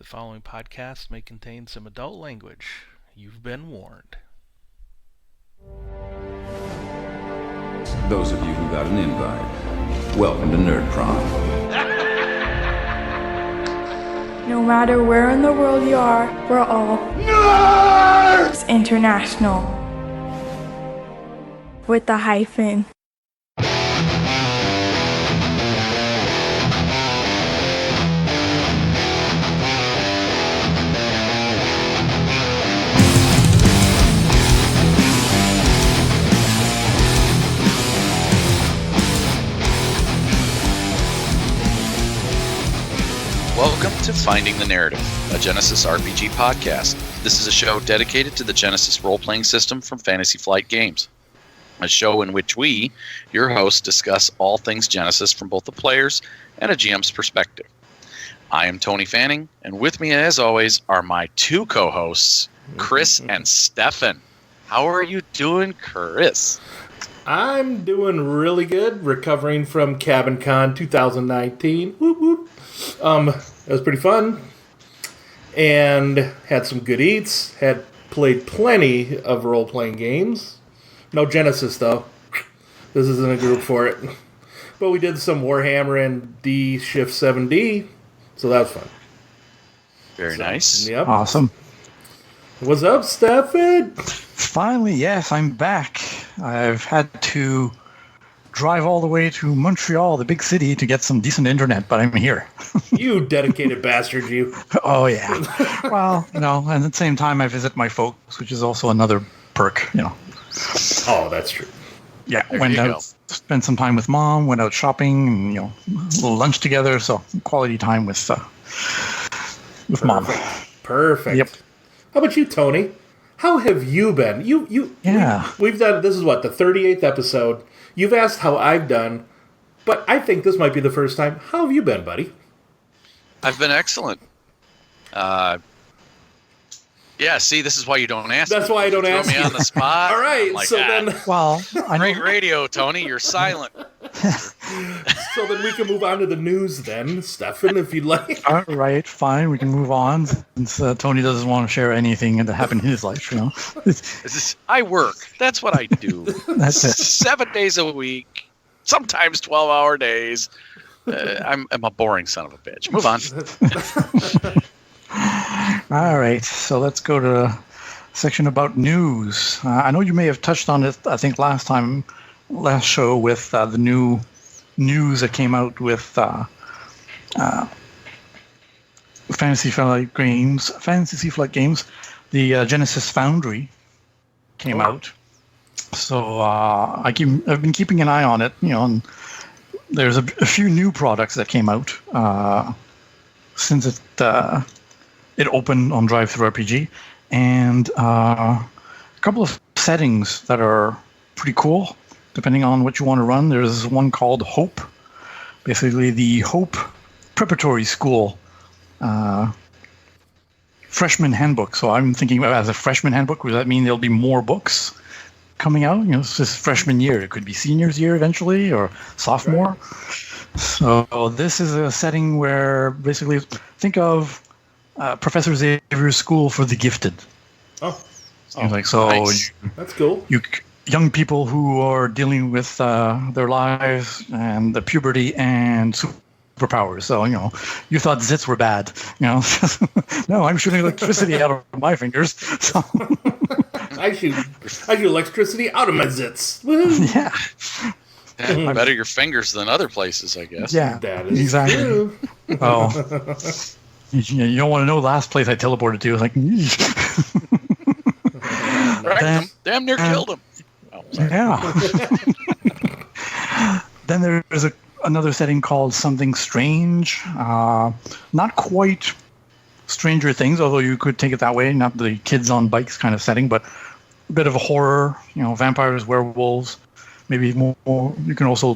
following podcast may contain some adult language. You've been warned. Those of you who got an invite, welcome to Nerd Prom. No matter where in the world you are, we're all nerds! International. With the hyphen. Welcome to Finding the Narrative, a Genesys RPG podcast. This is a show dedicated to the Genesys role-playing system from Fantasy Flight Games. A show in which we, your hosts, discuss all things Genesys from both the player's and a GM's perspective. I am Tony Fanning, and with me, as always, are my two co-hosts, Chris and Stephan. How are you doing, Chris? I'm doing really good, recovering from Cabin Con 2019. Whoop, whoop. It was pretty fun, and had some good eats, had played plenty of role-playing games. No Genesys, though. This isn't a group for it. But we did some Warhammer and D Shift 7D, so that was fun. Very nice. Yep. Awesome. What's up, Stephan? Finally, yes, I'm back. I've had to drive all the way to Montreal, the big city, to get some decent internet, but I'm here. You dedicated bastard, you. Oh, yeah. Well, and at the same time, I visit my folks, which is also another perk, Oh, that's true. Yeah, went out, spent some time with mom, went out shopping, and, a little lunch together, so quality time with mom. Perfect. Yep. How about you, Tony? How have you been? Yeah. We've done, this is what, the 38th episode. You've asked how I've done, but I think this might be the first time. How have you been, buddy? I've been excellent. Yeah, see, this is why you don't ask. That's why I don't ask. Throw me on the spot. All right, like so then... Well, great radio, Tony. You're silent. So then we can move on to the news then, Stephan, if you'd like. All right, fine, we can move on, since Tony doesn't want to share anything that happened in his life, I work. That's what I do. That's it. 7 days a week, sometimes 12-hour days. I'm a boring son of a bitch. Move on. All right, so let's go to a section about news. I know you may have touched on it, I think, last show with the new news that came out with Fantasy Flight Games. The Genesys Foundry came out. So I've been keeping an eye on it, and there's a few new products that came out since it opened on Drive-Thru-RPG, and a couple of settings that are pretty cool, depending on what you want to run. There's one called Hope, basically the Hope Preparatory School freshman handbook. So I'm thinking as a freshman handbook, does that mean there'll be more books coming out? It's just freshman year. It could be senior's year eventually, or sophomore. Right. So this is a setting where basically think of Professor Xavier's School for the Gifted. Nice. That's cool. Young people who are dealing with their lives and the puberty and superpowers. So, you thought zits were bad. No, I'm shooting electricity out of my fingers. So. I shoot electricity out of my zits. Woo-hoo. Yeah. Better your fingers than other places, I guess. Yeah, that is exactly. True. Oh. You don't want to know the last place I teleported to. Like, right. Damn near killed him. Oh, yeah. Then there's another setting called Something Strange. Not quite Stranger Things, although you could take it that way. Not the kids on bikes kind of setting, but a bit of a horror. Vampires, werewolves. Maybe more. You can also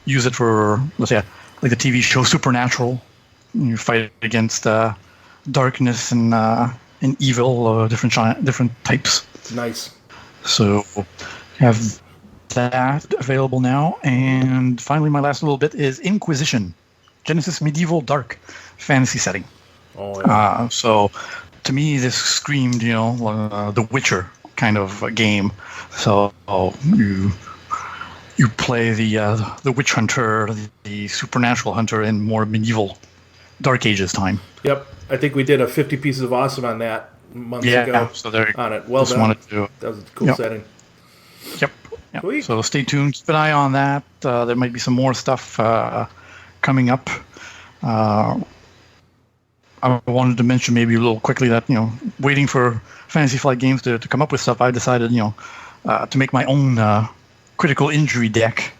use it for, let's say, like the TV show Supernatural. You fight against darkness and evil, different types. Nice. So have that available now. And finally, my last little bit is Inquisition, Genesys medieval dark fantasy setting. Oh, yeah. So to me, this screamed, The Witcher kind of a game. So you play the witch hunter, the supernatural hunter in more medieval Dark Ages time. Yep. I think we did a 50 Pieces of Awesome on that months ago. So there on it. Well done. Wanted to, that was a cool setting. Yep. Sweet. So stay tuned. Keep an eye on that. There might be some more stuff coming up. I wanted to mention maybe a little quickly that, waiting for Fantasy Flight Games to come up with stuff, I decided, to make my own critical injury deck.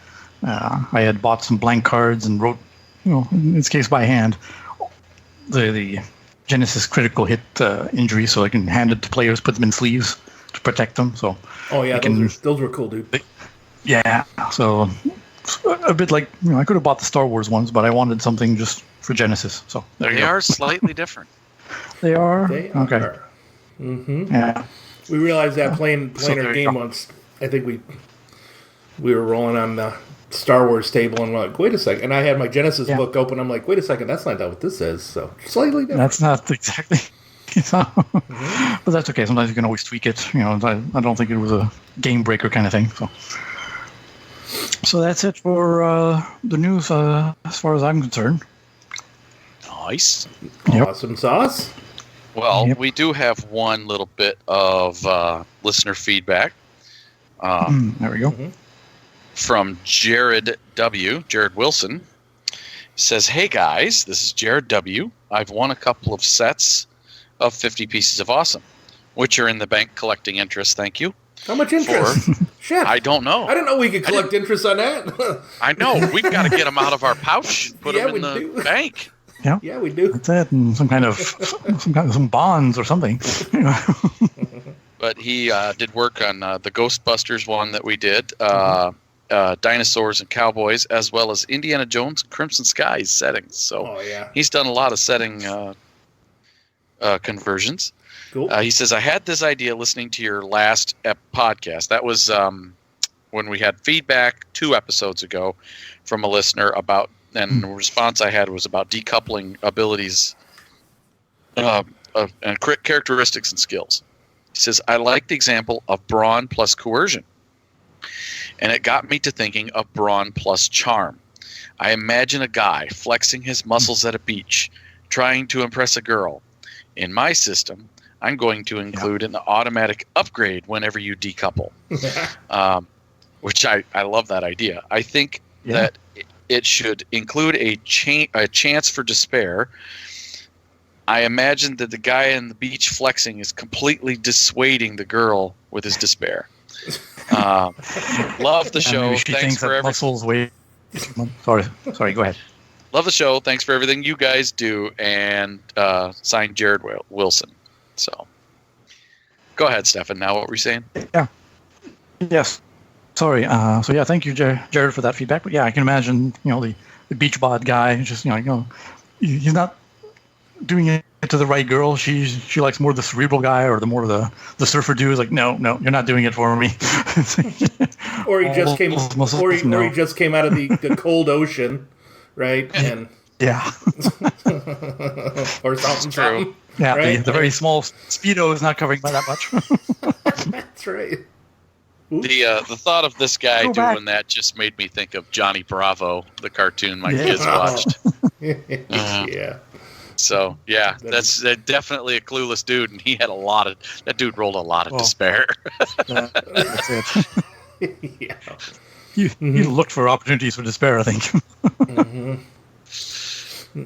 I had bought some blank cards and wrote, in this case by hand, the Genesys critical hit injury, so I can hand it to players, put them in sleeves to protect them. So those were cool, dude. Yeah, so a bit like, I could have bought the Star Wars ones, but I wanted something just for Genesys. So there you go. They are slightly different. They are? They okay. are. Mm-hmm. Yeah. We realized that playing our game go. once, I think we were rolling on the Star Wars table, and we're like, wait a second. And I had my Genesys book open. I'm like, wait a second, that's not what this is. So slightly different. That's not exactly. But that's okay. Sometimes you can always tweak it. I don't think it was a game breaker kind of thing. So that's it for the news as far as I'm concerned. Nice. Yep. Awesome sauce. Well, we do have one little bit of listener feedback. There we go. Mm-hmm. From Jared Wilson. Says, hey guys, this is Jared W. I've won a couple of sets of 50 Pieces of Awesome, which are in the bank collecting interest. Thank you. How much interest? Shit. I don't know. I didn't know we could collect interest on that. I know. We've got to get them out of our pouch and put them in the bank. Yeah. Yeah, we do. That's it. And some bonds or something. But he did work on the Ghostbusters one that we did, Dinosaurs and Cowboys, as well as Indiana Jones and Crimson Skies settings. So he's done a lot of setting conversions. Cool. He says, I had this idea listening to your last podcast. That was when we had feedback 2 episodes ago from a listener about, and the response I had was about decoupling abilities and characteristics and skills. He says, I like the example of brawn plus coercion. And it got me to thinking of brawn plus charm. I imagine a guy flexing his muscles at a beach, trying to impress a girl. In my system, I'm going to include an automatic upgrade whenever you decouple, which I love that idea. I think that it should include a chance for despair. I imagine that the guy on the beach flexing is completely dissuading the girl with his despair. Love the show. Maybe she thinks that muscles weigh. Sorry, go ahead. Love the show. Thanks for everything you guys do. And signed Jared Wilson. So go ahead, Stephan. Now what were you saying? Yeah. Yes. Sorry. Thank you, Jared, for that feedback. But yeah, I can imagine, the beach bod guy just, he's not doing it to the right girl. She likes more the cerebral guy or the surfer dude. Is like, no, you're not doing it for me. Or he just came out of the cold ocean, right? And or something. Yeah, right? the very small Speedo is not covering by that much. That's right. The thought of this guy doing that just made me think of Johnny Bravo, the cartoon my kids watched. Yeah. So that's definitely a clueless dude, and he had that dude rolled a lot of despair. That's it. He looked for opportunities for despair, I think. Mm-hmm.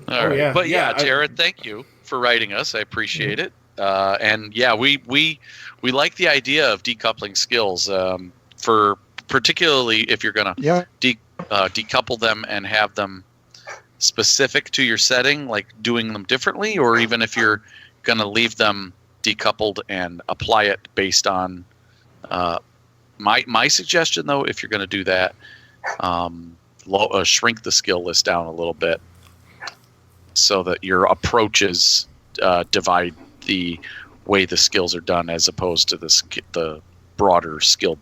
All right. But Jared, thank you for writing us. I appreciate it. And we like the idea of decoupling skills for particularly if you're going to decouple them and have them specific to your setting, like doing them differently, or even if you're going to leave them decoupled and apply it based on my suggestion, though, if you're going to do that, shrink the skill list down a little bit so that your approaches divide the way the skills are done as opposed to the broader skill.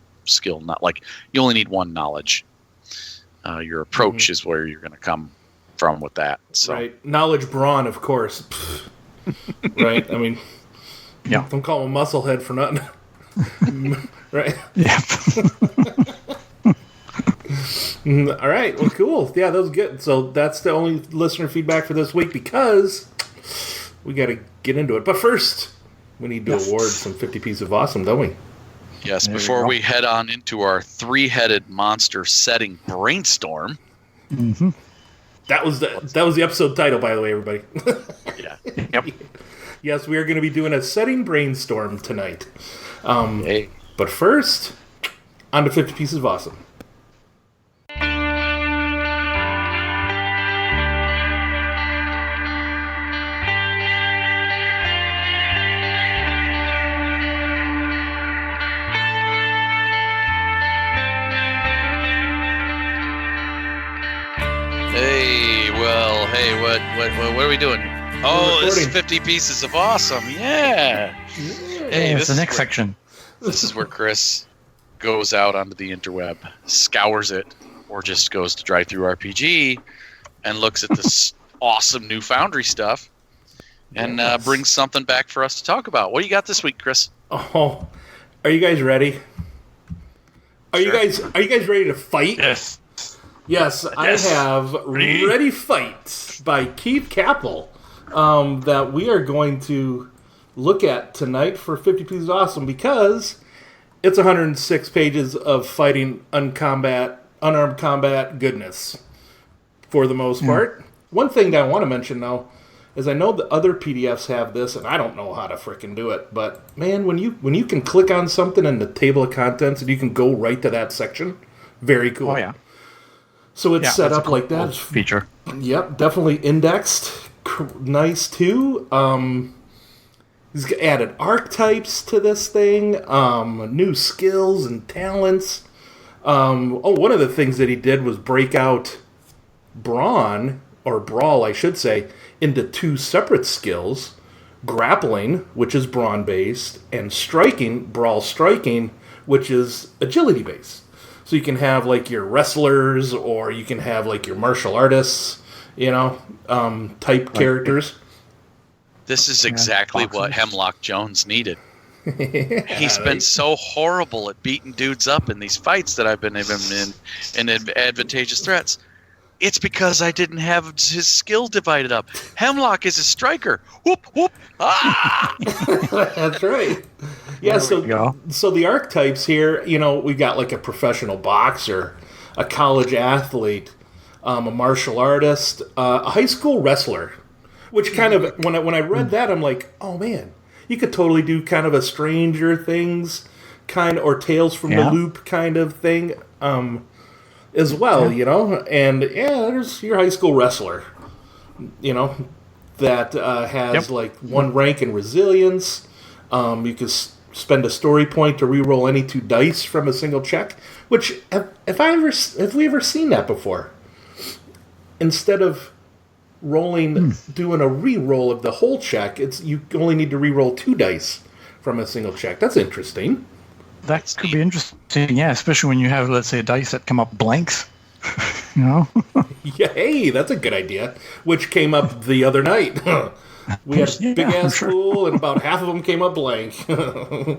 Not like you only need one knowledge. Your approach is where you're going to come from with that. So. Right. Knowledge brawn, of course. Right? I mean, Yeah. don't call him a musclehead for nothing. Right? Yeah. All right. Well, cool. Yeah, that was good. So that's the only listener feedback for this week because we got to get into it. But first, we need to award some 50 pieces of awesome, don't we? Yes, There before you go. we head on into our three-headed monster setting Brainstorm. Mm-hmm. That was the episode title, by the way, everybody. Yeah. Yep. Yes, we are going to be doing a setting Brainstorm tonight. Hey. But first, on to 50 pieces of awesome. Hey, what are we doing? Oh, this is recording. 50 pieces of awesome. Yeah. Hey, It's this the is next where- section. This is where Chris goes out onto the interweb, scours it, or just goes to Drive Through RPG and looks at this awesome new Foundry stuff and brings something back for us to talk about. What do you got this week, Chris? Oh, are you guys ready? Are you guys ready to fight? Yes. Yes, I have Ready Fight by Keith Capel that we are going to look at tonight for 50 Pieces of Awesome because it's 106 pages of fighting unarmed combat goodness for the most part. One thing that I want to mention, though, is I know the other PDFs have this, and I don't know how to frickin' do it, but, man, when you can click on something in the table of contents and you can go right to that section, very cool. Oh, yeah. So it's set that's a up like cool that. feature. Yep, definitely indexed. Nice too. He's added archetypes to this thing, new skills and talents. One of the things that he did was break out Brawl, I should say, into two separate skills. Grappling, which is brawn based, and brawl striking, which is agility based. So you can have like your wrestlers, or you can have like your martial artists, type characters. This is exactly what Hemlock Jones needed. He's been so horrible at beating dudes up in these fights that I've been in Advantageous Threats. It's because I didn't have his skill divided up. Hemlock is a striker. Whoop, whoop. Ah! That's right. Yeah, so the archetypes here, we got like a professional boxer, a college athlete, a martial artist, a high school wrestler, which kind of, when I read that, I'm like, oh man, you could totally do kind of a Stranger Things or Tales from the Loop kind of thing as well, and there's your high school wrestler, that has like one rank in resilience. You could spend a story point to reroll any 2 dice from a single check. Which have we ever seen that before? Instead of doing a reroll of the whole check, you only need to reroll 2 dice from a single check. That's interesting. That could be interesting, yeah, especially when you have, let's say, dice that come up blanks. Yeah, hey, that's a good idea. Which came up the other night. We had a big-ass pool, and about half of them came up blank. I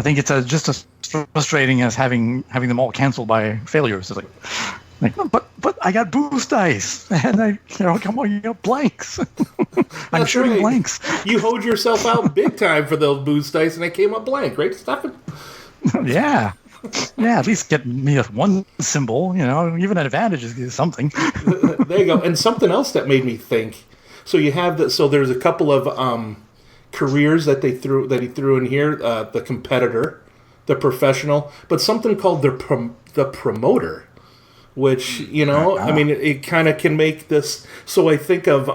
think it's just as frustrating as having them all canceled by failures. It's like, but I got boost dice, and come on, you got blanks. I'm shooting right. blanks. You hold yourself out big time for those boost dice, and they came up blank, right, Stephan? Yeah, at least get me one symbol. Even an advantage is something. There you go. And something else that made me think. So you have that. So there's a couple of careers that he threw in here. The competitor, the professional, but something called the promoter. Which, I mean, it kind of can make this... So I think of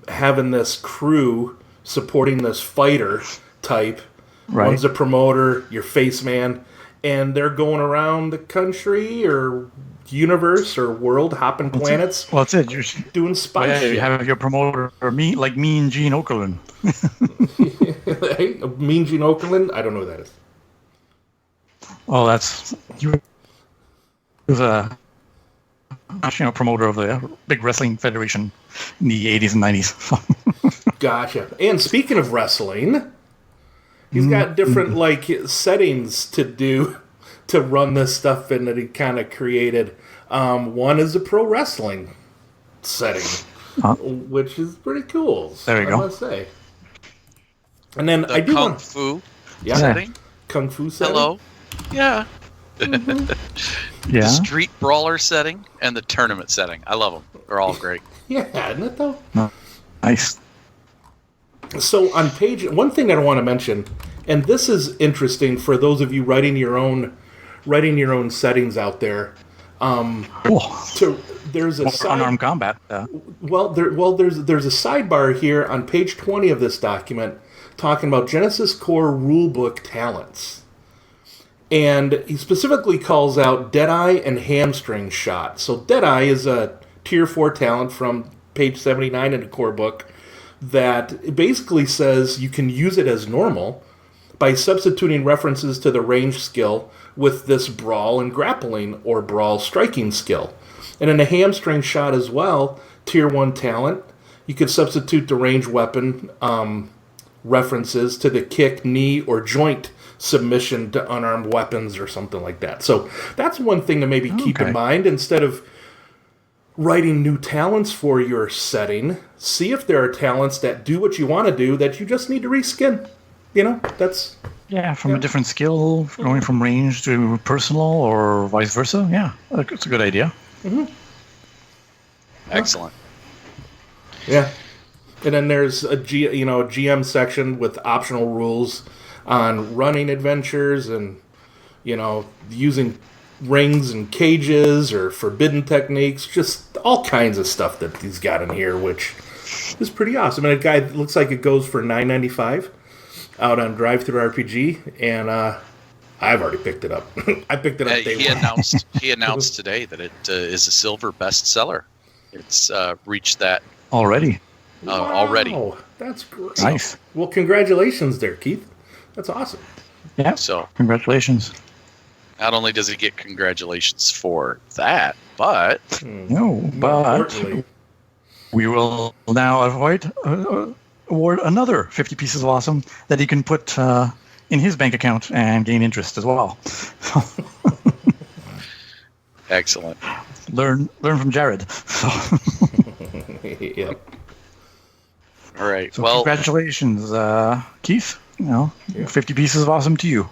having this crew supporting this fighter type. Right. One's a promoter, your face man, and they're going around the country or universe or world, hopping planets. Well, that's it. You're doing spy shit. You have your promoter, or me and Gene Okerlund. Hey, Mean Gene Okerlund? I don't know who that is. Well, that's... He was a promoter of the big wrestling federation in the 80s and 90s. Gotcha. And speaking of wrestling, he's got different settings to run this stuff in that he kind of created. One is a pro wrestling setting, which is pretty cool. There you go. I must say. And then The Kung Fu setting. Kung Fu setting. Hello. Yeah. Yeah. The Street Brawler setting and the Tournament setting. I love them. They're all great. Yeah, isn't it though? Nice. So on page, one thing that I want to mention, and this is interesting for those of you writing your own settings out there. There's a unarmed combat. there's a sidebar here on page 20 of this document talking about Genesis Core Rulebook talents, and he specifically calls out Deadeye and Hamstring Shot. So Deadeye is a tier 4 talent from page 79 in the core book that basically says you can use it as normal by substituting references to the range skill with this brawl and grappling or brawl striking skill. And in a Hamstring Shot as well, tier 1 talent, you could substitute the range weapon references to the kick, knee, or joint submission to unarmed weapons or something like that. So that's one thing to maybe keep in mind. Instead of writing new talents for your setting, see if there are talents that do what you want to do that you just need to reskin. That's... Yeah, from a different skill, going from range to personal or vice versa. Yeah, it's a good idea. Mm-hmm. Excellent. Yeah. And then there's a GM section with optional rules on running adventures and, using rings and cages or forbidden techniques, just all kinds of stuff that he's got in here, which is pretty awesome. And a guy looks like it goes for $9.95 out on Drive-Thru-RPG, and I've already picked it up. I picked it up day one. He announced today that it is a silver bestseller. It's reached that already. Already. That's great. Nice. Well, congratulations there, Keith. That's awesome. Yeah. So congratulations. Not only does he get congratulations for that, but we will now award another 50 pieces of awesome that he can put in his bank account and gain interest as well. Excellent. Learn from Jared. Yep. All right. So congratulations, Keith. 50 pieces of awesome to you.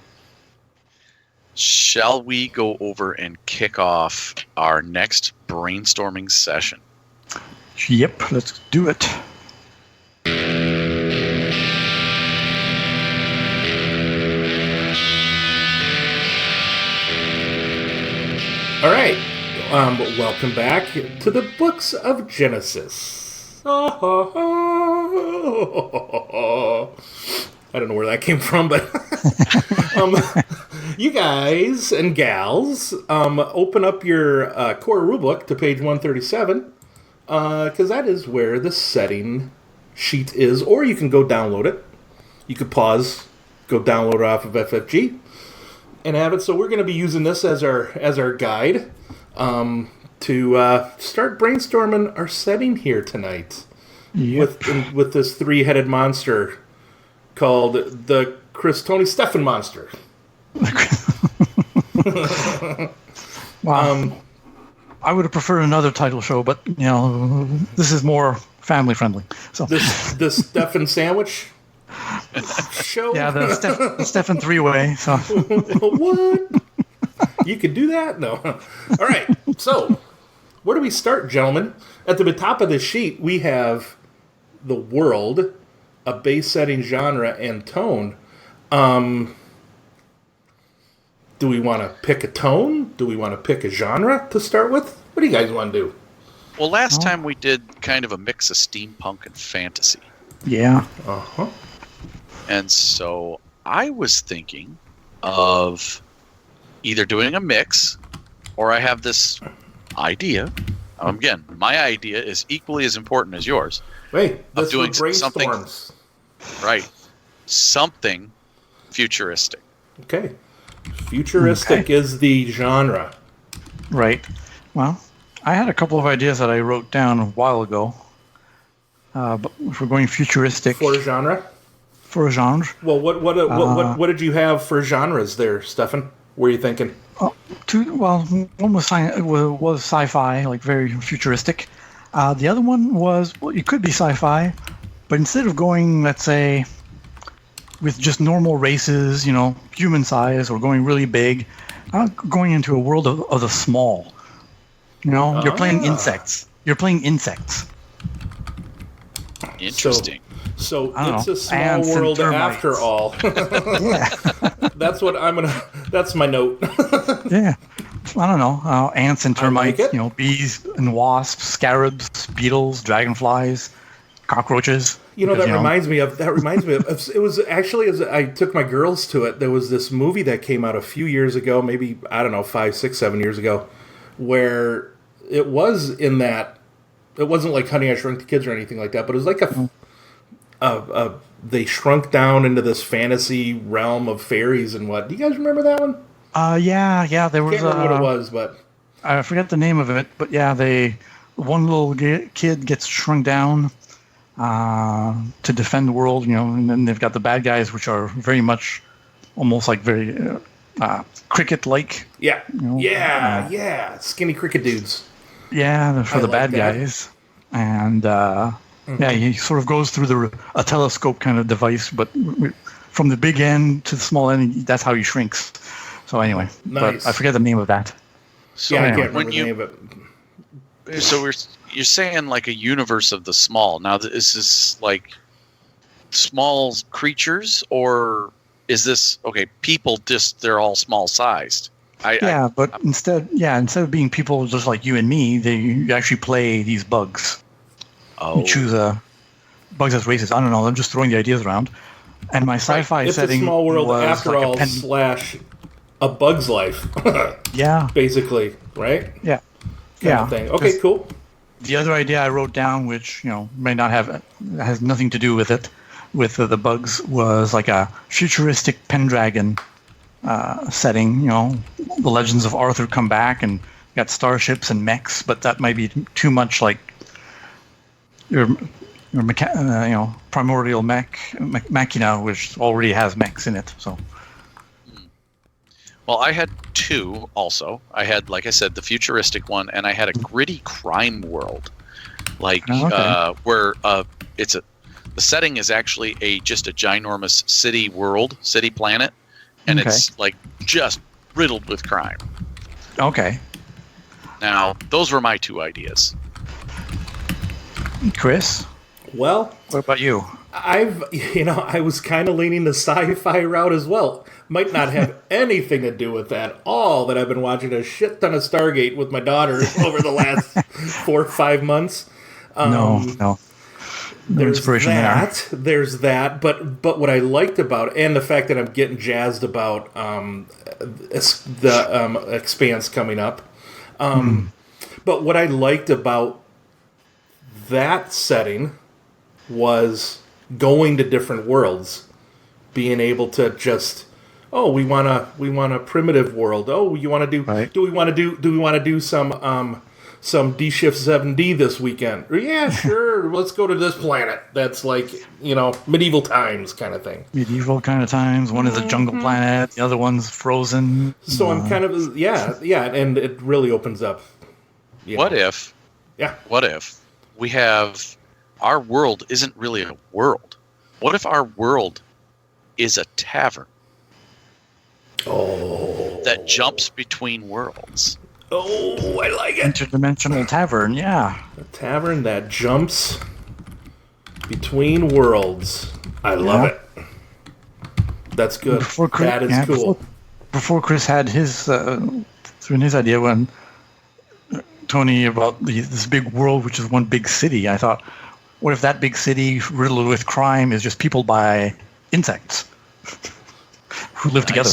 Shall we go over and kick off our next brainstorming session? Yep, let's do it. All right. Welcome back to the Books of Genesis. I don't know where that came from, but you guys and gals, open up your core rulebook to page 137, because that is where the setting sheet is, or you can go download it. You could pause, go download it off of FFG, and have it. So we're going to be using this as our guide to start brainstorming our setting here tonight. Yep. With this three-headed monster called the Tony Stephan monster. Wow. I would have preferred another title show, but this is more family friendly. So the Stephan sandwich show. Yeah, the Stephan three-way. So what? You could do that? No. All right. So where do we start, gentlemen? At the top of the sheet, we have the world, a base setting, genre, and tone. Do we want to pick a tone? Do we want to pick a genre to start with? What do you guys want to do? Well, last time we did kind of a mix of steampunk and fantasy. Yeah. Uh-huh. And so I was thinking of either doing a mix, or I have this idea. Again, my idea is equally as important as yours. Wait, of doing something, brainstorms. right? Something futuristic. Okay. Futuristic is the genre. Right. Well, I had a couple of ideas that I wrote down a while ago. But if we're going futuristic For genre? For a genre. Well, what did you have for genres there, Stephan? What were you thinking? One was sci-fi, like very futuristic. The other one was, it could be sci-fi, but instead of going, let's say, with just normal races, human size, or going really big, going into a world of the small. You're playing insects. Interesting. So it's a small world after all. Yeah. That's my note. Yeah. I don't know. Ants and termites, like bees and wasps, scarabs, beetles, dragonflies, cockroaches. That reminds me of. It was actually, as I took my girls to it, there was this movie that came out a few years ago, maybe, I don't know, 5, 6, 7 years ago, where it was in that. It wasn't like Honey, I Shrunk the Kids or anything like that, but it was like they shrunk down into this fantasy realm of fairies and what. Do you guys remember that one? Yeah. There was. Can't remember what it was, but I forget the name of it. But yeah, one little kid gets shrunk down to defend the world, and then they've got the bad guys, which are very much almost like very cricket-like. Yeah, skinny cricket dudes. Yeah, for the bad guys, and he sort of goes through a telescope kind of device, but from the big end to the small end, that's how he shrinks. So anyway, nice. But I forget the name of that. So I can't remember the name of it. So you're saying like a universe of the small. Now, is this like small creatures, or is this people? Just they're all small sized. But instead of being people just like you and me, you actually play these bugs. Oh. You choose bugs as races. I don't know. I'm just throwing the ideas around. And my sci-fi setting it's a small world was after like all / a bug's life. Yeah. Basically, right? Yeah. Kind of thing. Okay, cool. The other idea I wrote down, which may not has nothing to do with it, with the bugs, was like a futuristic Pendragon setting. The legends of Arthur come back and got starships and mechs, but that might be too much like your primordial machina, which already has mechs in it. So. Well, I had two also. I had, like I said, the futuristic one, and I had a gritty crime world, where the setting is actually just a ginormous city planet, and it's like just riddled with crime. Okay. Now, those were my two ideas. Chris? Well, what about you? I was kind of leaning the sci-fi route as well. Might not have anything to do with that. All that I've been watching a shit ton of Stargate with my daughter over the last 4 or 5 months. No inspiration there. There's that. But what I liked about, and the fact that I'm getting jazzed about the Expanse coming up. But what I liked about that setting was going to different worlds, being able to just, we want a primitive world. Oh, you want to do? Right. Do we want to do some D Shift 7D this weekend? Yeah, sure. Let's go to this planet. That's like medieval times kind of thing. Medieval kind of times. One is a jungle planet. The other one's frozen. So I'm kind of and it really opens up. What if? Yeah. What if we have? Our world isn't really a world. What if our world is a tavern? Oh. That jumps between worlds. Oh, I like it. Interdimensional Tavern, yeah. A tavern that jumps between worlds. I love it. That's good. That is cool. Before Chris had his idea when Tony about this big world, which is one big city, I thought, what if that big city riddled with crime is just peopled by insects who live together?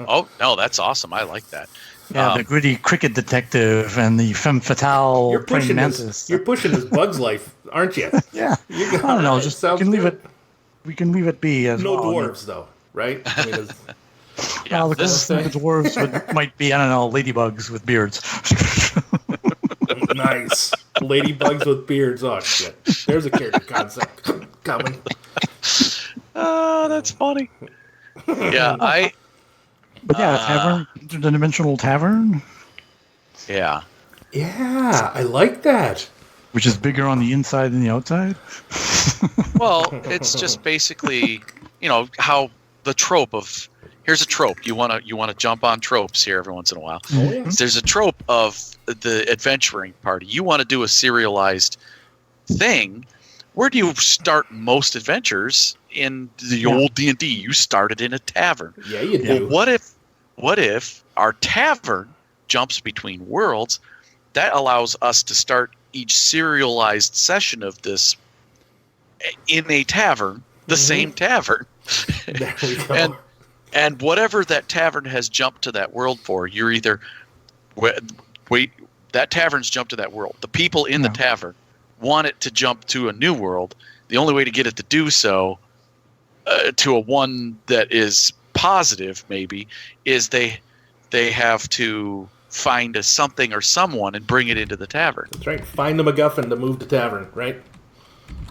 Oh, no, that's awesome. I like that. Yeah, the gritty cricket detective and the femme fatale praying mantis. You're pushing this bug's life, aren't you? Yeah. I don't know. Just we can leave it be as no well. Dwarves, though, right? I mean, the closest thing to dwarves might be, I don't know, ladybugs with beards. Nice. Ladybugs with beards. Oh, shit. There's a character concept coming. Oh, that's funny. Yeah, But yeah, tavern, Interdimensional Tavern, Yeah. Yeah, I like that. which is bigger on the inside than the outside. Well, it's just basically, how the trope of here's a trope. You want to jump on tropes here every once in a while. Oh, yeah. There's a trope of the adventuring party. You want to do a serialized thing. Where do you start most adventures in the old D&D? You started in a tavern. Yeah, you do. Well, what if our tavern jumps between worlds? That allows us to start each serialized session of this in a tavern, the same tavern. There we go. And whatever that tavern has jumped to that world for, you're either wait that tavern's jumped to that world. The people in the tavern want it to jump to a new world. The only way to get it to do so to a one that is positive, maybe, is they have to find a something or someone and bring it into the tavern. That's right. Find a MacGuffin to move the tavern, right?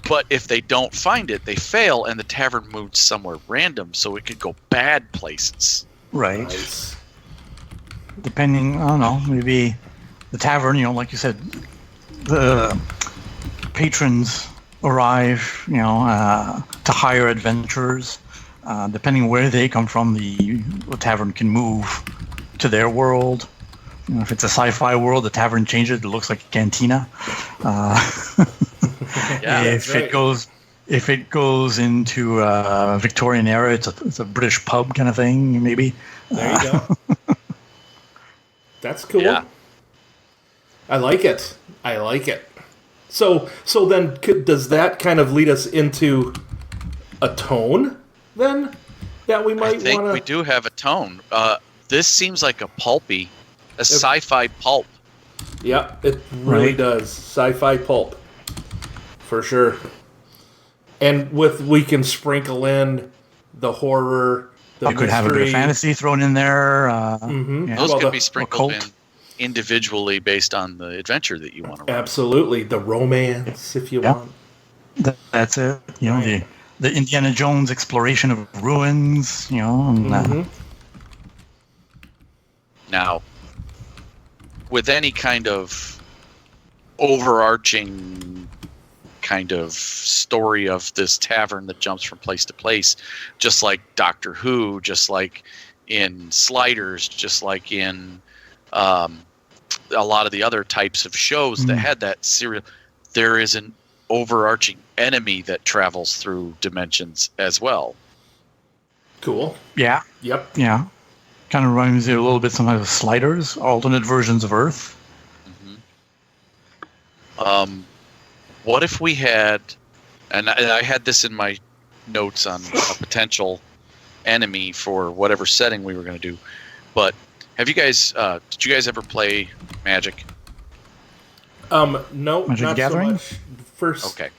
But if they don't find it, they fail, and the tavern moves somewhere random, so it could go bad places. Right. Nice. Depending, I don't know, maybe the tavern, like you said, the patrons arrive, to hire adventurers. Depending where they come from, the tavern can move to their world. If it's a sci-fi world, the tavern changes. It looks like a cantina. Yeah, If it goes into Victorian era, it's a British pub kind of thing, maybe. There you go. That's cool. Yeah. I like it. So then, does that kind of lead us into a tone then that we might want to? I think we do have a tone. This seems like a pulpy, sci-fi pulp. Yeah, it really does. Sci-fi pulp, for sure. And we can sprinkle in the horror, the You could have a bit of fantasy thrown in there. Those could be sprinkled in individually based on the adventure that you want to run. Absolutely, the romance, if you want. That's it. The Indiana Jones exploration of ruins. Now, with any kind of overarching kind of story of this tavern that jumps from place to place, just like Doctor Who, just like in Sliders, just like in a lot of the other types of shows that had that serial, there is an overarching enemy that travels through dimensions as well. Cool. Yeah. Yep. Yeah. Kind of reminds me a little bit sometimes of Sliders, alternate versions of Earth. What if we had, and I had this in my notes on a potential enemy for whatever setting we were going to do, but did you guys ever play Magic? No, Magic not Gathering? so much. First, Okay.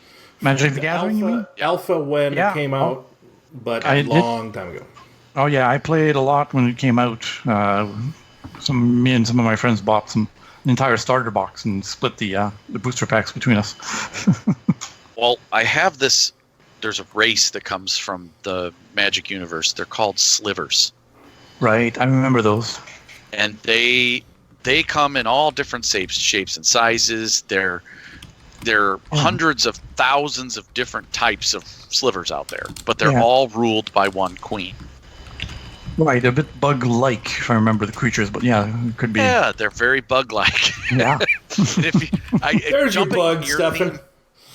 Magic the Gathering, you mean? Alpha when it came out, but a long time ago. Oh yeah, I played a lot when it came out. Me and some of my friends bought an entire starter box and split the booster packs between us. Well, I have this. There's a race that comes from the Magic universe. They're called slivers. Right, I remember those. And they come in all different shapes and sizes. There are hundreds of thousands of different types of slivers out there, but they're all ruled by one queen. Right, a bit bug-like, if I remember the creatures, but it could be. Yeah, they're very bug-like. Yeah. There's your bug, Stephan.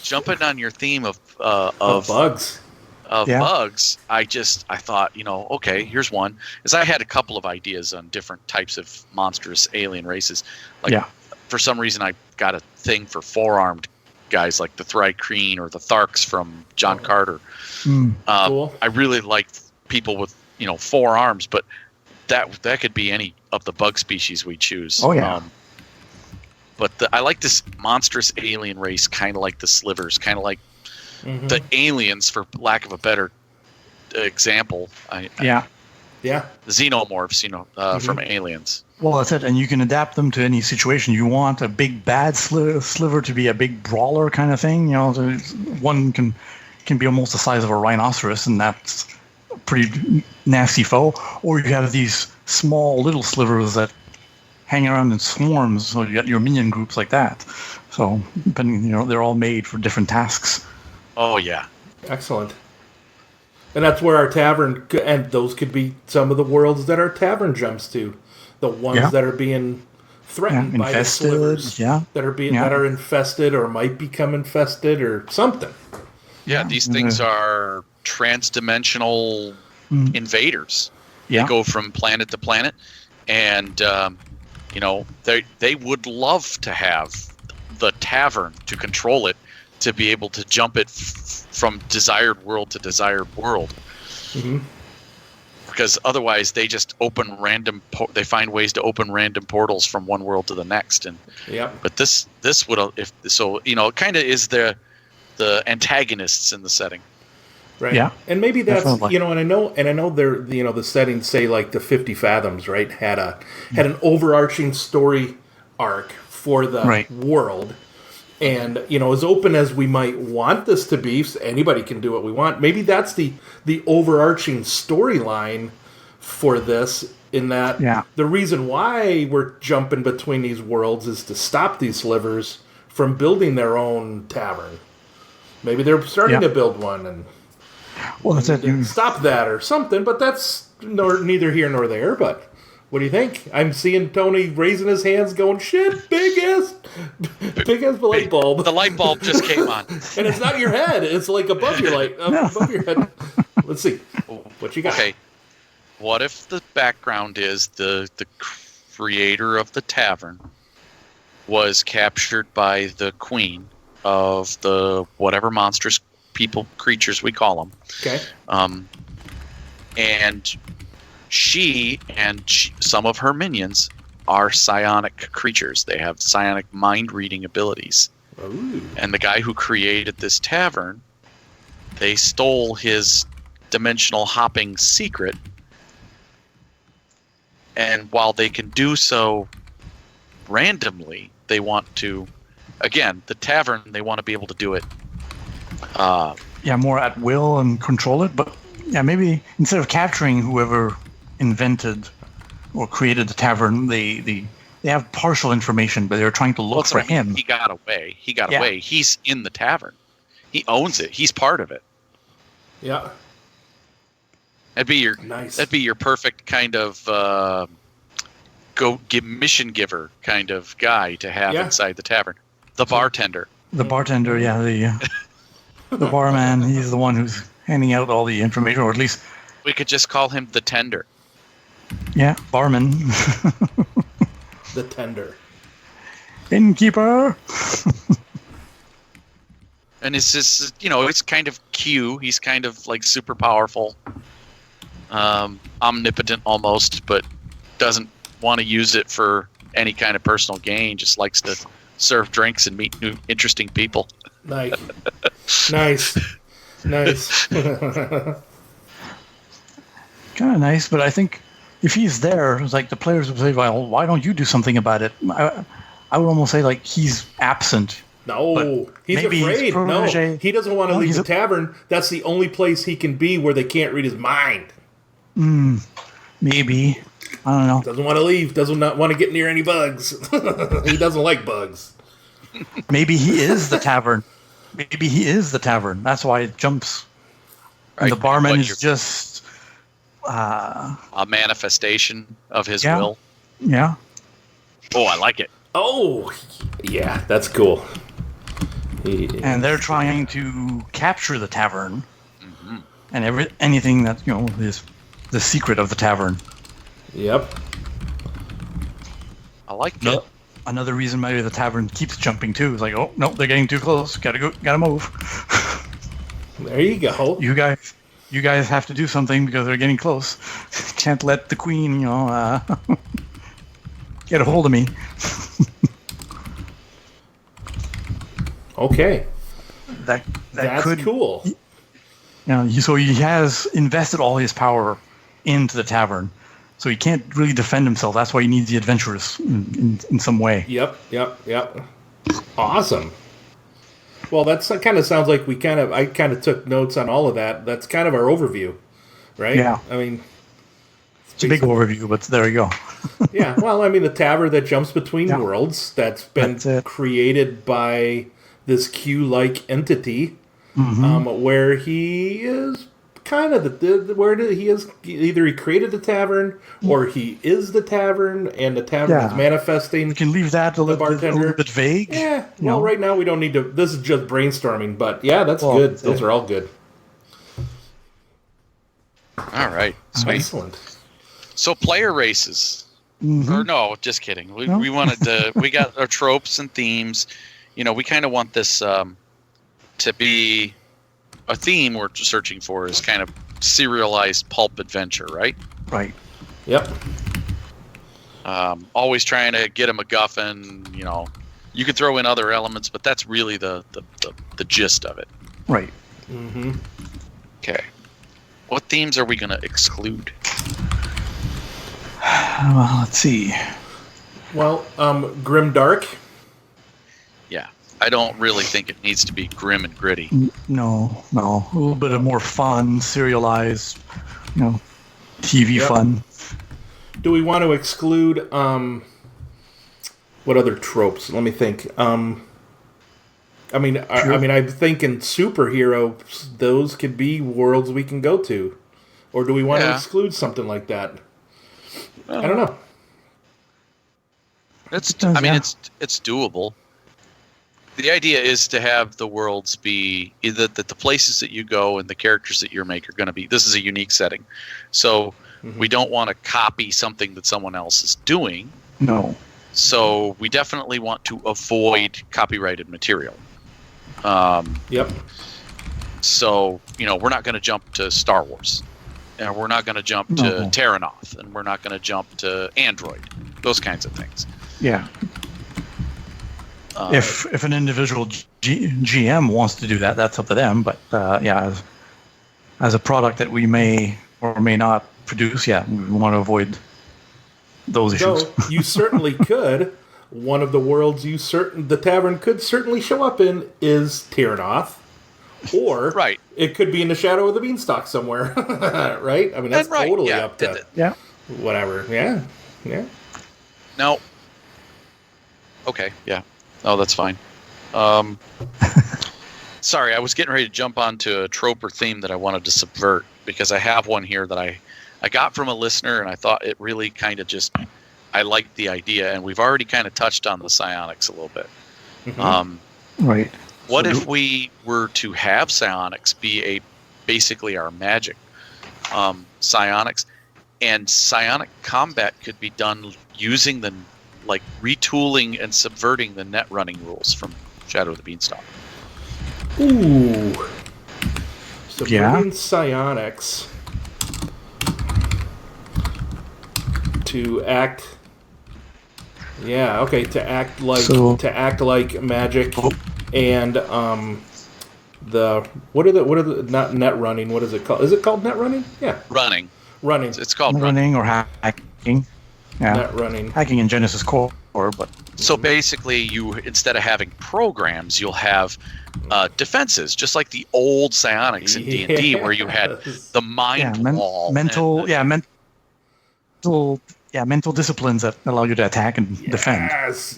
Jumping on your theme of bugs. Bugs, I thought, okay, here's one. Because I had a couple of ideas on different types of monstrous alien races. For some reason, I got a thing for four-armed guys like the Thri-Kreen or the Tharks from John Carter. Cool. I really liked people with 4 arms, but that could be any of the bug species we choose. Oh yeah. But I like this monstrous alien race, kind of like the slivers, kind of like the aliens, for lack of a better example. Yeah. The xenomorphs, from Aliens. Well, that's it, and you can adapt them to any situation. You want a big bad sliver to be a big brawler kind of thing. One can be almost the size of a rhinoceros, and that's a pretty nasty foe. Or you have these small little slivers that hang around in swarms, so you got your minion groups like that. So, depending, they're all made for different tasks. Oh, yeah. Excellent. And that's where our tavern, and those could be some of the worlds that our tavern jumps to. The ones that are being threatened by the slivers, that are infested or might become infested or something. Yeah, these things are trans-dimensional invaders. Yeah. They go from planet to planet, and they would love to have the tavern to control it, to be able to jump it from desired world to desired world. Mm-hmm. Because otherwise, they just open they find ways to open random portals from one world to the next, But this would, it kind of is the antagonists in the setting, right? Yeah, and maybe that's definitely. And I know there, the settings say like the 50 Fathoms, right? Had an overarching story arc for the world. And, as open as we might want this to be, so anybody can do what we want. Maybe that's the overarching storyline for this, in that the reason why we're jumping between these worlds is to stop these slivers from building their own tavern. Maybe they're starting to build one, and stop that or something, but that's neither here nor there, but... What do you think? I'm seeing Tony raising his hands going, shit, big ass light bulb. The light bulb just came on. And it's not your head. It's like above your above your head. Let's see. What you got? Okay. What if the background is the creator of the tavern was captured by the queen of the whatever monstrous creatures we call them. Okay. And she and some of her minions are psionic creatures. They have psionic mind-reading abilities. Ooh. And the guy who created this tavern, they stole his dimensional hopping secret. And while they can do so randomly, they want to, again, the tavern, they want to be able to do it. More at will and control it. But maybe instead of capturing whoever invented or created the tavern, they have partial information, but they're trying to look for him. He got away. Away. He's in the tavern. He owns it. He's part of it. Yeah. That'd be your perfect kind of mission giver kind of guy to have inside the tavern. The bartender. The bartender, the barman. He's the one who's handing out all the information, or at least we could just call him the tender. Yeah, barman. The tender. Innkeeper. And it's just, it's kind of Q. He's kind of like super powerful, omnipotent almost, but doesn't want to use it for any kind of personal gain. Just likes to serve drinks and meet new interesting people. Nice. Nice. Kind of nice, but I think if he's there, it's like the players would say, well, why don't you do something about it? I would almost say, like, he's absent. No, he's afraid. No, he doesn't want to leave the tavern. That's the only place he can be where they can't read his mind. Maybe. I don't know. Doesn't want to leave. Doesn't want to get near any bugs. He doesn't like bugs. Maybe he is the tavern. That's why it jumps. And the barman is just... a manifestation of his will. Yeah. Oh, I like it. Oh, yeah, that's cool. And they're trying to capture the tavern, and anything that is the secret of the tavern. Yep. I like it. Another reason maybe the tavern keeps jumping too is like, oh no, they're getting too close. Gotta move. There you go. You guys have to do something because they're getting close. Can't let the queen, get a hold of me. Okay. That's cool. So he has invested all his power into the tavern, So he can't really defend himself. That's why he needs the adventurers in some way. Yep. Awesome. Well, that kind of sounds like I kind of took notes on all of that. That's kind of our overview, right? Yeah. I mean, it's a big overview, but there you go. Yeah. Well, I mean, the tavern that jumps between worlds that's been created by this Q-like entity, where he is kind of either he created the tavern or he is the tavern, and the tavern is manifesting. You can leave that a little bit vague. Yeah. Well, right now we don't need to. This is just brainstorming, but yeah, that's good. Those are all good. All right. Sweet. Excellent. So player races. Or no, just kidding. We wanted to. We got our tropes and themes. You know, we kind of want this to be a theme we're searching for is kind of serialized pulp adventure, right? Right. Yep. Always trying to get a MacGuffin. You know, you could throw in other elements, but that's really the gist of it. Right. Mm-hmm. Okay. What themes are we going to exclude? Well, let's see. Well, grim dark. Yeah, I don't really think it needs to be grim and gritty. No. A little bit of more fun, serialized, TV fun. Do we want to exclude what other tropes? Let me think. I'm thinking superheroes. Those could be worlds we can go to, or do we want to exclude something like that? I don't know. It's doable. The idea is to have the worlds be either that the places that you go and the characters that you make are going to be. This is a unique setting, so we don't want to copy something that someone else is doing. No. So we definitely want to avoid copyrighted material. Yep. So we're not going to jump to Star Wars. And we're not going to jump to Terranoth, and we're not going to jump to Android. Those kinds of things. Yeah. If an individual GM wants to do that, that's up to them. But as a product that we may or may not produce, we want to avoid those issues. So you certainly could. One of the worlds the tavern could certainly show up in is Terranoth. Or it could be in the shadow of the beanstalk somewhere, right? I mean, that's totally up to whatever. Yeah. No. Okay. Yeah. Oh, that's fine. Sorry, I was getting ready to jump onto a trope or theme that I wanted to subvert because I have one here that I got from a listener, and I thought it really kind of I liked the idea, and we've already kind of touched on the psionics a little bit. Right. What if we were to have psionics be basically our magic psionics, and psionic combat could be done using retooling and subverting the net running rules from Shadow of the Beanstalk? Ooh. Subverting psionics to act. Yeah. Okay. To act like magic. And what are the not net running? What is it called? Is it called net running? Yeah, running. It's called running or hacking. Yeah, net running. Hacking in Genesis core, but so basically, you instead of having programs, you'll have defenses, just like the old psionics in D&D, where you had the mind wall, mental disciplines that allow you to attack and defend.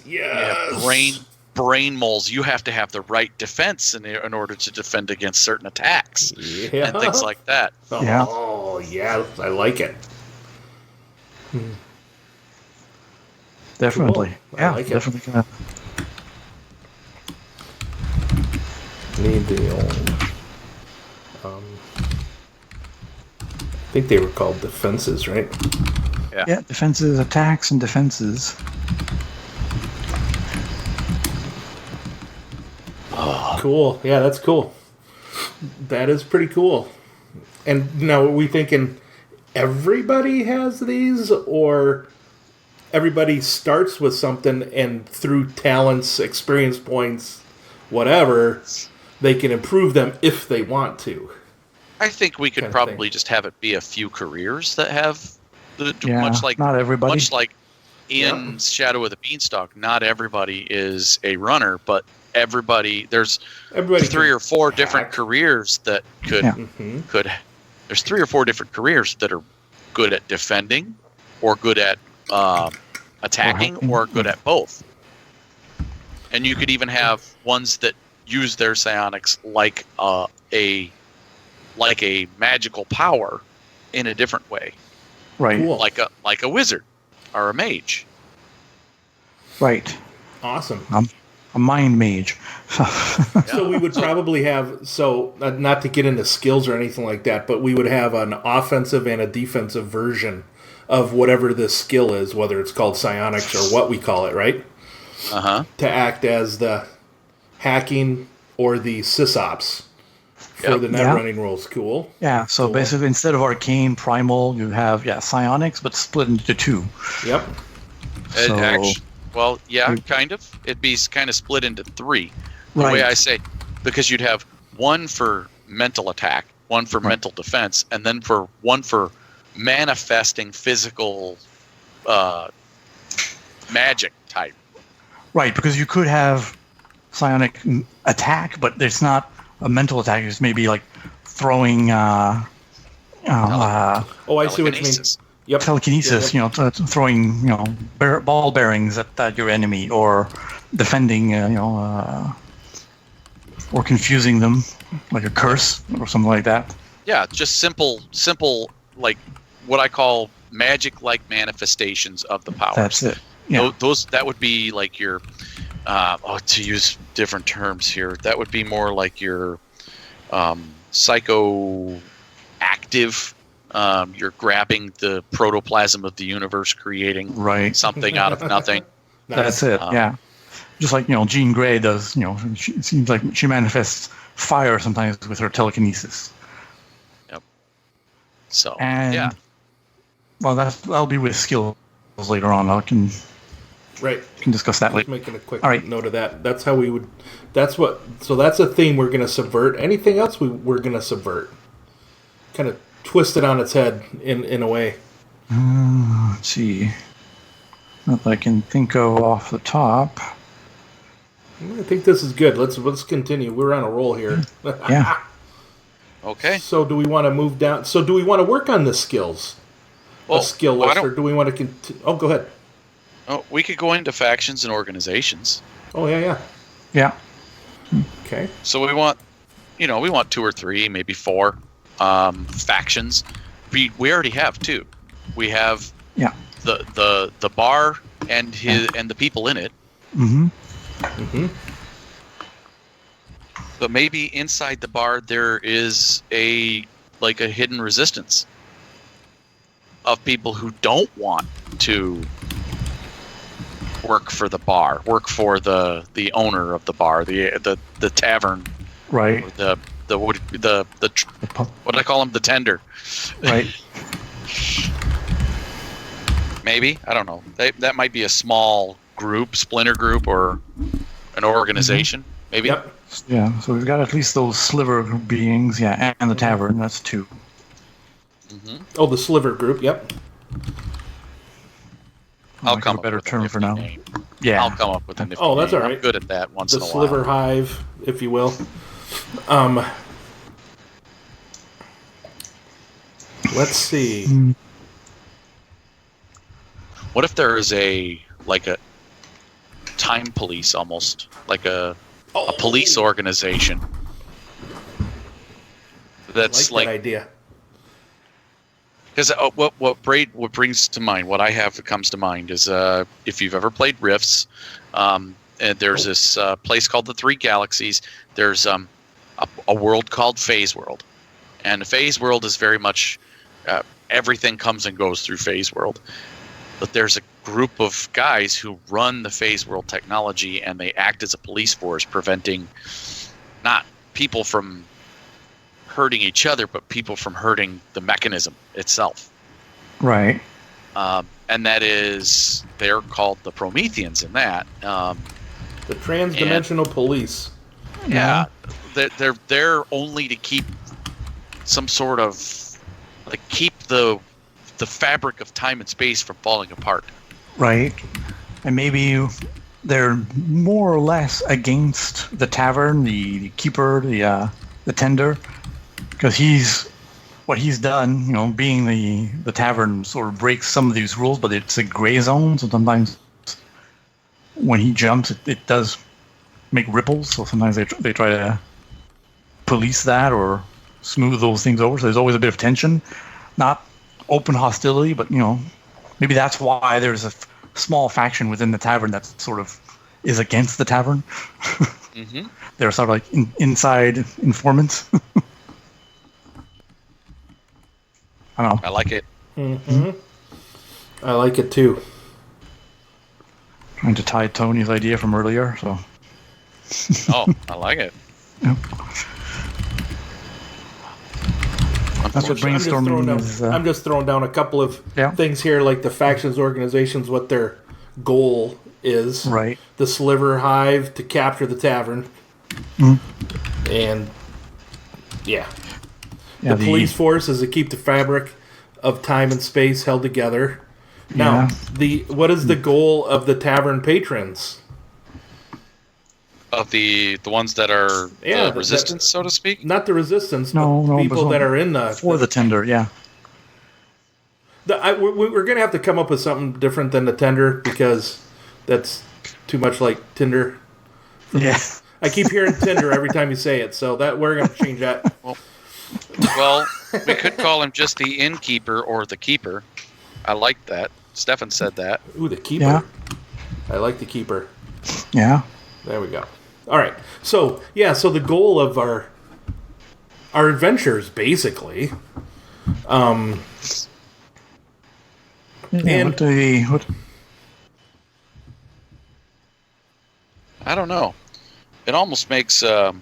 Yes. Brain moles, you have to have the right defense in order to defend against certain attacks and things like that. Oh, yeah, I like it. Definitely. Cool. I like definitely. Need the old. I think they were called defenses, right? Yeah, defenses, attacks, and defenses. Cool. Yeah, that's cool. That is pretty cool. And now, are we thinking everybody has these, or everybody starts with something and through talents, experience points, whatever, they can improve them if they want to? I think we could probably just have it be a few careers that have Much like not everybody. Much like in Shadow of the Beanstalk, not everybody is a runner, but there's 3 or 4 different careers that could. There's 3 or 4 different careers that are good at defending, or good at attacking, or good at both. And you could even have ones that use their psionics like a magical power in a different way. Right. Cool. Like a wizard or a mage. Right. Awesome. A mind mage. So we would probably have, not to get into skills or anything like that, but we would have an offensive and a defensive version of whatever this skill is, whether it's called psionics or what we call it, right? Uh-huh. To act as the hacking or the sysops for the net running rules. Cool. Yeah, so cool. Basically instead of arcane, primal, you have psionics, but split into 2. Yep. Kind of. It'd be kind of split into 3. The Right. way I say, because you'd have one for mental attack, one for mental defense, and then one for manifesting physical magic type. Right, because you could have psionic attack, but it's not a mental attack. It's maybe like throwing I see what you mean. Yep. telekinesis, throwing, ball bearings at your enemy, or defending, or confusing them, like a curse or something like that. Yeah, just simple, like what I call magic-like manifestations of the powers. That's it. Yeah. That would be like your, to use different terms here, that would be more like your psychoactive. You're grabbing the protoplasm of the universe, creating something out of nothing. That's it. Yeah. Just like Jean Grey does. It seems like she manifests fire sometimes with her telekinesis. Yep. So well, that'll be with skills later on. I can discuss that later. Making a quick note of that. That's how we would. So that's a thing we're going to subvert. Anything else we're going to subvert. Kind of twist it on its head in a way. Let's see. Not that I can think of off the top. I think this is good. Let's continue. We're on a roll here. Yeah. Okay. So do we want to move down? So do we want to work on the skills? A skill list, or do we want to continue? Oh, go ahead. Oh, we could go into factions and organizations. Oh, yeah. Yeah. Okay. So we want 2 or 3, maybe 4 factions. We already have 2. We have the bar and the people in it. Mm-hmm. Mm-hmm. But maybe inside the bar there is a hidden resistance of people who don't want to work for the bar, work for the owner of the bar, the tavern, right? Or what do I call him? The tender, right? Maybe, I don't know. That might be a small group, splinter group, or an organization. Mm-hmm. Maybe. Yep. Yeah. So we've got at least those sliver beings, and the tavern. That's 2. Mm-hmm. Oh, the sliver group. Yep. I'll come up with a better term for now. Name. Yeah. I'll come up with a nifty Oh, that's name. all right. I'm good at that once in a The while. sliver hive, if you will. Let's see. What if there is a time police, almost like a police organization that's like that idea. Because what brings to mind, what I have that comes to mind is if you've ever played Rifts, and there's this place called the Three Galaxies. There's a world called Phase World, and the Phase World is very much everything comes and goes through Phase World. But there's a group of guys who run the Phase World technology, and they act as a police force, preventing not people from hurting each other, but people from hurting the mechanism itself. Right. And that is, they're called the Prometheans in that. The transdimensional police. Yeah. They're there only to keep some sort of, keep the the fabric of time and space from falling apart. Right. And maybe they're more or less against the tavern, the keeper, the tender, because what he's done, being the tavern sort of breaks some of these rules, but it's a gray zone, so sometimes when he jumps, it does make ripples, so sometimes they try to police that or smooth those things over, so there's always a bit of tension. Not open hostility, but, maybe that's why there's a small faction within the tavern that sort of is against the tavern. Mm-hmm. They're sort of like inside informants. I don't know. I like it. Mm-hmm. I like it too. Trying to tie Tony's idea from earlier, so. Oh, I like it. Yeah. That's what brainstorming is. I'm just throwing down a couple of things here, like the factions, organizations, what their goal is. Right. The Sliver Hive to capture the tavern. And, the police force is to keep the fabric of time and space held together. Now, what is the goal of the Tavern Patrons? Of the ones that are the resistance, so to speak? Not the resistance, but people that are in the... For the tender, yeah. We're going to have to come up with something different than the tender, because that's too much like Tinder. Yeah. I keep hearing Tinder every time you say it, so that we're going to change that. Well, we could call him just the innkeeper or the keeper. I like that. Stephan said that. Ooh, the keeper. Yeah. I like the keeper. Yeah. There we go. All right. So the goal of our adventures, basically. And what I don't know. It almost makes... There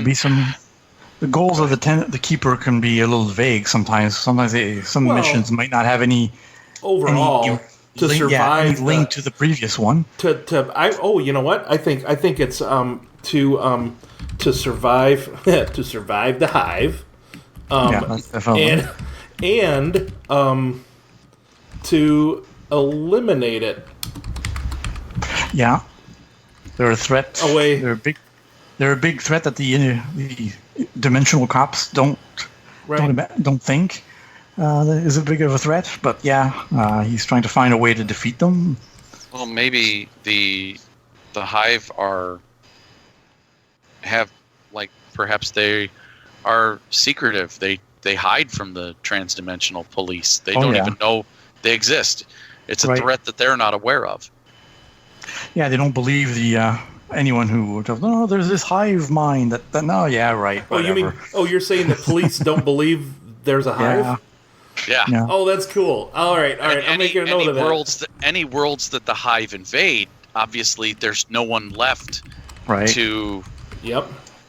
be some... The goals of the keeper can be a little vague sometimes. Sometimes some missions might not have any overall to survive link to the previous one. You know what? I think it's to survive the hive. That's definitely. And to eliminate it. Yeah, they're a threat. Away. They're a big threat that the dimensional cops don't think is a big of a threat. But he's trying to find a way to defeat them. Well, maybe the Hive perhaps they are secretive. They hide from the transdimensional police. They don't even know they exist. It's a threat that they're not aware of. Yeah, they don't believe anyone who tells, no, there's this hive mind that no, right. Whatever. You're saying the police don't believe there's a hive? Yeah. Oh, that's cool. All right. I'm making a note of that. Any worlds that the hive invade, obviously there's no one left to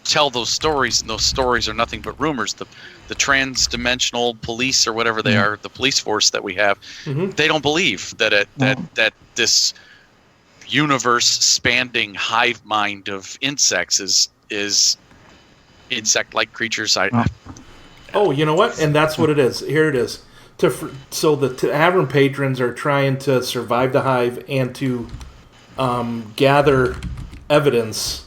tell those stories, and those stories are nothing but rumors. The trans-dimensional police or whatever they are, the police force that we have, they don't believe that that this universe-spanning hive mind of insects is insect-like creatures. You know what? And that's what it is. Here it is. So the Tavern Patrons are trying to survive the hive and to gather evidence.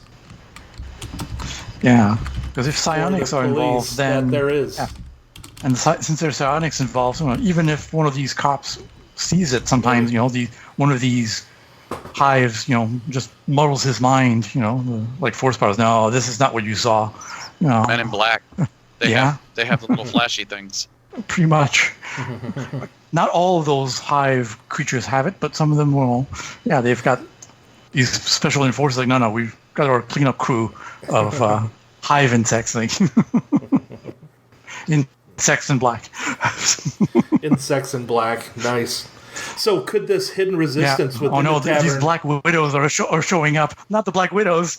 Yeah, because if psionics are involved, then there is. Yeah. And since there's psionics involved, even if one of these cops sees it, sometimes one of these hives, just muddles his mind, like force powers. No, this is not what you saw. Men in Black. They have the little flashy things. Pretty much. Not all of those hive creatures have it, but some of them will. Yeah, they've got these special enforcers. Like, no, we've got our cleanup crew of hive insects. Like insects in black. Insects in black. Nice. So could this hidden resistance within the tavern... these black widows are showing up. Not the black widows.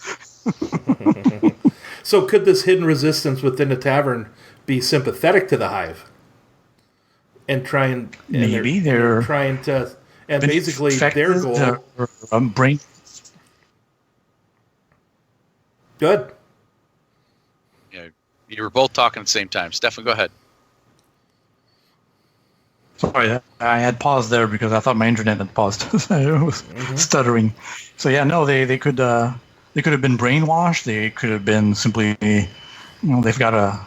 So could this hidden resistance within the tavern be sympathetic to the hive? And maybe they're trying to... And basically their goal... brain... Good. Yeah, you were both talking at the same time. Stephan, go ahead. Sorry, I had paused there because I thought my internet had paused. I was stuttering. So yeah, no, they could have been brainwashed. They could have been simply, they've got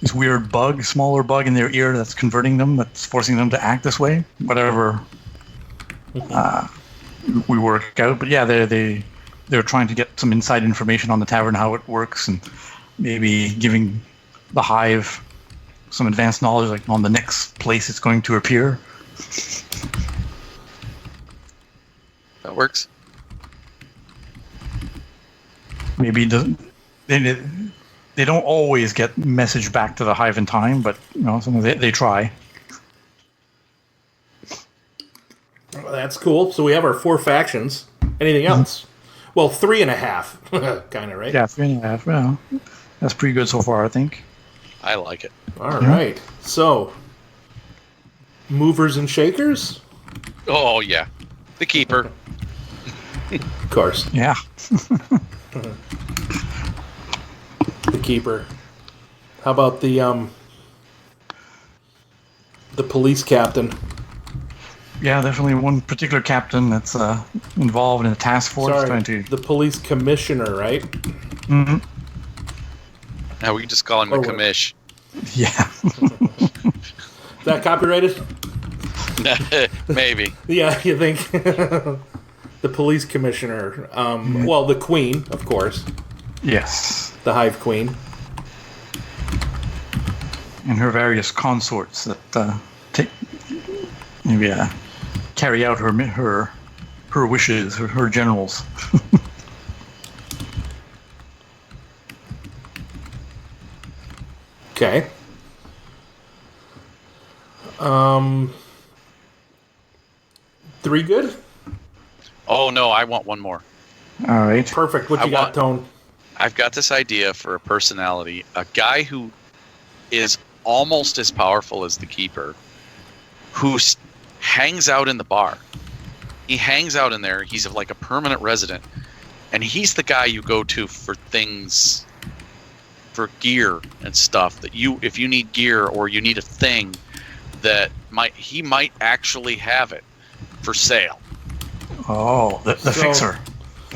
this weird bug, smaller bug in their ear that's converting them, that's forcing them to act this way. Whatever we work out, but yeah, they're trying to get some inside information on the tavern, how it works, and maybe giving the Hive some advanced knowledge, like on the next place it's going to appear. That works. Maybe they don't always get message back to the Hive in time, but they try. Well, that's cool. So we have our 4 factions. Anything else? Well, 3.5, kind of, right? Yeah, 3.5. Well, that's pretty good so far, I think. I like it. All right. So, movers and shakers? Oh, yeah. The keeper. Of course. Yeah. The keeper. How about the police captain? Yeah, definitely one particular captain that's involved in a task force trying to... the police commissioner, right? Mm-hmm. Now we can just call him the commish. Yeah. Is that copyrighted? Maybe. Yeah, you think? The police commissioner. Well, the queen, of course. Yes. The Hive queen. And her various consorts that carry out her wishes, her generals. Okay. 3 good? Oh, no, I want one more. All right. Perfect. What you got, Tone? I've got this idea for a personality. A guy who is almost as powerful as the keeper, who hangs out in the bar. He hangs out in there. He's like a permanent resident. And he's the guy you go to for things, for gear and stuff that if you need gear or you need a thing that he might actually have it for sale. Oh, the fixer.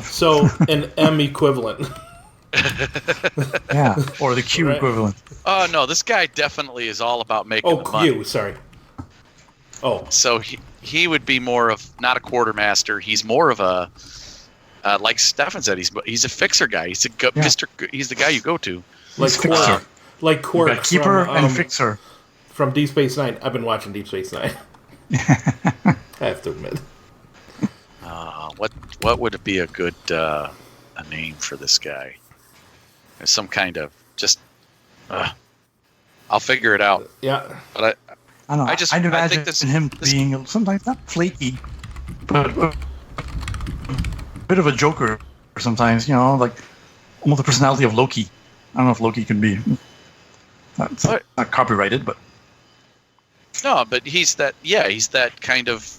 So an M equivalent. Yeah, or the Q equivalent. Oh, no, this guy definitely is all about making the money. Q, sorry. Oh. So he would be more of, not a quartermaster, he's more of a, like Stephan said, he's a fixer guy. He's he's the guy you go to. Like Quark. Like Quark. Keeper and fixer. From Deep Space Nine. I've been watching Deep Space Nine. I have to admit. What would it be a good a name for this guy? There's some kind of I'll figure it out. Yeah. But I don't know. I'd imagine him being sometimes not flaky, but a bit of a joker sometimes. Like almost the personality of Loki. I don't know if Loki can be. That's not copyrighted, but no. But he's that kind of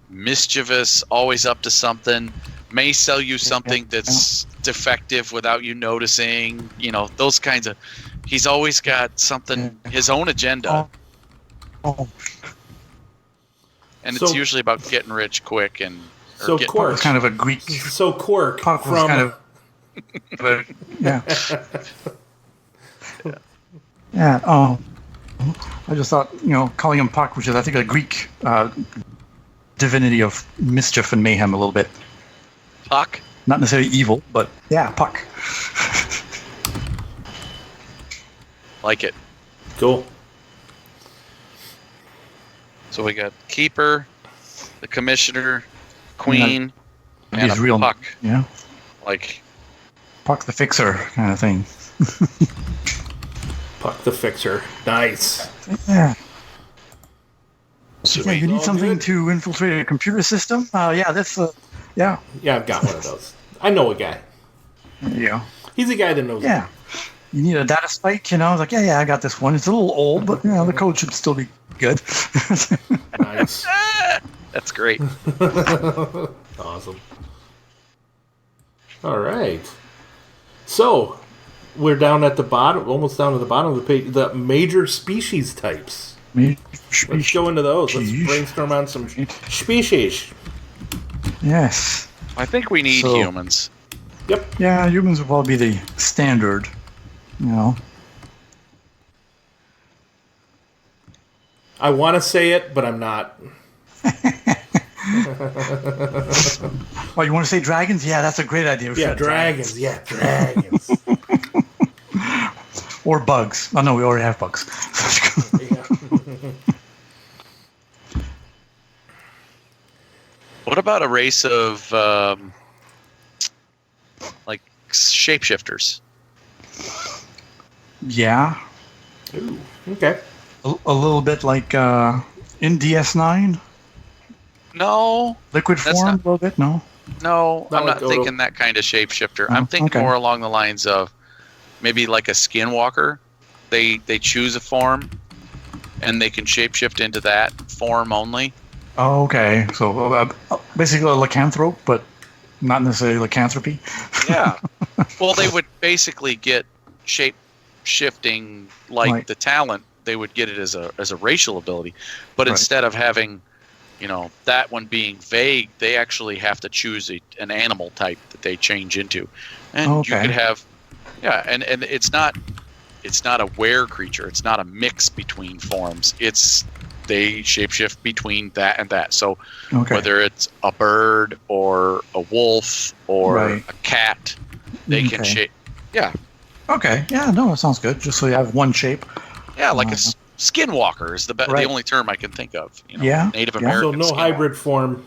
mischievous, always up to something. May sell you something that's defective without you noticing. Those kinds of. He's always got something, his own agenda. Oh. And it's usually about getting rich quick and. So Quark was kind of a Greek. So Quark from. Kind of, but, yeah. Yeah. Oh. I just thought, calling him Puck, which is I think a Greek divinity of mischief and mayhem a little bit. Puck? Not necessarily evil, but yeah, Puck. Like it. Cool. So we got Keeper, the Commissioner, Queen, and a real Puck. Yeah. Like Puck the Fixer kind of thing. Puck the Fixer. Nice. Yeah. Sweet. Yeah, you need something to infiltrate a computer system? That's yeah. Yeah, I've got one of those. I know a guy. Yeah. He's a guy that knows. Yeah. You need a data spike, I was like, yeah, I got this one. It's a little old, but the code should still be good. Nice. That's great. Awesome. All right. So, we're down at the bottom, almost down to the bottom of the page. The major species types. Let's go into those. Let's brainstorm on some species. Yes. I think we need humans. Yep. Yeah, humans would probably be the standard, you know. I want to say it, but I'm not. Well, you want to say dragons? Yeah, that's a great idea. Yeah, dragons. Yeah, dragons. Or bugs. Oh, no, we already have bugs. What about a race of, like, shapeshifters? Yeah. Ooh, okay. A little bit like in DS9? No. Liquid form, a little bit? No? No, Not I'm like not thinking that kind of shapeshifter. Oh, I'm thinking okay. more along the lines of maybe like a skinwalker. They choose a form, and they can shapeshift into that form only. Oh, okay. So basically a lycanthrope, but not necessarily lycanthropy. Yeah. Well, they would basically get shape-shifting like the talent. They would get it as a racial ability, but instead of having, that one being vague, they actually have to choose an animal type that they change into, and you could have, and it's not a were creature. It's not a mix between forms. They shapeshift between that and that. So whether it's a bird or a wolf or a cat, they can shape. Yeah. Okay. Yeah. No, that sounds good. Just so you have one shape. Yeah, like a skinwalker is the only term I can think of. Native American. So no hybrid form.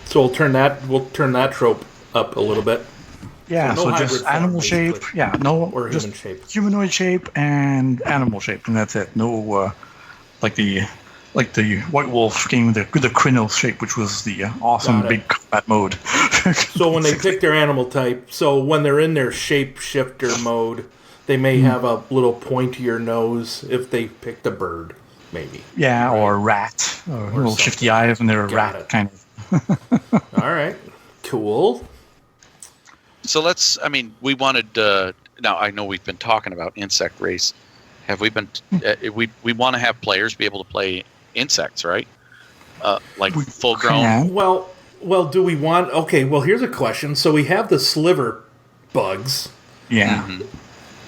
So we'll turn that trope up a little bit. Yeah, so just animal shape. Yeah, no, or just human shape. Humanoid shape and animal shape, and that's it. No, like the White Wolf game, the Krynos shape, which was the awesome big combat mode. So when they pick their animal type, so when they're in their shapeshifter mode, they may have a little pointier nose if they picked a bird, maybe. Yeah, or rat, or little something. Shifty eyes, and they're a rat kind of. All right, cool. So we wanted. Now I know we've been talking about insect race. Have we been? We want to have players be able to play insects, right? Like full grown. Well, do we want? Okay, well here's a question. So we have the sliver bugs. Yeah. Mm-hmm.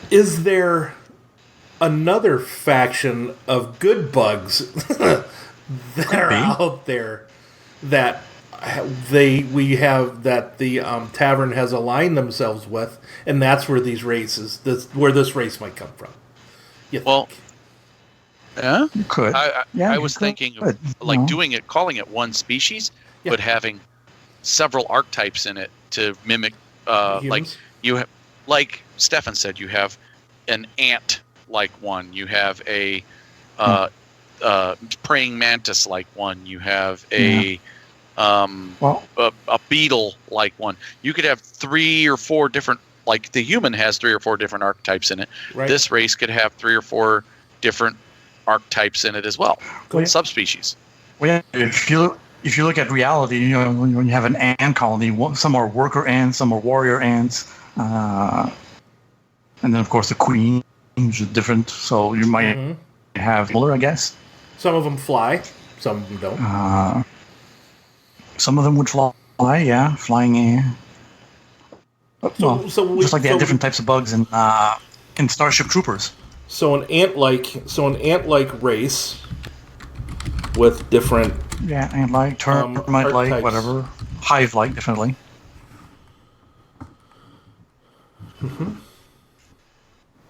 Is there another faction of good bugs that are out there that the tavern has aligned themselves with, and that's where this race might come from? Well, yeah, you could. I was thinking of calling it one species, but having several archetypes in it to mimic, like Stephan said, you have an ant-like one, you have a praying mantis-like one, you have a beetle-like one. You could have 3 or 4 different, like the human has 3 or 4 different archetypes in it. Right. This race could have 3 or 4 different archetypes in it as well, subspecies. Well, yeah, if you look at reality, when you have an ant colony, some are worker ants, some are warrior ants, and then of course the queen is different. So you might have similar, I guess. Some of them fly, some of them don't. Some of them would fly, flying. Just like they had different types of bugs in Starship Troopers. So an ant-like race with different ant-like, termite-like, whatever, hive-like, definitely.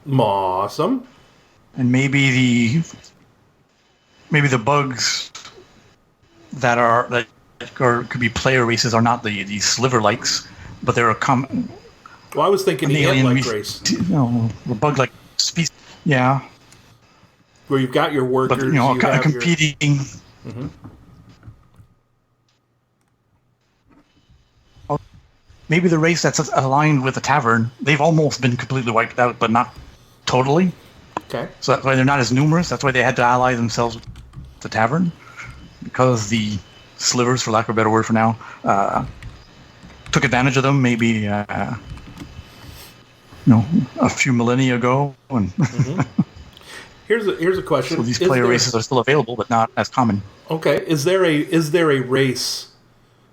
Awesome. And maybe the bugs that could be player races are not the sliver likes, but they're a common. Well, I was thinking the ant-like race. A bug-like species. Yeah. Where you've got your workers, but competing. Maybe the race that's aligned with the tavern, they've almost been completely wiped out, but not totally. Okay. So that's why they're not as numerous. That's why they had to ally themselves with the tavern, because the slivers, for lack of a better word for now, took advantage of them. Maybe a few millennia ago. And Here's a question. So these player races are still available, but not as common. Okay. Is there a race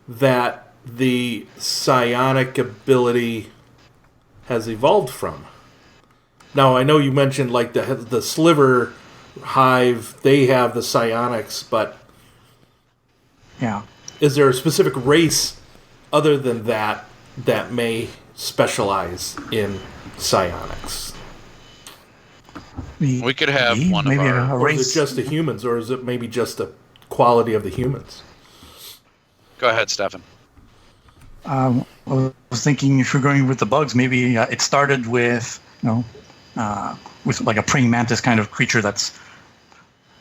that the psionic ability has evolved from? Now, I know you mentioned like the Sliver Hive, they have the psionics, but Yeah. is there a specific race other than that may specialize in psionics? We could have one maybe of our... a Or is race. it just the humans, or is it maybe just the quality of the humans? Go ahead, Stephan. I was thinking if you're going with the bugs, maybe it started with with like a praying mantis kind of creature that's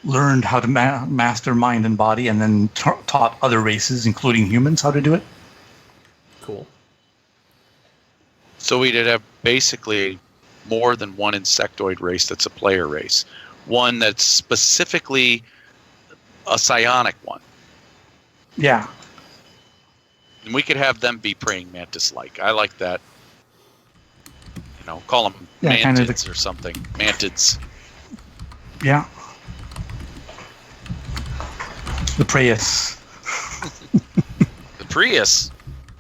learned how to master mind and body, and then taught other races, including humans, how to do it. Cool. So we'd have basically more than one insectoid race that's a player race. One that's specifically a psionic one. Yeah. And we could have them be praying mantis-like. I like that. Call them mantids or something. Mantids. Yeah. The Prius. The Prius?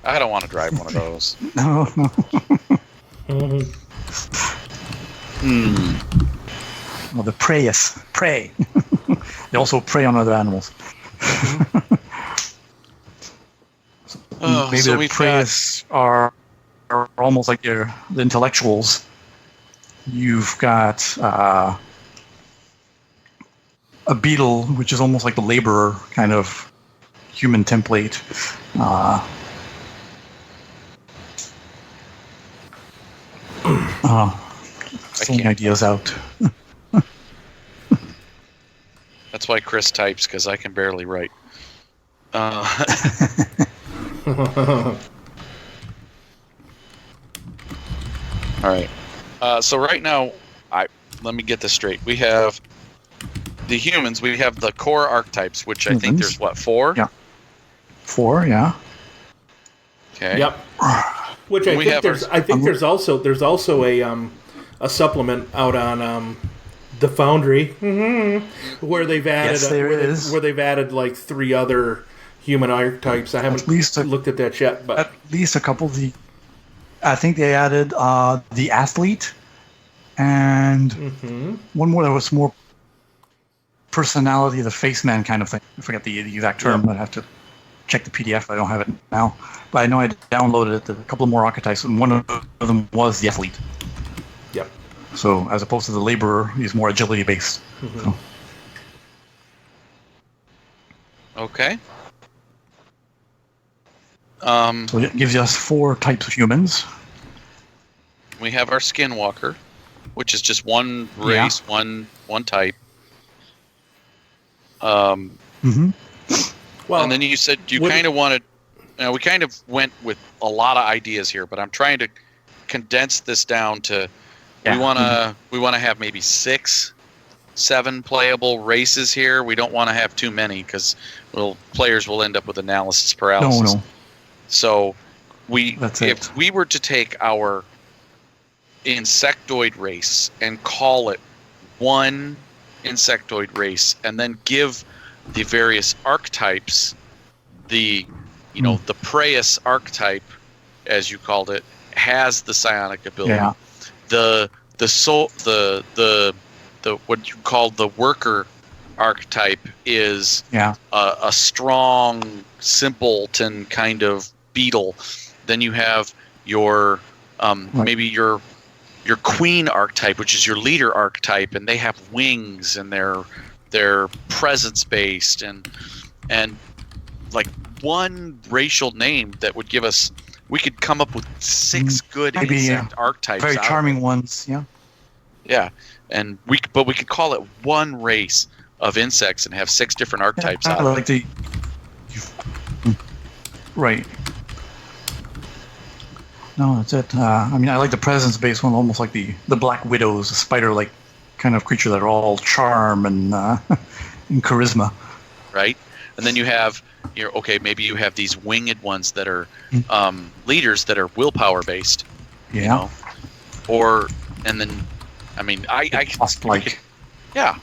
I don't want to drive one of those. No. Well, the Prius. Prey. They also prey on other animals. Maybe so the Prius are almost like the intellectuals. You've got a beetle, which is almost like the laborer kind of human template. Throwing ideas out. That's why Chris types, because I can barely write. All right. So right now, let me get this straight. We have the humans. We have the core archetypes, which I think there's 4? Yeah. 4, yeah. Okay. Yep. Which I think there's also a supplement out on the Foundry where they've added where they've added like 3 other human archetypes. I haven't looked at that yet, but at least a couple. I think they added the athlete and one more that was more personality, the face man kind of thing. I forget the exact term. I'd have to check the PDF. I don't have it now, but I know I downloaded it. A couple of more archetypes, and one of them was the athlete. Yep. So as opposed to the laborer, he's more agility based. So. Okay. So it gives us 4 types of humans. We have our skinwalker, which is just one race, one type. Well, and then you said you kind of wanted. We kind of went with a lot of ideas here, but I'm trying to condense this down to. We want to have maybe 6, 7 playable races here. We don't want to have too many because players will end up with analysis paralysis. No. So if we were to take our insectoid race and call it one insectoid race, and then give the various archetypes, the Praeus archetype, as you called it, has the psionic ability. Yeah. The what you call the worker archetype is a strong simpleton kind of beetle. Then you have your maybe your queen archetype, which is your leader archetype, and they have wings and they're presence based and like one racial name that would give us. We could come up with 6 good insect archetypes. Very charming ones, yeah. Yeah, and we could call it one race of insects and have 6 different archetypes out of it. Right. No, that's it. I like the presence-based one, almost like the Black Widows, a spider-like kind of creature that are all charm and charisma. Right, and then you have maybe you have these winged ones that are leaders that are willpower based. Yeah. And then, I Yeah.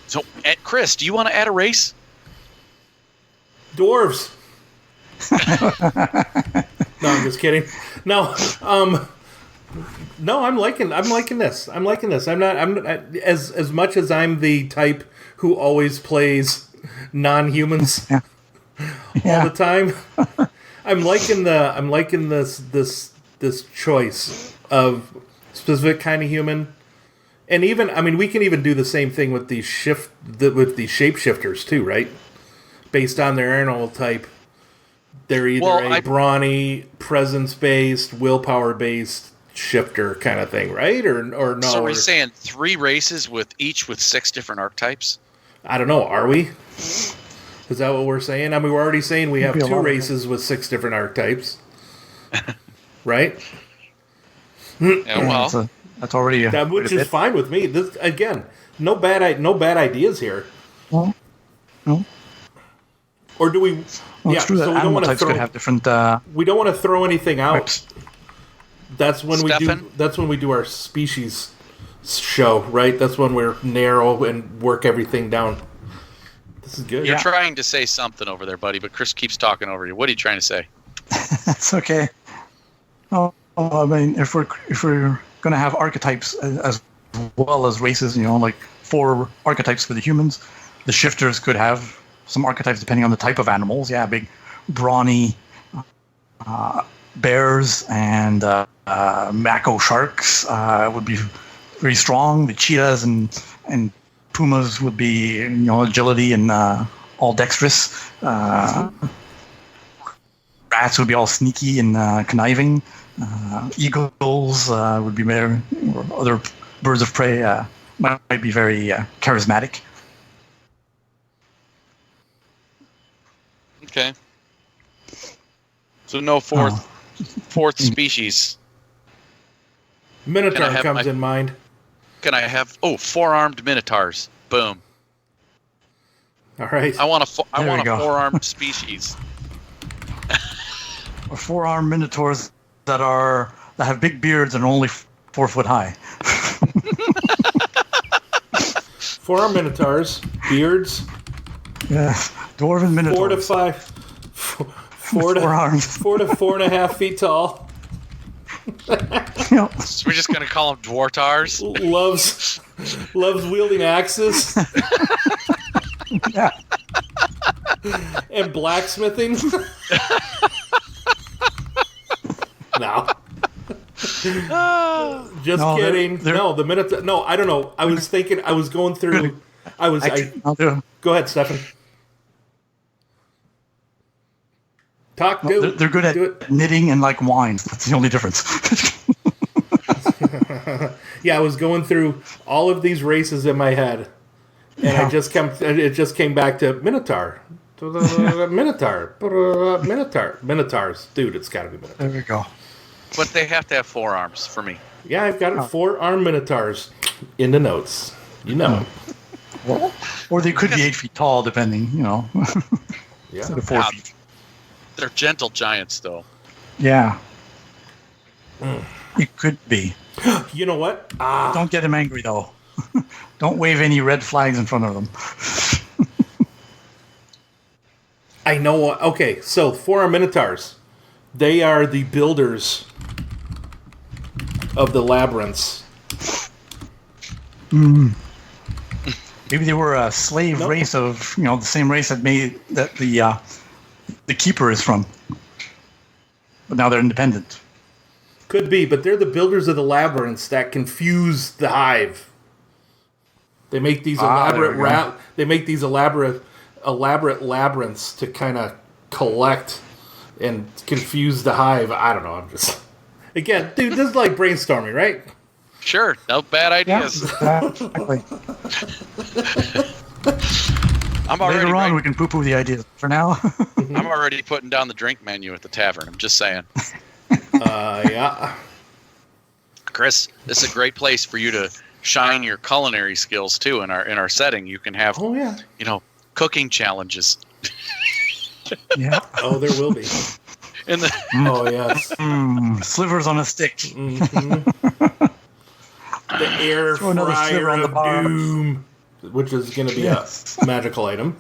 So, Chris, do you want to add a race? Dwarves. No, I'm just kidding. No, no, I'm liking this. I'm not as much as I'm the type who always plays non-humans all the time. I'm liking this choice of specific kind of human. And even, I mean, we can even do the same thing with these shapeshifters too, right? Based on their animal type. They're either a brawny, presence-based, willpower-based shifter kind of thing, right? Or no? So we're saying 3 races with 6 different archetypes? I don't know. Are we? Is that what we're saying? I mean, we're already saying we have 2 races with 6 different archetypes, right? Yeah, well, that's already which is fine with me. This, again, no bad ideas here. Well, no. Or do we? Well, it's true that animal types could have different. We don't want to throw anything out. Types. That's when we do our species show, right? That's when we're narrow and work everything down. This is good. You're trying to say something over there, buddy, but Chris keeps talking over you. What are you trying to say? That's okay. Oh, I mean, if we're going to have archetypes as well as races, like 4 archetypes for the humans, the shifters could have some archetypes depending on the type of animals. Yeah, big, brawny bears and mako sharks would be very strong. The cheetahs and pumas would be, agility and all dexterous. Rats would be all sneaky and conniving. Eagles would be or other birds of prey might be very charismatic. Okay. So no fourth species. Minotaur comes in mind. Can I have 4-armed minotaurs? Boom. All right. I want a 4-armed species. Or 4-armed minotaurs that have big beards and are only 4 foot high. 4-armed minotaurs, beards. Yeah, dwarven minotaurs. 4 to 5. 4 to 4.5 feet tall. So we're just gonna call them dwartars. Loves wielding axes. Yeah. And blacksmithing. No. Just kidding. The Minotaur. No, I don't know. I was thinking. I was going through. I'll do. Go ahead, Stephan. Talk. They're good at knitting and like wine. That's the only difference. Yeah, I was going through all of these races in my head, and it just came back to Minotaur. Minotaurs. Dude, it's got to be Minotaur. There we go. But they have to have 4 arms for me. Yeah, I've got it. 4-armed Minotaurs in the notes. Or they could be 8 feet tall, depending, Yeah. Instead of 4 feet. They're gentle giants, though. Yeah. It could be. You know what? Don't get him angry, though. Don't wave any red flags in front of them. I know. Okay, so 4-armed Minotaurs. They are the builders of the labyrinths. Maybe they were a slave race of, the same race that the keeper is from. But now they're independent. Could be, but they're the builders of the labyrinths that confuse the Hive. They make these elaborate labyrinths to kind of collect and confuse the Hive. I don't know. I'm just again, dude. This is like brainstorming, right? Sure, no bad ideas. Yeah, exactly. Later on, we can poo-poo the ideas. For now, I'm already putting down the drink menu at the tavern. I'm just saying. Yeah. Chris, this is a great place for you to shine your culinary skills too. In our setting, you can have, cooking challenges. Yeah. Oh, there will be. Oh yes. Slivers on a stick. Mm-hmm. the air Throw another fryer shiver on the of bar. doom, which is going to be a magical item.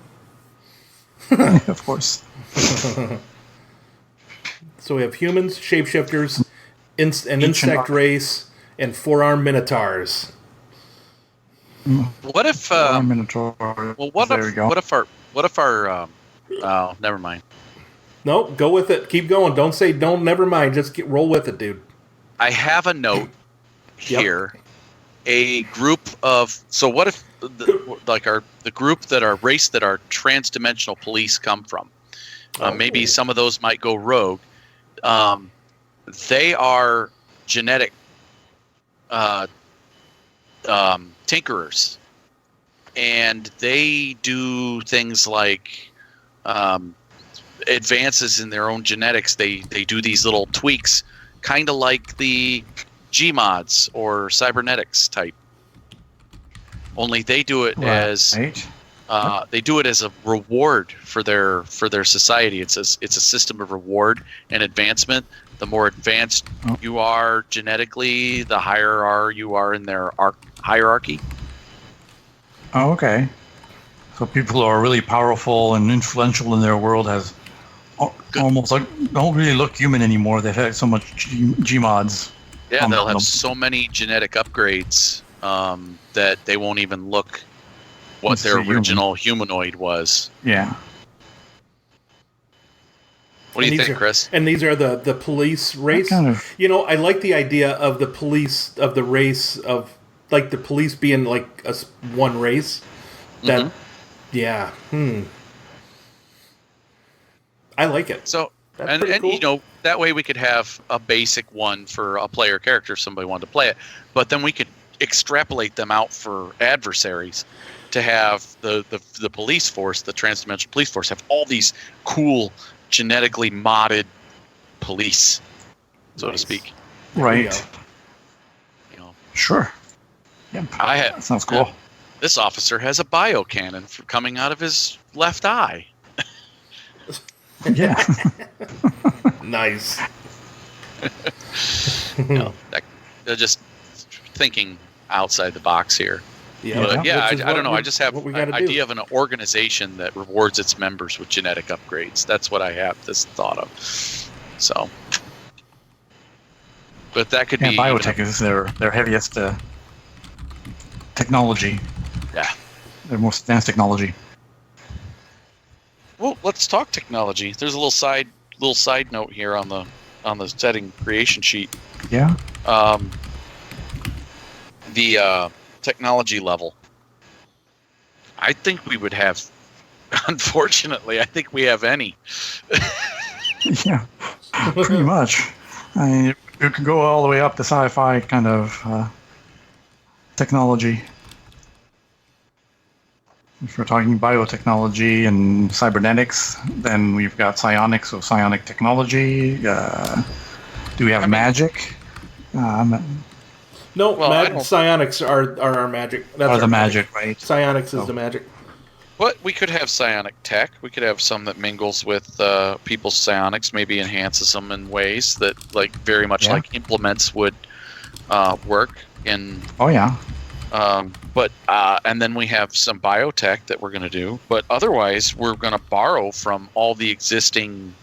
Of course. So we have humans, shapeshifters, an insect arc. race, and 4-armed minotaurs. What if? Minotaur. Well, what there we if? go. What if our? Oh, never mind. No, go with it. Keep going. Don't say don't. Never mind. Just roll with it, dude. I have a note here. A group of. So what if the group that our race that our transdimensional police come from? Maybe some of those might go rogue. They are genetic tinkerers, and they do things like advances in their own genetics. They do these little tweaks, kind of like the Gmods or cybernetics type. Only they do it as they do it as a reward for their society. It's a system of reward and advancement. The more advanced you are genetically, the higher you are in their hierarchy. Oh, okay. So people who are really powerful and influential in their world has almost like don't really look human anymore. They've had so much Gmods. Yeah, they'll have so many genetic upgrades that they won't even look what their original humanoid was. Yeah. What do you think, Chris? And these are the police race. You know, I like the idea of the police of the race of like the police being like one race. That, yeah. I like it. So, That's and cool. you know, that way we could have a basic one for a player character if somebody wanted to play it, but then we could extrapolate them out for adversaries to have the police force, the transdimensional police force, have all these cool genetically modded police, so to speak. Right. You know, sure. Yep. that sounds cool. This officer has a biocannon coming out of his left eye. Yeah. Nice. They're just thinking outside the box here. Yeah, But I don't know. I just have an an idea of an organization that rewards its members with genetic upgrades. That's what I have this thought of. So, but that could be biotech is their heaviest technology. Yeah, their most advanced technology. Well, let's talk technology. There's a little side note here on the setting creation sheet. Yeah. The technology level. I think we would have. Unfortunately, I think we have any. Yeah, pretty much. I mean, it could go all the way up to sci-fi kind of technology. If we're talking biotechnology and cybernetics, then we've got psionics, so psionic technology. Do we have magic? No, psionics are our magic. That's the magic, right? Psionics is the magic. But we could have psionic tech. We could have some that mingles with people's psionics, maybe enhances them in ways that, like, very much like implements would work. Oh yeah. But and then we have some biotech that we're going to do. But otherwise, we're going to borrow from all the existing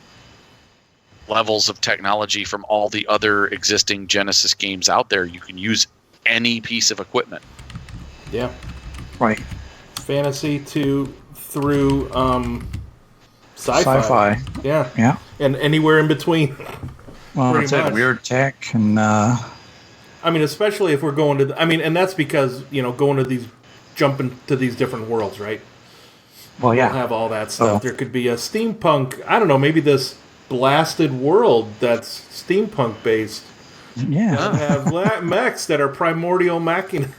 levels of technology from all the other existing Genesis games out there. You can use any piece of equipment. Yeah. Right. Fantasy through sci-fi. Sci-fi. Yeah. Yeah. And anywhere in between. Well, that's it. Weird tech and. I mean, especially if we're going to. And that's because jumping to these different worlds, right? Well, yeah. We'll have all that stuff. There could be a steampunk. I don't know. Maybe this blasted world that's steampunk based. Yeah. Have mechs that are primordial machina,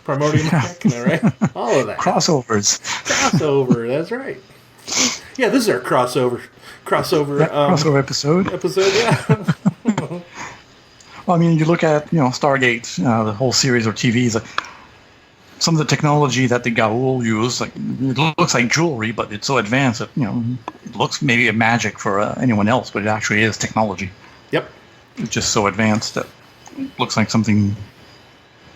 right? All of that. Crossover, that's right. Yeah, this is our crossover crossover episode. Yeah. Well, I mean, you look at, Stargate, the whole series of TVs, some of the technology that the Gaul use, like, it looks like jewelry, but it's so advanced that, it looks maybe a magic for anyone else, but it actually is technology. Yep. It's just so advanced that it looks like something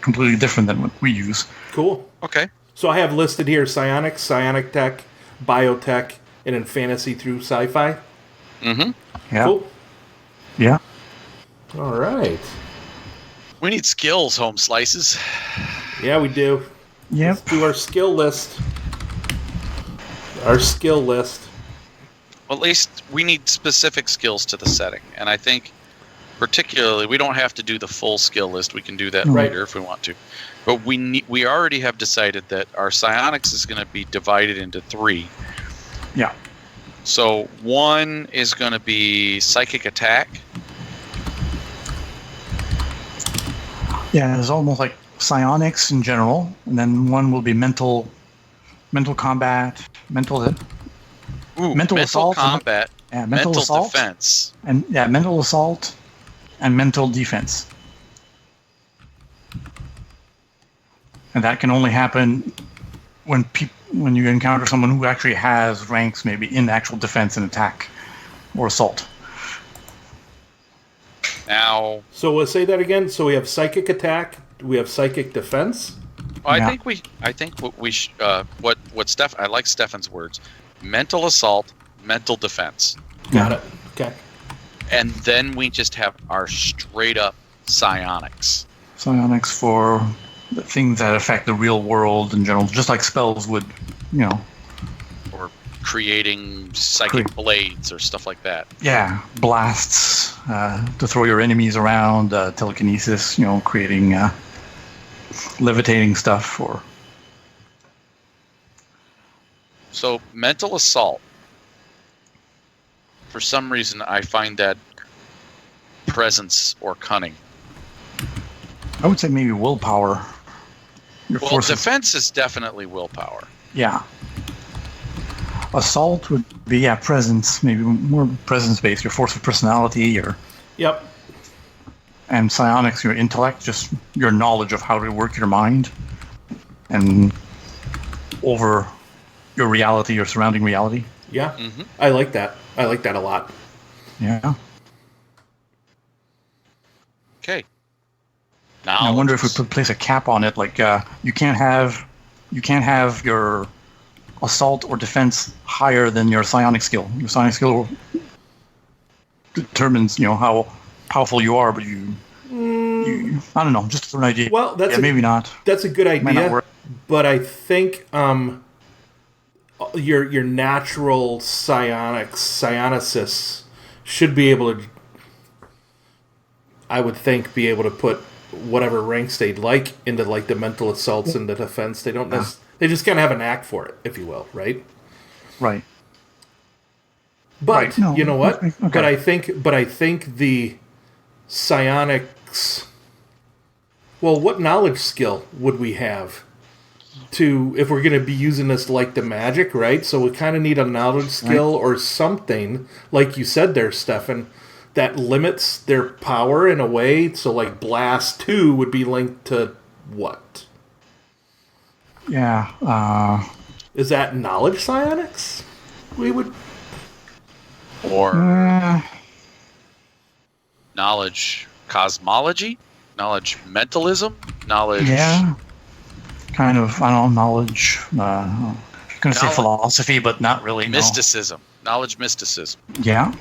completely different than what we use. Cool. Okay. So I have listed here psionics, psionic tech, biotech, and then fantasy through sci-fi. Mm-hmm. Yeah. Cool. Yeah. All right. We need skills, home slices. Yeah, we do. Yep. Let's do our skill list. Our skill list. Well, at least we need specific skills to the setting. And I think, particularly, we don't have to do the full skill list. We can do that Right. later if we want to. But we already have decided that our psionics is going to be divided into 3. Yeah. So 1 is going to be psychic attack. Yeah, it's almost like psionics in general, and then 1 will be mental combat, mental assault, combat, and mental assault, defense. and mental assault, and mental defense. And that can only happen when you encounter someone who actually has ranks maybe in actual defense and attack or assault. Now, So we'll say that again. So we have psychic attack. We have psychic defense. I Yeah. think what Steph, I like Stefan's words: mental assault, mental defense, Got it. Okay. and then we just have our straight up psionics. Psionics for the things that affect the real world in general, just like spells would, Or creating psychic blades or stuff like that. Yeah, blasts to throw your enemies around, telekinesis, creating levitating stuff. Or So mental assault. For some reason, I find that presence or cunning. I would say maybe willpower. Your Well, forces. defense is definitely willpower. Yeah. Assault would be presence, maybe more presence based. Your force of personality, Yep. and psionics, your intellect, just your knowledge of how to work your mind, and over your reality, your surrounding reality. Yeah. Mm-hmm. I like that. I like that a lot. Yeah. Okay. And I wonder if we could place a cap on it, like you can't have your assault or defense higher than your psionic skill. Your psionic skill determines, how powerful you are, but you I don't know, just an idea. Well, maybe not. That's a good Might not idea, work. but I think your natural psionicis should be able to. I would think be able to put whatever ranks they'd like into like the mental assaults and the defense. They don't. They just kind of have a knack for it, if you will, right? Right. But Right, no, you know what? okay. But I think the psionics. Well, what knowledge skill would we have to if we're going to be using this like the magic, right? So we kind of need a knowledge skill or something, like you said there, Stephan, that limits their power in a way. So like Blast 2 would be linked to what? Yeah. Is that knowledge psionics? We would. Or Uh, knowledge cosmology, knowledge mentalism, knowledge. yeah. Kind of, I don't know, knowledge. I'm going to say Knowledge- philosophy, but not really. No. Mysticism, knowledge mysticism. Yeah.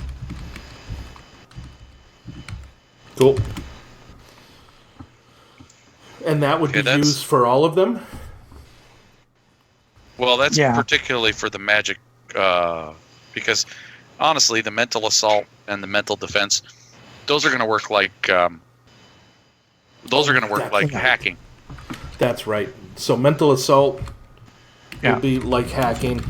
Cool. And that would Okay, be that's- used for all of them? Well, that's Yeah. particularly for the magic, because honestly, the mental assault and the mental defense, those are going to work like hacking. That's right. So mental assault Yeah. would be like hacking.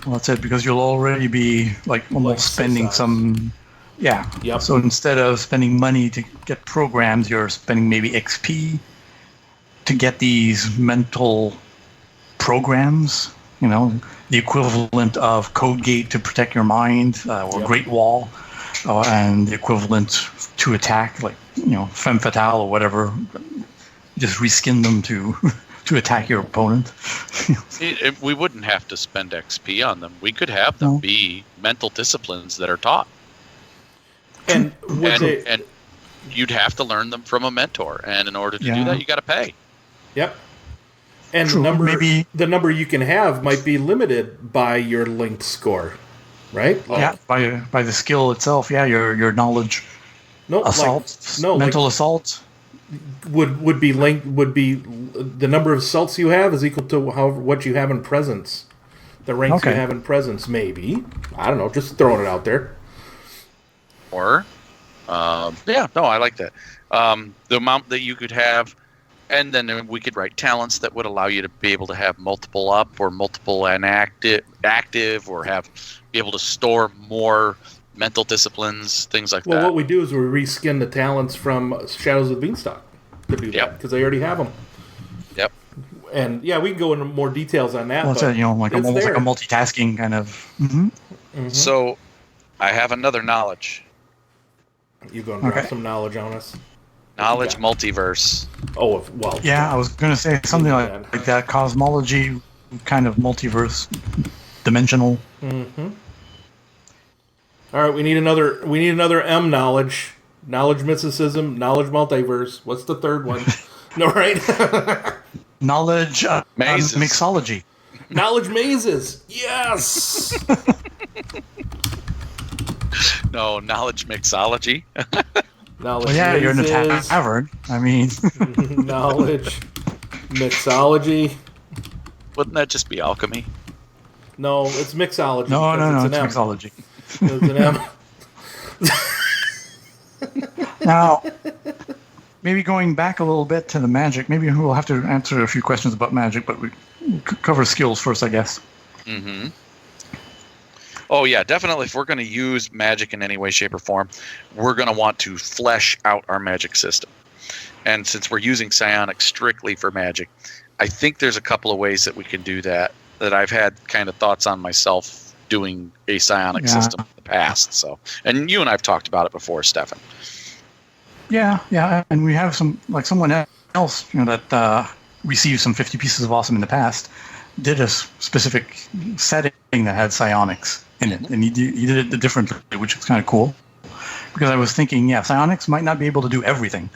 Well, that's it, because you'll already be like almost Like spending exercise. some. Yeah. Yep. So instead of spending money to get programs, you're spending maybe XP to get these mental programs. The equivalent of Codegate to protect your mind, or Yep. Great Wall, and the equivalent to attack, like Femme Fatale or whatever. Just reskin them to to attack your opponent. We wouldn't have to spend XP on them. We could have them No. be mental disciplines that are taught. And would they, you'd have to learn them from a mentor, and in order to do that, you got to pay. Yep. And True, the number you can have might be limited by your linked score, right? Yeah, by the skill itself. Yeah, your knowledge, assault, mental assault would be the number of assaults you have is equal to what you have in presence. The ranks you have in presence, maybe. I don't know. Just throwing it out there. Or, I like that. The amount that you could have. And then we could write talents that would allow you to be able to have multiple up or multiple active, or be able to store more mental disciplines, things like that. Well, what we do is we reskin the talents from Shadows of the Beanstalk to do that because they already have them. Yep. And yeah, we can go into more details on that. Well, it's almost like a multitasking kind of. Mm-hmm. Mm-hmm. So, I have another knowledge. You going to drop some knowledge on us? Knowledge multiverse. Oh, well. Yeah, I was going to say something like that. Cosmology, kind of multiverse, dimensional. Mm-hmm. All right, we need another M knowledge. Knowledge mysticism, knowledge multiverse. What's the third one? No, right? Knowledge mixology. Knowledge mazes. Yes. No, knowledge mixology. Knowledge well, yeah, mazes. you're in a tavern. I mean, knowledge mixology. Wouldn't that just be alchemy? No, it's mixology. No, it's M. mixology. It's an M. Now, maybe going back a little bit to the magic, maybe we'll have to answer a few questions about magic, but we cover skills first, I guess. Mm-hmm. Oh, yeah, definitely. If we're going to use magic in any way, shape, or form, we're going to want to flesh out our magic system. And since we're using psionics strictly for magic, I think there's a couple of ways that we can do that I've had kind of thoughts on myself doing a psionic system in the past. So, and you and I have talked about it before, Stephan. Yeah, and we have someone else that received some 50 pieces of awesome in the past, did a specific setting that had psionics in it, and he did it differently, which is kind of cool. Because I was thinking, psionics might not be able to do everything.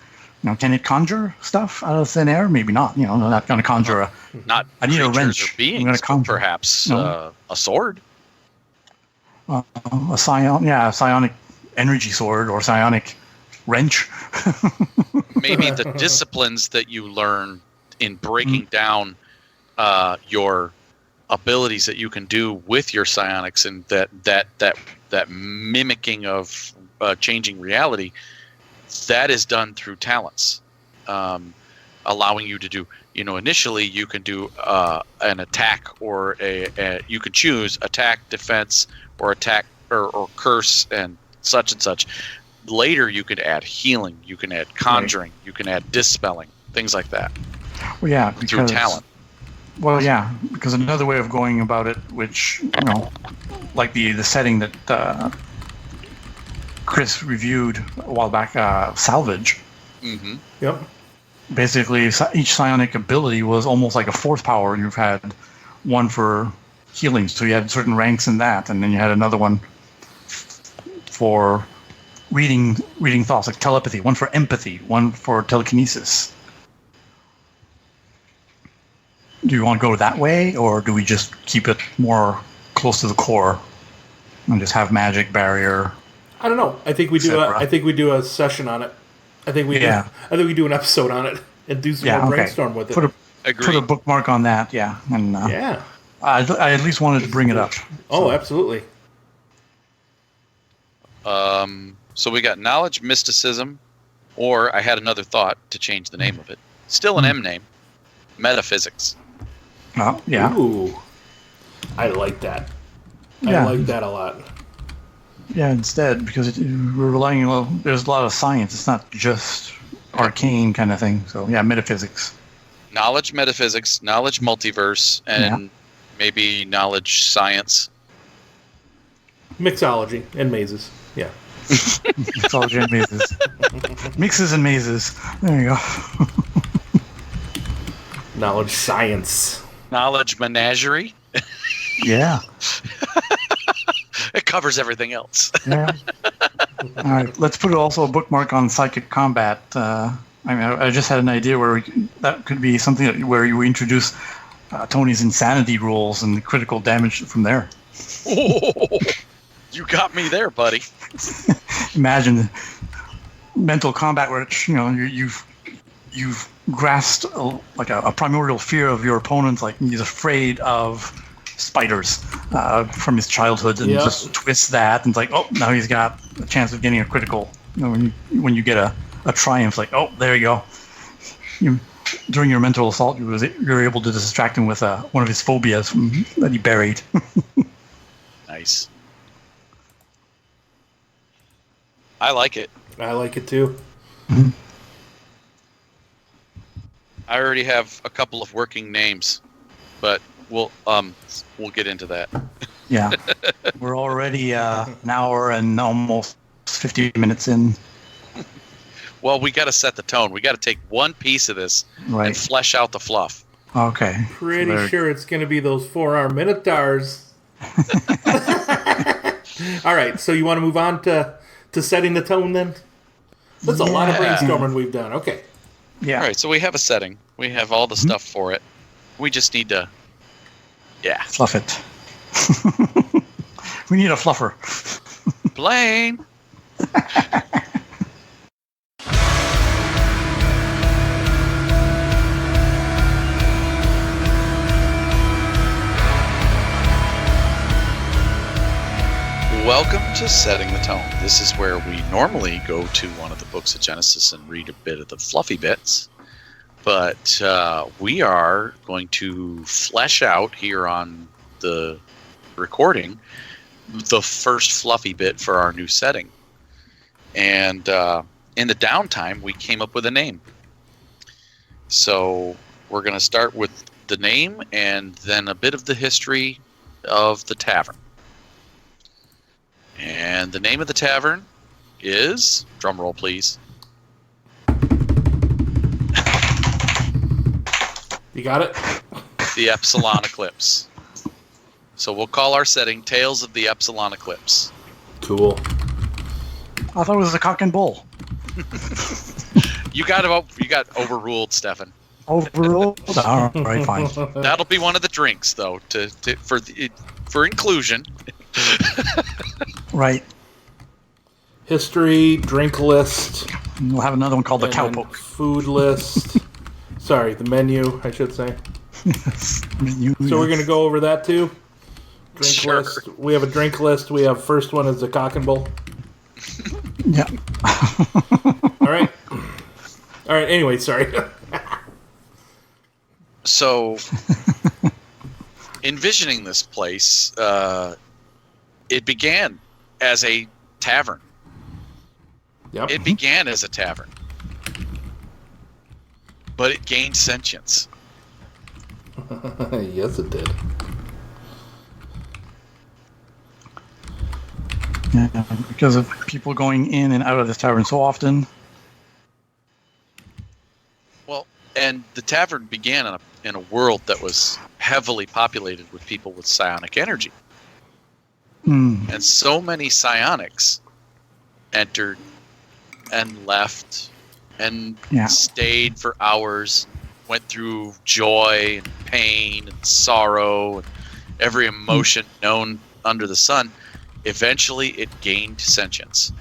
Can it conjure stuff out of thin air? Maybe not. I'm not going to conjure not. I need a wrench. Or beings, I'm going to conjure perhaps a sword. A psionic energy sword or psionic wrench. Maybe the disciplines that you learn in breaking down your abilities that you can do with your psionics, and that mimicking of changing reality, that is done through talents, allowing you to do. Initially you can do an attack, or you could choose attack, defense, or attack or curse, and such. Later you could add healing, you can add conjuring, you can add dispelling, things like that. Well, yeah, through talent. Well, yeah, because another way of going about it, which like the setting that Chris reviewed a while back, Salvage. Mm-hmm. Yep. Basically, each psionic ability was almost like a fourth power, and you've had one for healing, so you had certain ranks in that, and then you had another one for reading thoughts, like telepathy, one for empathy, one for telekinesis. Do you want to go that way, or do we just keep it more close to the core and just have magic barrier? I don't know. I think we do. I think we do a session on it. I think we do an episode on it and do some more brainstorm with it. Put a bookmark on that. Yeah, and I at least wanted to bring it up. Oh, absolutely. So we got knowledge, mysticism, or I had another thought to change the name of it. Still an M name. Metaphysics. Oh, yeah. Ooh. I like that. I like that a lot. Yeah, instead, because we're relying on, there's a lot of science. It's not just arcane kind of thing. So, yeah, metaphysics. Knowledge, metaphysics, knowledge, multiverse, and maybe knowledge, science. Mixology and mazes. Yeah. Mixology and mazes. Mixes and mazes. There you go. Knowledge, science. Knowledge, menagerie. Yeah. It covers everything else. Yeah. All right, let's put also a bookmark on psychic combat. I just had an idea where that could be something where you introduce Tony's insanity rules and the critical damage from there. Oh, you got me there, buddy. Imagine mental combat where you've grasped a primordial fear of your opponent, like he's afraid of spiders from his childhood, and just twist that, and it's like, oh, now he's got a chance of getting a critical. When you get a triumph, like, oh, there you go. During your mental assault, you're able to distract him with one of his phobias that he buried. Nice. I like it. I like it too. Mm-hmm. I already have a couple of working names, but we'll get into that. Yeah, we're already an hour and almost 50 minutes in. Well, we got to set the tone. We got to take one piece of this and flesh out the fluff. Okay. Pretty sure it's going to be those 4-arm Minotaurs. All right, so you want to move on to setting the tone then? That's a lot of brainstorming we've done. Okay. Yeah. All right, so we have a setting. We have all the stuff for it. We just need to, fluff it. We need a fluffer. Blaine. Welcome to Setting the Tone. This is where we normally go to one of the books of Genesis and read a bit of the fluffy bits. But we are going to flesh out here on the recording the first fluffy bit for our new setting. And in the downtime, we came up with a name. So we're going to start with the name and then a bit of the history of the tavern. And the name of the tavern is, drum roll please. You got it? The Epsilon Eclipse. So we'll call our setting Tales of the Epsilon Eclipse. Cool. I thought it was a cock and bull. You got overruled, Stephan. Overruled? All right, fine. That'll be one of the drinks, though, for inclusion. Right. History, drink list. We'll have another one called the Cowpoke. Food list. Sorry, the menu, I should say. Menu, so we're going to go over that too? Drink list. We have a drink list. We have first one is the cock and bull. Yeah. All right. Anyway, sorry. So, envisioning this place, it began as a tavern. Yep. It began as a tavern. But it gained sentience. Yes, it did. Yeah, because of people going in and out of this tavern so often. Well, and the tavern began in a world that was heavily populated with people with psionic energy. And so many psionics entered and left and stayed for hours, went through joy and pain and sorrow and every emotion known under the sun. Eventually it gained sentience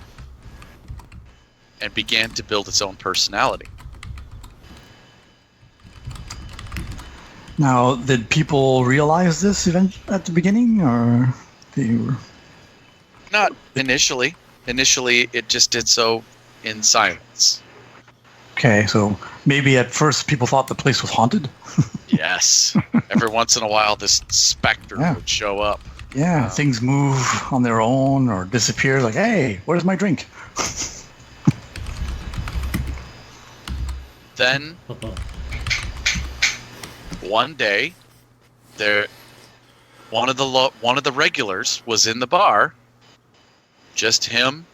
and began to build its own personality. Now, did people realize this at the beginning, or they were... Not initially. Initially, it just did so in silence. Okay, so maybe at first people thought the place was haunted? Yes. Every once in a while, this specter would show up. Yeah, things move on their own or disappear. Like, hey, where's my drink? Then, one day, one of the regulars was in the bar. Just him.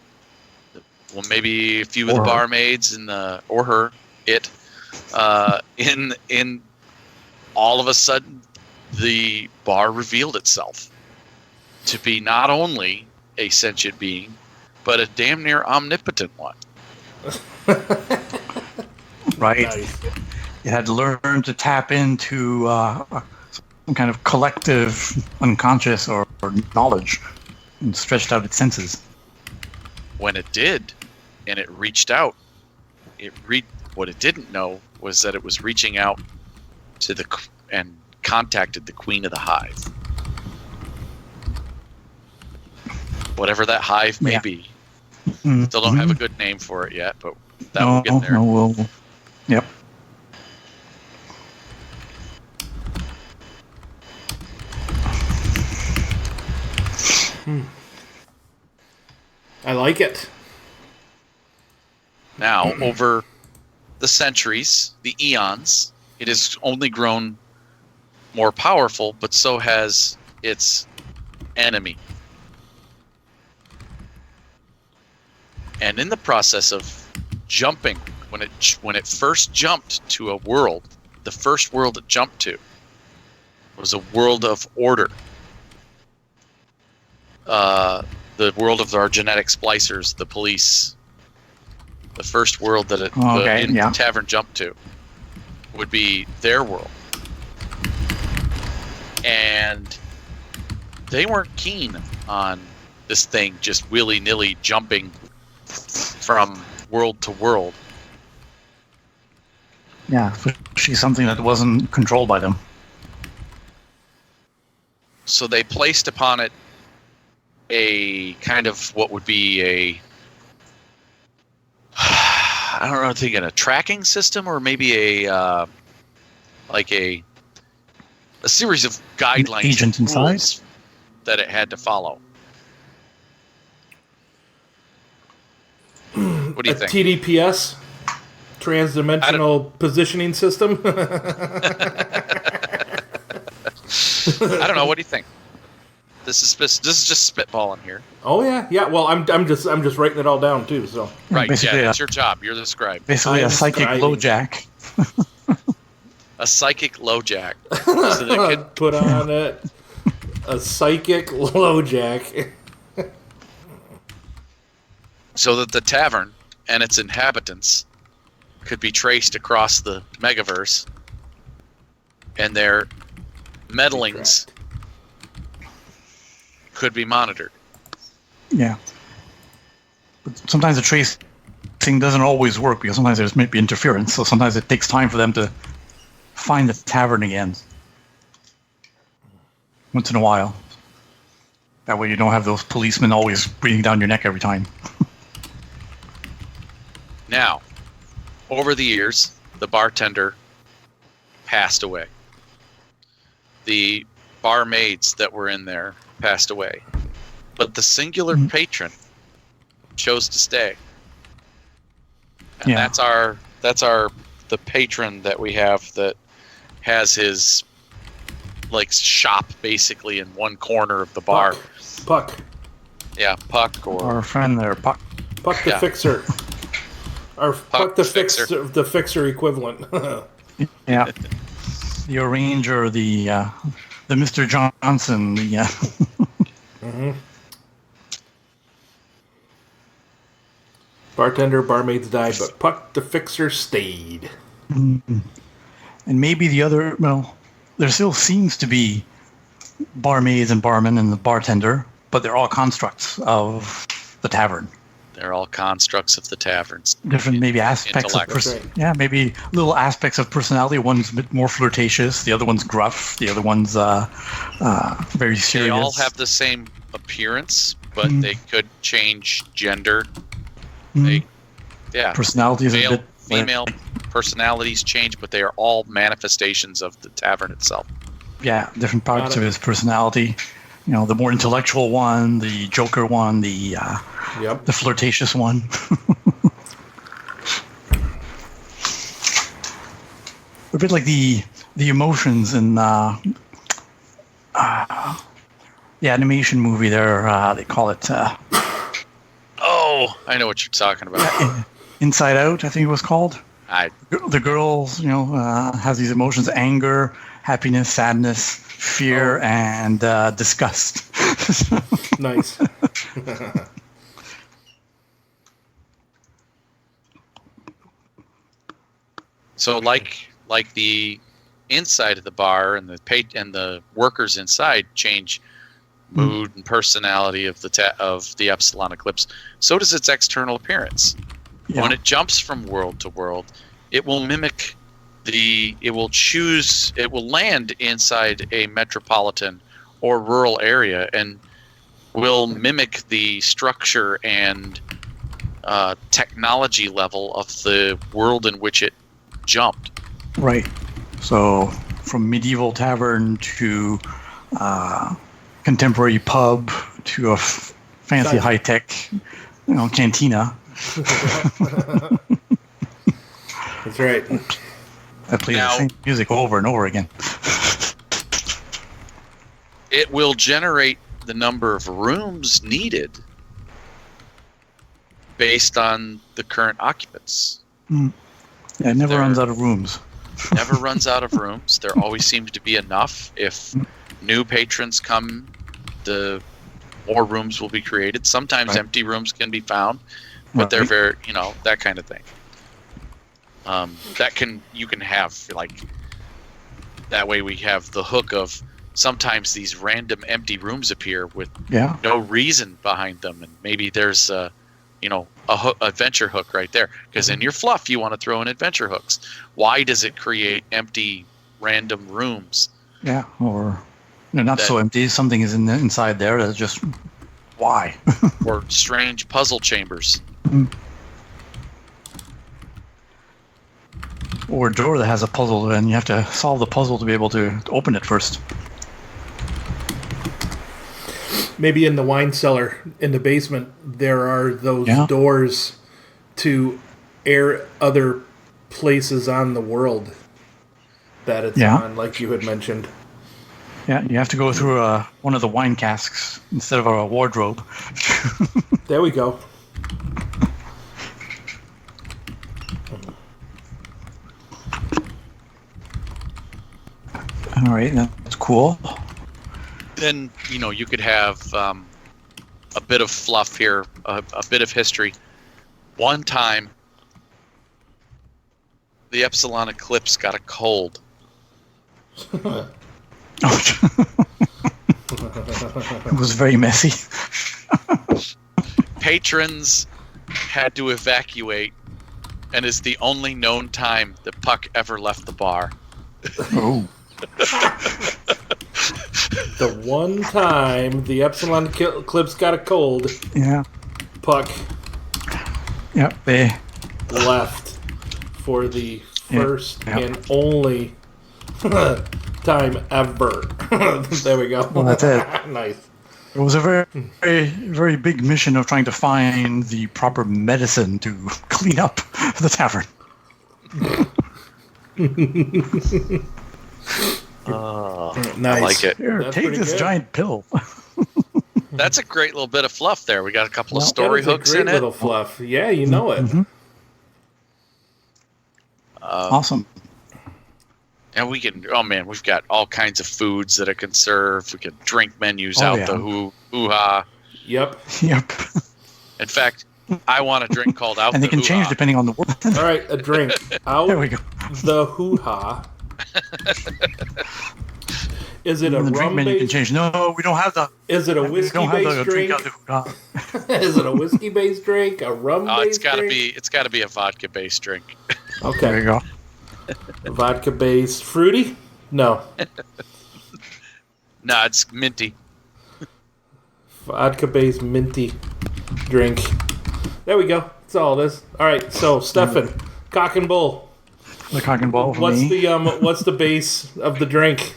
Well, maybe a few of the barmaids in in all of a sudden, the bar revealed itself to be not only a sentient being, but a damn near omnipotent one. Right. Nice. You had to learn to tap into some kind of collective unconscious or knowledge and stretched out its senses. When it did, and it reached out, what it didn't know was that it was reaching out to and contacted the Queen of the Hive. Whatever that hive may be. Still don't have a good name for it yet, but that will get there. Yep. I like it. Now, over the centuries, the eons, it has only grown more powerful, but so has its enemy. And in the process of jumping, when it first jumped to a world, the first world it jumped to was a world of order. The world of our genetic splicers, the police. The first world that the tavern jumped to would be their world. And they weren't keen on this thing just willy-nilly jumping from world to world. Yeah, she's something that wasn't controlled by them. So they placed upon it a kind of what would be I don't know, thinking a tracking system or maybe a series of guidelines, agent inside that it had to follow. What do you think? TDPS, transdimensional positioning system. I don't know. What do you think? This is just spitballing here. Oh yeah. Well, I'm just writing it all down too. So right, yeah, it's your job. You're the scribe. Basically, a psychic LoJack. A psychic LoJack. So they could put on it a psychic LoJack. So that the tavern and its inhabitants could be traced across the megaverse, and their meddlings could be monitored. Yeah. But sometimes the tracing doesn't always work because sometimes there's maybe interference, so sometimes it takes time for them to find the tavern again. Once in a while. That way you don't have those policemen always breathing down your neck every time. Now, over the years, the bartender passed away. The barmaids that were in there passed away. But the singular patron chose to stay. And that's the patron that we have that has his shop basically in one corner of the bar. Puck. Yeah, Puck or our friend there, Puck. Puck the Fixer. Or Puck the Fixer. The Fixer equivalent. Yeah. The arranger, the Mr. Johnson, Bartender, barmaids died, but Puck the Fixer stayed. Mm-hmm. And maybe there still seems to be barmaids and barmen and the bartender, but they're all constructs of the tavern. They're all constructs of the taverns. Different maybe aspects of maybe little aspects of personality. One's a bit more flirtatious, the other one's gruff, the other one's very serious. They all have the same appearance, but they could change gender. Personalities male, a bit female personalities change, but they are all manifestations of the tavern itself. Yeah, different parts of his personality. The more intellectual one, the joker one, the flirtatious one. A bit like the emotions in the animation movie there. They call it... I know what you're talking about. Inside Out, I think it was called. The girl, has these emotions: anger, happiness, sadness, fear, and disgust. Nice. So like the inside of the bar and the workers inside change mood and personality of the Epsilon Eclipse, so does its external appearance. Yeah. When it jumps from world to world, it will mimic it will land inside a metropolitan or rural area and will mimic the structure and technology level of the world in which it jumped. Right. So from medieval tavern to contemporary pub to a fancy high-tech, cantina. That's right. I play the same music over and over again. It will generate the number of rooms needed based on the current occupants. Yeah, it never runs out of rooms. Never runs out of rooms. There always seems to be enough. If new patrons come, more rooms will be created. Sometimes empty rooms can be found, but they're very, that kind of thing. You can have that way. We have the hook of sometimes these random empty rooms appear with no reason behind them, and maybe there's a adventure hook right there, because in your fluff you want to throw in adventure hooks. Why does it create empty random rooms? Yeah, or not so empty. Something is inside there. That's just why. Or strange puzzle chambers. Or a door that has a puzzle, and you have to solve the puzzle to be able to open it first. Maybe in the wine cellar, in the basement, there are those doors to other places on the world that it's on, like you had mentioned. Yeah, you have to go through one of the wine casks instead of a wardrobe. There we go. All right, that's cool. Then, you could have a bit of fluff here, a bit of history. One time, the Epsilon Eclipse got a cold. It was very messy. Patrons had to evacuate, and is the only known time that Puck ever left the bar. Oh. The one time the Epsilon Eclipse got a cold, Puck they left for the first and only time ever. There we go. Well, that's it. Nice. It was a very, very, very big mission of trying to find the proper medicine to clean up the tavern. Nice. I like it. Here, take this giant pill. That's a great little bit of fluff there. We got a couple of story hooks in it. Little fluff. Yeah, you know it. Mm-hmm. Awesome. And we can, we've got all kinds of foods that it can serve. We can drink menus the hoo-ha. Yep. In fact, I want a drink called out and the they can hoo-ha. change depending on the word. All right, a drink. Out there we go. The hoo-ha. Is it a the drink menu can rum-based? change. No, we don't have the. Is it a We don't have whiskey-based the drink? out the hoo-ha. Is it a whiskey-based drink? A rum-based drink? It's got to be a vodka-based drink. Okay. There you go. Vodka-based fruity? No. No, it's minty. Vodka-based minty drink. There we go. That's all it is. All right. So, Stephan, cock and bull. The cock and bull for What's me. What's the base of the drink?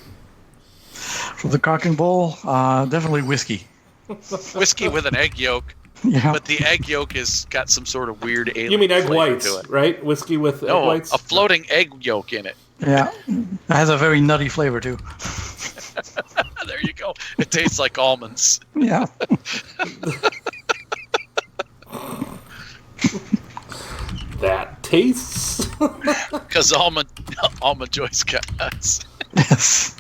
For the cock and bull, definitely whiskey. Whiskey with an egg yolk. Yeah. But the egg yolk has got some sort of weird alien You mean egg flavor whites, to it. right? Whiskey with egg No, whites? a floating egg yolk in it. Yeah. It has a very nutty flavor, too. There you go. It tastes like almonds. Yeah. That tastes. Because almond joys got nuts. Yes.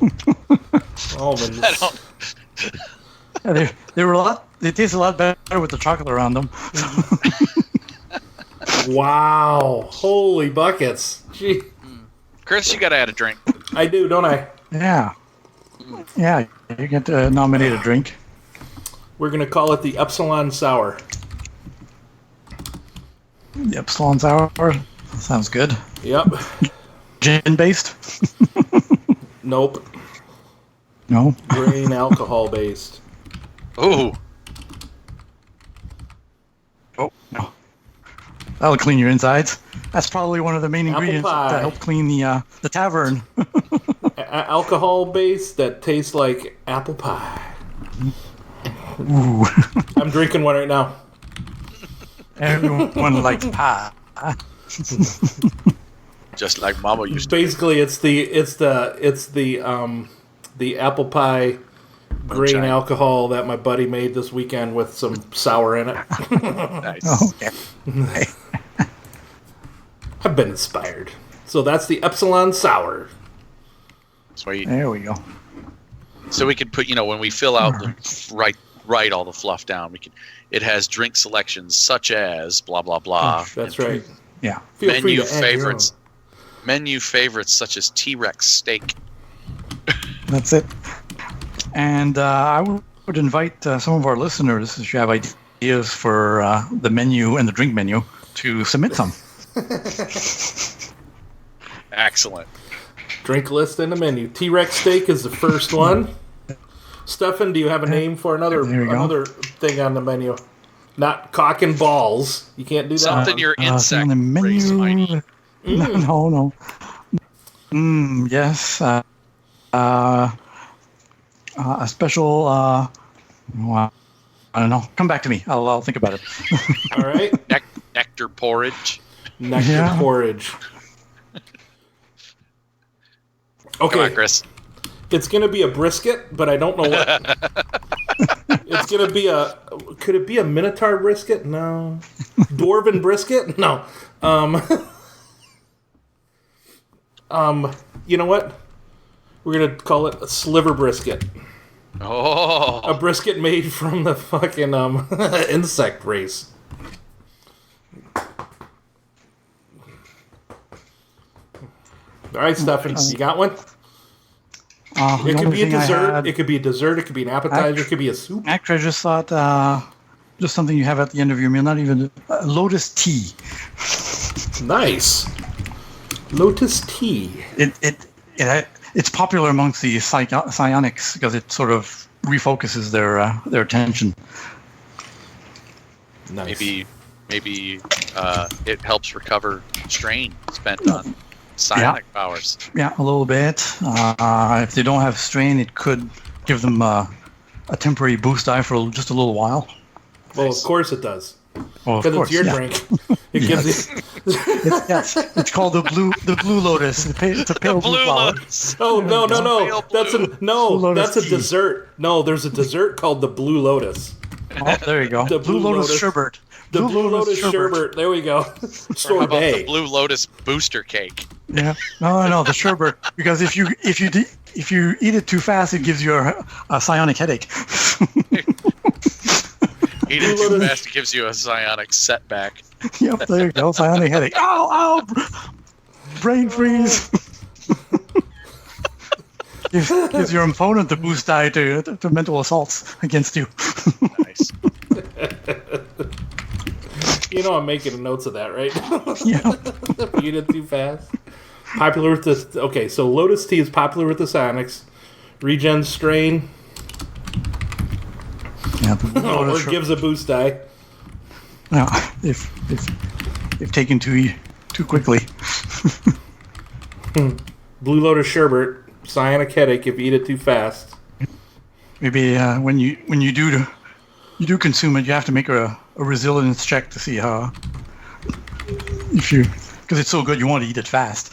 Almonds. I don't. They were a lot. They taste a lot better with the chocolate around them. Wow. Holy buckets. Gee. Chris, you got to add a drink. I do, don't I? Yeah. Yeah, you get to nominate a drink. We're going to call it the Epsilon Sour. The Epsilon Sour. Sounds good. Yep. Gin-based? Nope. No? Grain alcohol-based. Ooh. Oh, no. That'll clean your insides. That's probably one of the main ingredients to help clean the tavern. Alcohol-based that tastes like apple pie. Ooh. I'm drinking one right now. Everyone likes pie. Just like Mama used to. Basically, it's the apple pie grain Moonshine. alcohol that my buddy made this weekend with some sour in it. Nice. Okay. I've been inspired. So that's the Epsilon Sour. Sweet. There we go. So we could put, when we fill out write all the fluff down. It has drink selections such as blah blah blah. That's right. Yeah. Feel free Menu to add favorites. Menu favorites such as T-Rex steak. That's it. And I would invite some of our listeners, if you have ideas for the menu and the drink menu, to submit some. Excellent. Drink list and a menu. T-Rex steak is the first one. Stephan, do you have a name for another thing on the menu? Not cock and balls. You can't do that. Something your insect on the race might menu. eat. No. Yes. A special. Well, I don't know. Come back to me. I'll think about it. All right. Nectar porridge. Nectar porridge. Okay. Come on, Chris. It's going to be a brisket, but I don't know what. It's going to be could it be a Minotaur brisket? No. Dwarven brisket? No. You know what? We're going to call it a sliver brisket. Oh. A brisket made from the fucking insect race. All right, Stephan, you got one? It could be a dessert. It could be a dessert. It could be an appetizer. It could be a soup. Actually, I just thought just something you have at the end of your meal. Not even lotus tea. Nice. Lotus tea. It's popular amongst the psionics because it sort of refocuses their attention. Nice. Maybe it helps recover strain spent on psionic powers. Yeah, a little bit. If they don't have strain, it could give them a temporary boost die for just a little while. Well, of course it does. Well, Because it's your drink. It gives you. It's called the blue lotus. It's a pale blue flower. Lotus. Oh no! Blue That's a tea. dessert. No, there's a dessert called the Blue Lotus. Oh, there you go. The Blue Lotus sherbet. The Blue Lotus sherbet. There we go. Or how about the Sorbet. Blue Lotus booster cake? Yeah. No, the sherbet. Because if you eat it too fast, it gives you a psionic headache. Eat it too fast, it gives you a psionic setback. Yep, there you go. Psionic headache. Ow! Brain freeze. gives your opponent the boost die to mental assaults against you. Nice. You know I'm making notes of that, right? Yeah. Eat it too fast. Popular with the. Okay, so Lotus tea is popular with the Psionics. Regen strain. Yeah. The Blue Or Lotus gives a boost die. No, if taken too quickly. Blue Lotus sherbet. Psionic headache if you eat it too fast. Maybe when you do consume it, you have to make a resilience check to see how because it's so good you want to eat it fast.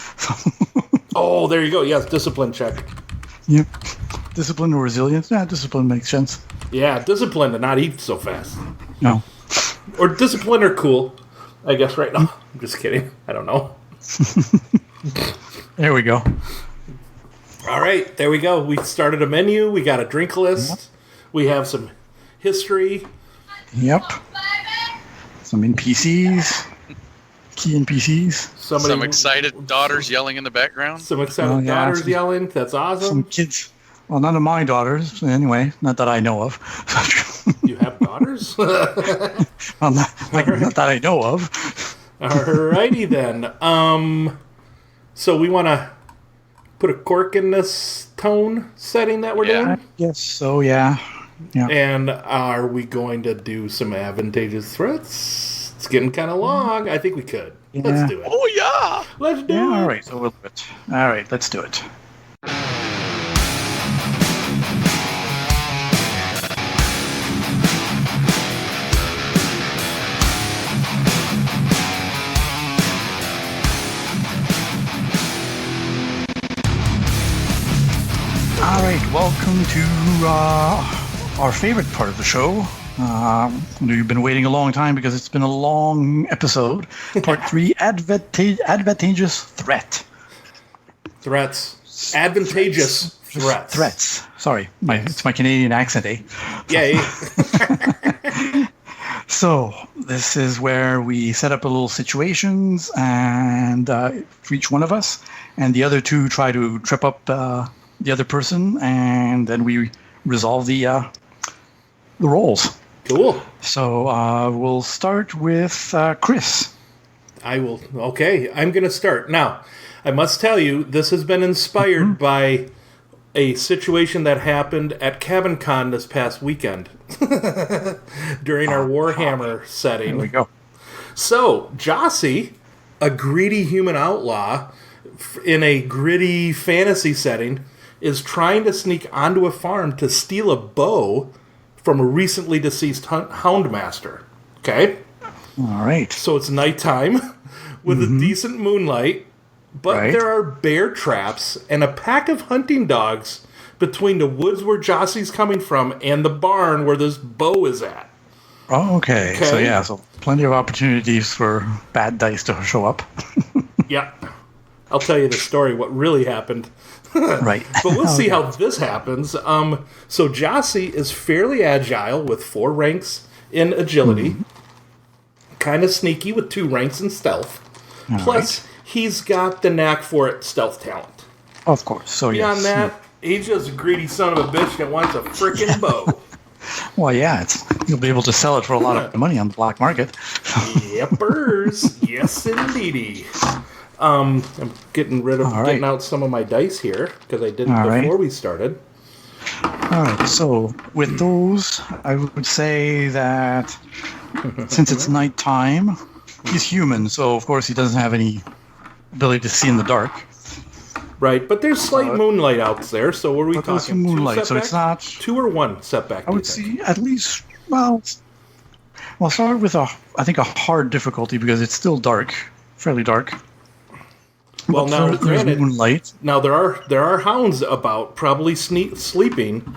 Oh, there you go. Yes, discipline check. Yep. Discipline or resilience? Yeah, discipline makes sense. Yeah, discipline to not eat so fast. No. Or discipline or cool, I guess right now. I'm just kidding. I don't know. There we go. All right, there we go. We started a menu. We got a drink list. We have some history. Yep. Some NPCs. key NPCs. Some excited daughters yelling in the background. Some excited daughters yelling. That's awesome. Some kids. Well, none of my daughters, anyway. Not that I know of. You have daughters? Well, not that I know of. Alrighty then. So we want to put a cork in this tone setting that we're doing? Yes, so yeah. And are we going to do some advantageous threats? It's getting kind of long. I think we could. Yeah. Let's do it. Oh, yeah. Let's do it. All right, so we'll do it. All right, let's do it. All right, welcome to our favorite part of the show. We've been waiting a long time because it's been a long episode. Part 3, Advantageous Threat. Threats. Advantageous threats. Threats. Sorry, it's my Canadian accent, eh? Yay. So this is where we set up a little situations and for each one of us, and the other two try to trip up the other person, and then we resolve the rolls. Cool. So we'll start with Chris. I will. Okay, I'm going to start. Now, I must tell you, this has been inspired by a situation that happened at Cabin Con this past weekend during our Warhammer setting. There we go. So, Zszree, a greedy human outlaw in a gritty fantasy setting, is trying to sneak onto a farm to steal a bow from a recently deceased houndmaster. Okay? All right. So it's nighttime with a decent moonlight, but there are bear traps and a pack of hunting dogs between the woods where Zszree's coming from and the barn where this bow is at. Oh, okay. So plenty of opportunities for bad dice to show up. Yeah. I'll tell you the story, what really happened. Right. But we'll see how this happens. So Zszree is fairly agile with 4 ranks in agility. Kind of sneaky with 2 ranks in stealth. Plus, he's got the knack for it, stealth talent. Of course. So Beyond that, he's just a greedy son of a bitch that wants a frickin' bow. Well, yeah, you'll be able to sell it for a lot of money on the black market. Yepers. Yes, indeedy. I'm getting out some of my dice here because I didn't before we started. All right, so with those, I would say that since it's nighttime, he's human, so of course he doesn't have any ability to see in the dark. Right, but there's slight moonlight out there, so what are we talking? There's some moonlight, so it's not 2 or 1 setback. I would say at least. Well, start with a hard difficulty because it's still dark, fairly dark. Well, now granted, moonlight. Now there are hounds about, probably sleeping,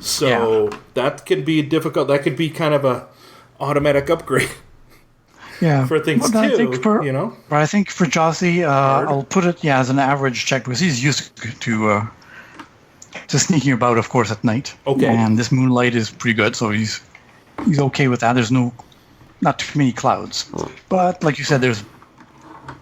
so that could be difficult. That could be kind of a automatic upgrade. Yeah, for things too. I think for Zszree, I'll put it as an average check because he's used to sneaking about, of course, at night. Okay, and this moonlight is pretty good, so he's okay with that. There's not too many clouds, but like you said, there's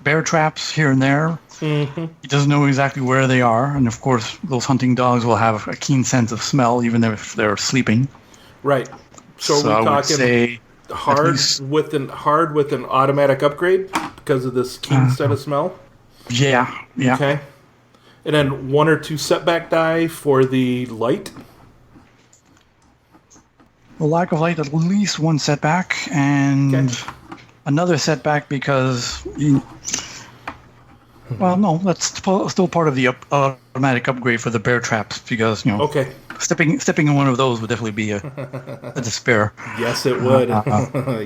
bear traps here and there. He doesn't know exactly where they are, and of course, those hunting dogs will have a keen sense of smell, even if they're sleeping. Right. So are we I would talking say hard with an automatic upgrade because of this keen sense of smell? Yeah. Okay. And then 1 or 2 setback die for the light. The lack of light, at least 1 setback, and another setback because. Well, no, that's still part of the automatic upgrade for the bear traps because stepping in one of those would definitely be a despair. Yes, it would.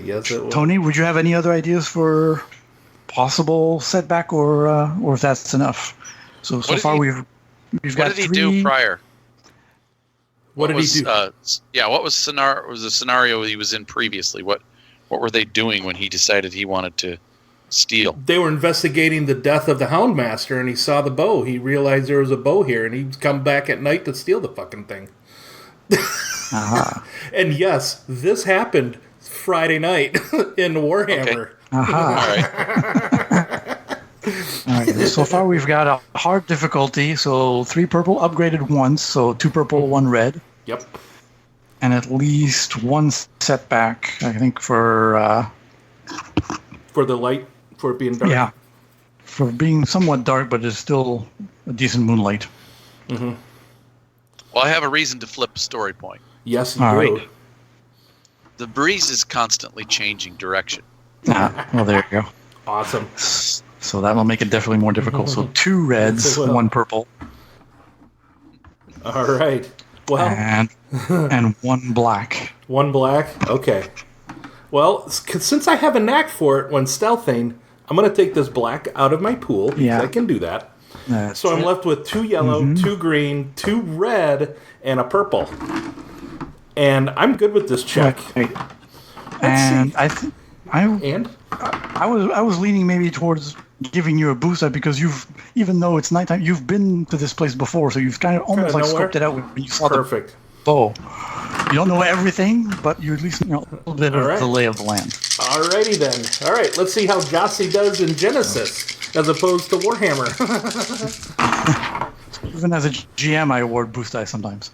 Yes, it would. Tony, would you have any other ideas for possible setback, or if that's enough? So far we've got 3. What did he do prior? What did he do? What was the scenario he was in previously? What were they doing when he decided he wanted to steal? They were investigating the death of the Houndmaster, and he saw the bow. He realized there was a bow here, and he'd come back at night to steal the fucking thing. And yes, this happened Friday night in Warhammer. Okay. All right. All right. So far, we've got a hard difficulty. So 3 purple upgraded once. So 2 purple, 1 red. Yep. And at least 1 setback, I think, for the light, for it being dark. Yeah. For being somewhat dark, but it's still a decent moonlight. Mm-hmm. Well, I have a reason to flip a story point. Yes, you All do. right. The breeze is constantly changing direction. Well, there you go. Awesome. So that'll make it definitely more difficult. So 2 reds, Yes, it will. 1 purple, All right. Well, and 1 black. 1 black. Okay. Well, since I have a knack for it when stealthing, I'm going to take this black out of my pool because Yeah. I can do that. That's So I'm it. left with 2 yellow, 2 green, 2 red, and a purple. And I'm good with this check. Right. Let's And see. I was leaning maybe towards giving you a boost up because even though it's nighttime, you've been to this place before, so you've kind of almost Kinda like know where? scoped it out when you saw Perfect. the bow. You don't know everything, but you at least know a little bit of All right. the lay of the land. Alrighty then. All right, let's see how Zszree does in Genesis as opposed to Warhammer. Even as a GM, I award boost dice sometimes.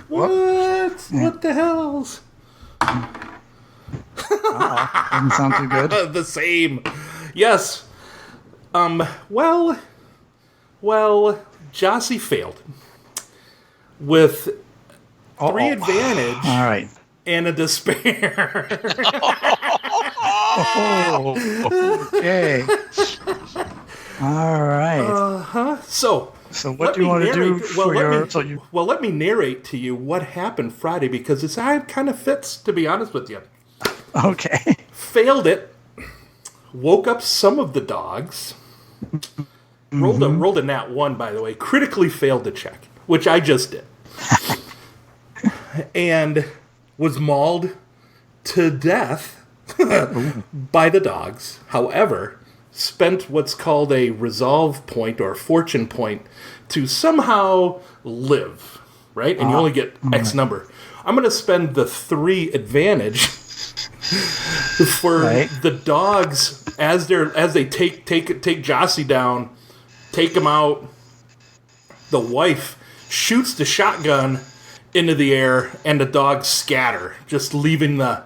What? What the hells? Doesn't sound too good. The same. Yes. Well, Zszree failed with 3 advantage All right. and a despair. Oh, okay. All right. So So what let do you me want to do narrate- for your... well, let me narrate to you what happened Friday because it kind of fits, to be honest with you. Okay. Failed it. Woke up some of the dogs. Rolled a nat 1, by the way. Critically failed the check, which I just did. And was mauled to death by the dogs. However, spent what's called a resolve point or fortune point to somehow live, right? And you only get X number. I'm going to spend the 3 advantage for the dogs as they take Zszree down, take him out. The wife shoots the shotgun into the air, and the dogs scatter, just leaving the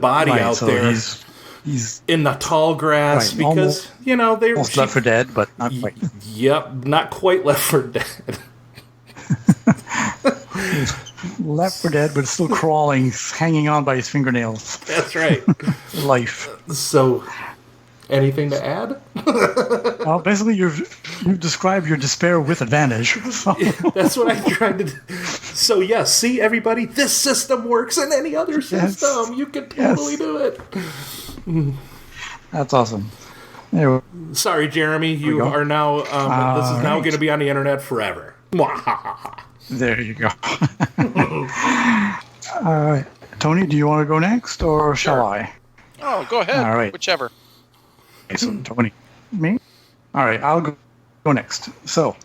body out so there he's in the tall grass Right, because they're almost left for dead, but not quite. Yep, not quite left for dead. Left for dead, but still crawling, hanging on by his fingernails. That's right. Life. So, anything to add? Well, basically, you've described your despair with advantage. So. That's what I tried to do. So, yes, see, everybody, this system works in any other system. You can totally do it. That's awesome. Anyway, Sorry, Jeremy, you are now, this is now going to be on the internet forever. there you go. All right. Tony, do you want to go next, or shall I? Oh, go ahead. All right. Whichever. Okay, so Tony, me? All right, I'll go next. So,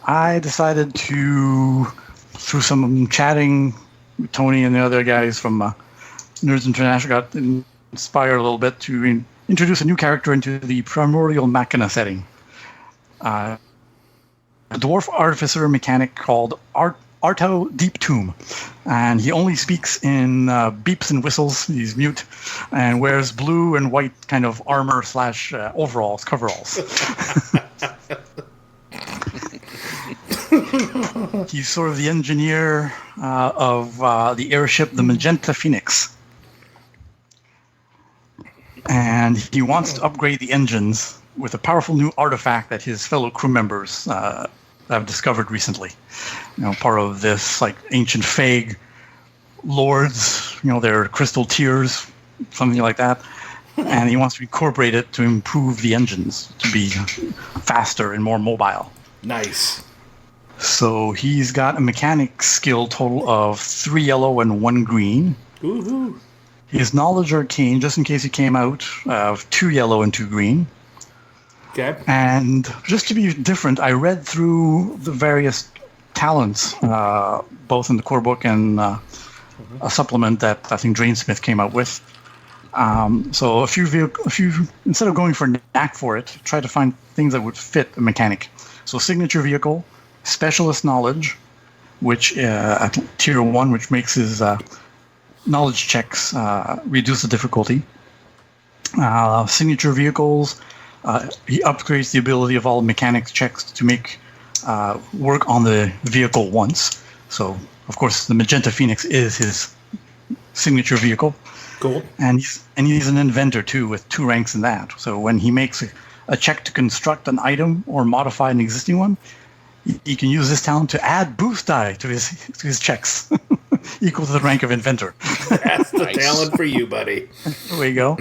I decided to, through some chatting with Tony and the other guys from Nerds International, got inspired a little bit to introduce a new character into the Primordial Machina setting. A dwarf artificer mechanic called Arto Deep Tomb, and he only speaks in beeps and whistles. He's mute and wears blue and white kind of armor / overalls, coveralls. He's sort of the engineer of the airship, the Magenta Phoenix. And he wants to upgrade the engines with a powerful new artifact that his fellow crew members have discovered recently. Part of this like ancient Fag lords, their crystal tears, something like that. And he wants to incorporate it to improve the engines to be faster and more mobile. Nice. So he's got a mechanic skill total of 3 yellow and 1 green. Woohoo. His knowledge arcane, just in case he came out, of 2 yellow and 2 green. Okay. And just to be different, I read through the various talents, both in the core book and a supplement that I think Drainsmith came out with. So instead of going for knack for it, try to find things that would fit the mechanic. So signature vehicle, specialist knowledge, which at tier 1, which makes his knowledge checks reduce the difficulty. Signature vehicles, he upgrades the ability of all mechanics checks to make work on the vehicle once. So, of course, the Magenta Phoenix is his signature vehicle. Cool. And he's an inventor, too, with 2 ranks in that. So when he makes a check to construct an item or modify an existing one, he can use this talent to add boost die to his checks, equal to the rank of inventor. That's the talent for you, buddy. There we go.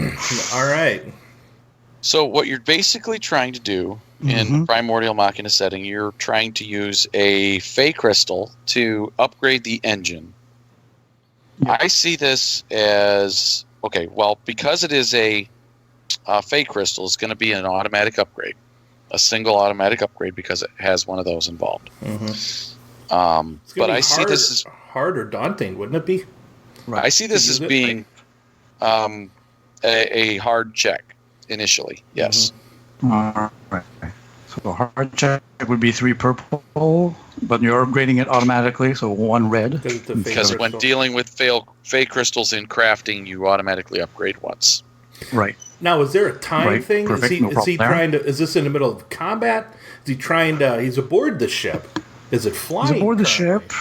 All right. So what you're basically trying to do in Primordial Machina setting, you're trying to use a Fey Crystal to upgrade the engine. Yep. I see this as, okay, well, because it is a Fey Crystal, it's going to be an automatic upgrade. A single automatic upgrade because it has one of those involved. But I see this as hard or daunting, wouldn't it be? Right. I see this as being a hard check initially. Yes. All right. So a hard check would be 3 purple, but you're upgrading it automatically, so 1 red. Because when dealing with Fey Crystals in crafting, you automatically upgrade once. Right. Now, is there a time thing? Perfect. Is he trying to? Is this in the middle of combat? Is he trying to? He's aboard the ship. Is it flying? He's aboard the ship.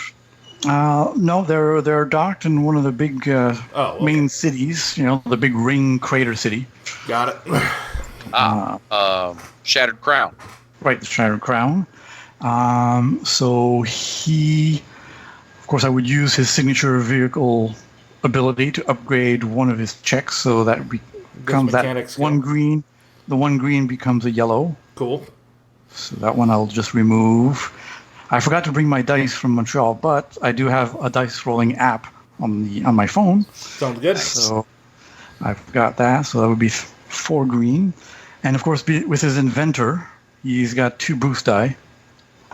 No, they're docked in one of the big main cities. You know, the big ring crater city. Got it. Shattered Crown. Right, the Shattered Crown. So he, of course, I would use his signature vehicle ability to upgrade one of his checks, so that becomes that 1 green. The 1 green becomes a yellow. Cool. So that one I'll just remove. I forgot to bring my dice from Montreal, but I do have a dice rolling app on my phone. Sounds good. So I've got that. So that would be 4 green, and of course, with his inventor, he's got 2 boost die.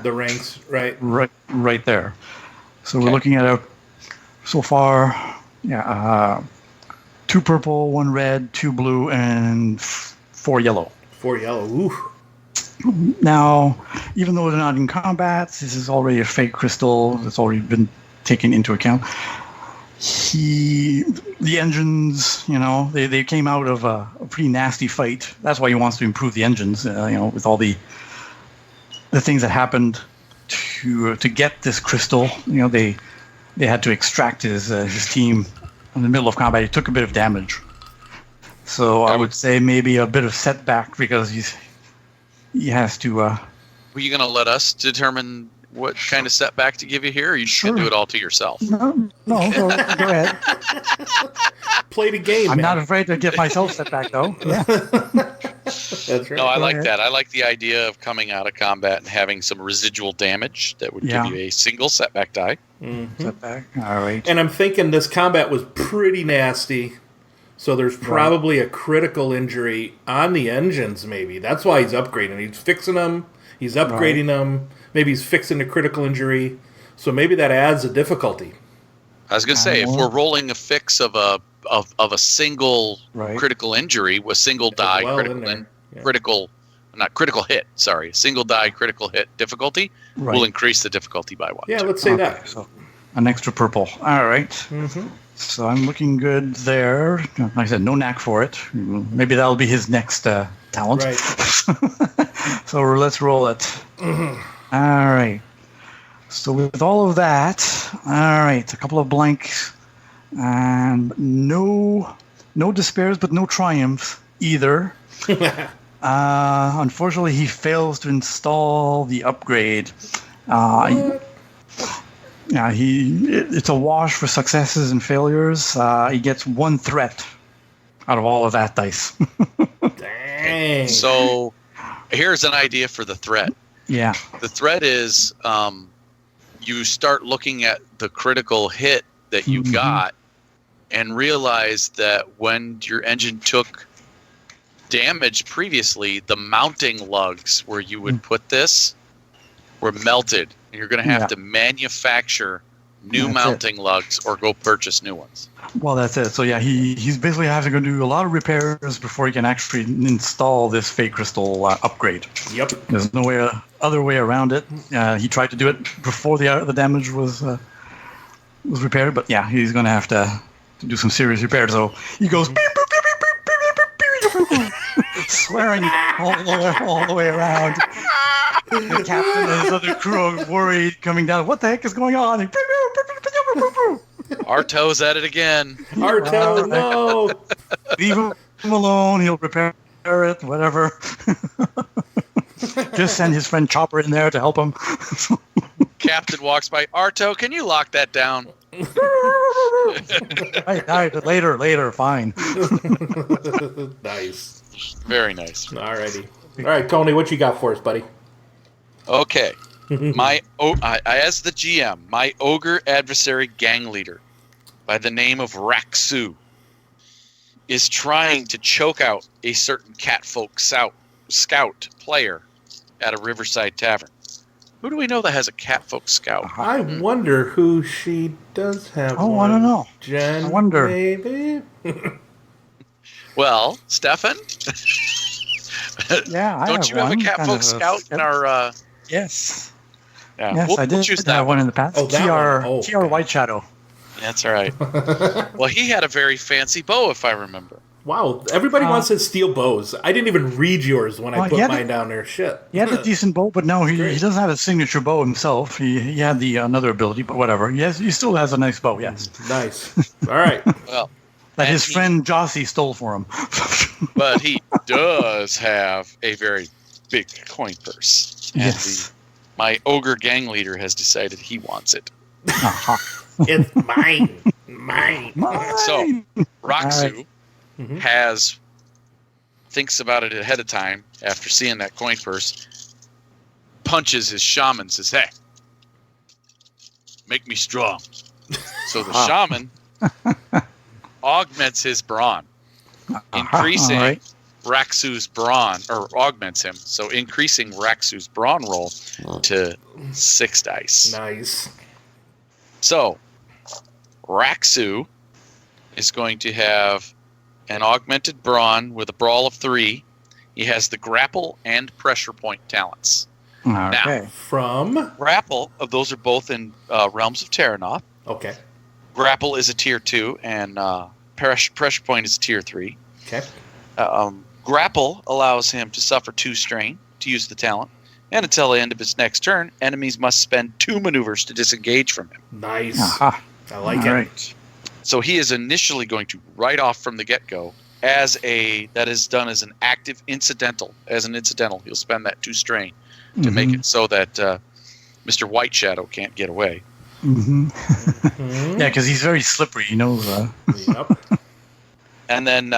The ranks, right? Right there. So we're looking at so far. Yeah, 2 purple, 1 red, 2 blue, and 4 yellow. 4 yellow. Ooh. Now, even though they're not in combat, this is already a Fey Crystal that's already been taken into account. The engines, you know, they came out of a pretty nasty fight. That's why he wants to improve the engines, you know, with all the things that happened to get this crystal. You know, they had to extract his team in the middle of combat. He took a bit of damage. So I would say maybe a bit of setback because he has to... Were you going to let us determine what kind of setback to give you here, or you just going to do it all to yourself? No, go ahead. Play the game, I'm man. not afraid to get myself setback, though. Yeah. That's right. No, I like that. I like the idea of coming out of combat and having some residual damage that would give you a single setback die. Mm-hmm. Setback, all right. And I'm thinking this combat was pretty nasty, so there's probably a critical injury on the engines, maybe. That's why he's upgrading. He's fixing them. He's upgrading them. Maybe he's fixing a critical injury. So maybe that adds a difficulty. I was going to say, if we're rolling a fix of a single critical injury with single die critical hit, single die critical hit difficulty, we'll increase the difficulty by 1. Yeah, let's say that. So an extra purple. All right. Mm-hmm. So I'm looking good there. Like I said, no knack for it. Maybe that'll be his next talent. Right. So let's roll it. Mm-hmm. All right. So with all of that, all right, a couple of blanks, and no despairs, but no triumphs either. Unfortunately, he fails to install the upgrade. It's a wash for successes and failures. He gets 1 threat out of all of that dice. Dang. So here's an idea for the threat. Yeah. The threat is you start looking at the critical hit that you got and realize that when your engine took damage previously, the mounting lugs where you would put this were melted. And you're going to have to manufacture new mounting lugs or go purchase new ones. Well, that's it. So yeah, he's basically having to do a lot of repairs before he can actually install this fake crystal upgrade. Yep. There's no other way around it. He tried to do it before the damage was repaired, but yeah, he's going to have to do some serious repairs. So he goes beep, beep, beep, beep, beep, beep, beep, beep, swearing all the way around. The captain and his other crew are worried, coming down. What the heck is going on? Arto's at it again. Arto, no! Leave him alone. He'll repair it, whatever. Just send his friend Chopper in there to help him. Captain walks by. Arto, can you lock that down? Right, later, fine. Nice. Very nice. Alrighty. All right, Tony, what you got for us, buddy? Okay. As the GM, my ogre adversary gang leader by the name of Raksu is trying to choke out a certain catfolk scout player at a riverside tavern. Who do we know that has a catfolk scout? I wonder who she does have. Oh, one. I don't know. Jen, I wonder. Maybe? Well, Stephan? Yeah, Don't you have a catfolk scout in our... Yes. Yeah, Yes, I did choose have one in the past. Oh, that one. Oh, TR White Shadow. That's all right. Well, he had a very fancy bow, if I remember. Wow, everybody wants to steal bows. I didn't even read yours when I put yeah, mine down there. Shit. He had a decent bow, but no, he doesn't have a signature bow himself. He had the another ability, but whatever. Yes, he still has a nice bow, yes. Nice. All right. Well, That his friend Jossie stole for him. but he does have a very big coin purse. And Yes. my ogre gang leader has decided he wants it. It's mine. Mine. So, Raksu All thinks about it ahead of time after seeing that coin purse, punches his shaman, says, hey, make me strong. So the shaman augments his brawn, increasing Raksu's brawn, or augments him, so increasing Raksu's brawn roll to 6 dice. Nice. So, Raksu is going to have an augmented brawn with a brawl of 3. He has the grapple and pressure point talents. Okay. From? Grapple, those are both in Realms of Terranoth. Okay. Grapple is a tier 2, and pressure point is a tier 3. Okay. Grapple allows him to suffer 2 strain to use the talent, and until the end of his next turn, enemies must spend 2 maneuvers to disengage from him. Nice. Aha. I like All it. right. So he is initially going to write off from the get-go that is done as an active incidental. As an incidental, he'll spend that 2 strain to make it so that Mr. White Shadow can't get away. Yeah, because he's very slippery. He knows. Yep. And then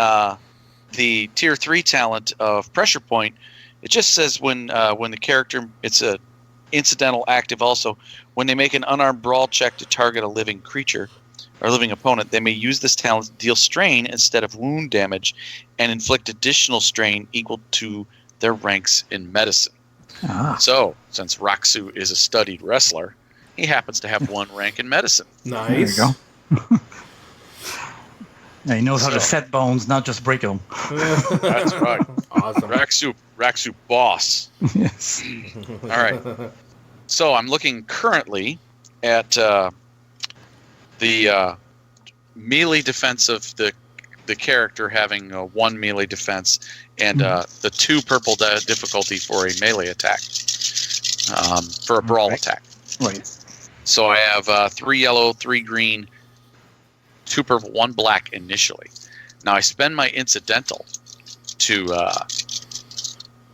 the tier 3 talent of pressure point, it just says when the character, it's a incidental active also, when they make an unarmed brawl check to target a living creature or living opponent, they may use this talent to deal strain instead of wound damage and inflict additional strain equal to their ranks in medicine. So, since Raksu is a studied wrestler, he happens to have 1 rank in medicine. Nice. There you go. Yeah, he knows how to set bones, not just break them. That's right. Awesome. Raksu boss. Yes. All right. So I'm looking currently at the melee defense of the character having 1 melee defense and the 2 purple difficulty for a melee attack, for a brawl attack. Right. So I have 3 yellow, 3 green, 2 purple, 1 black initially. Now I spend my incidental to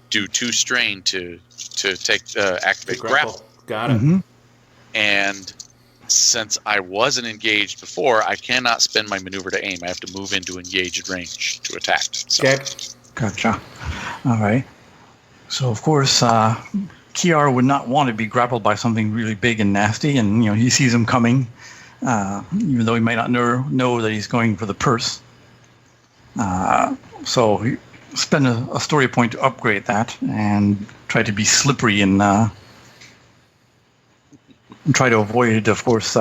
do 2 strain to take activate grapple. Got it. And since I wasn't engaged before, I cannot spend my maneuver to aim. I have to move into engaged range to attack. So. Okay. Gotcha. All right. So of course, Kiara would not want to be grappled by something really big and nasty, and he sees him coming, even though he might not know that he's going for the purse. So he spend a story point to upgrade that and try to be slippery and try to avoid, of course,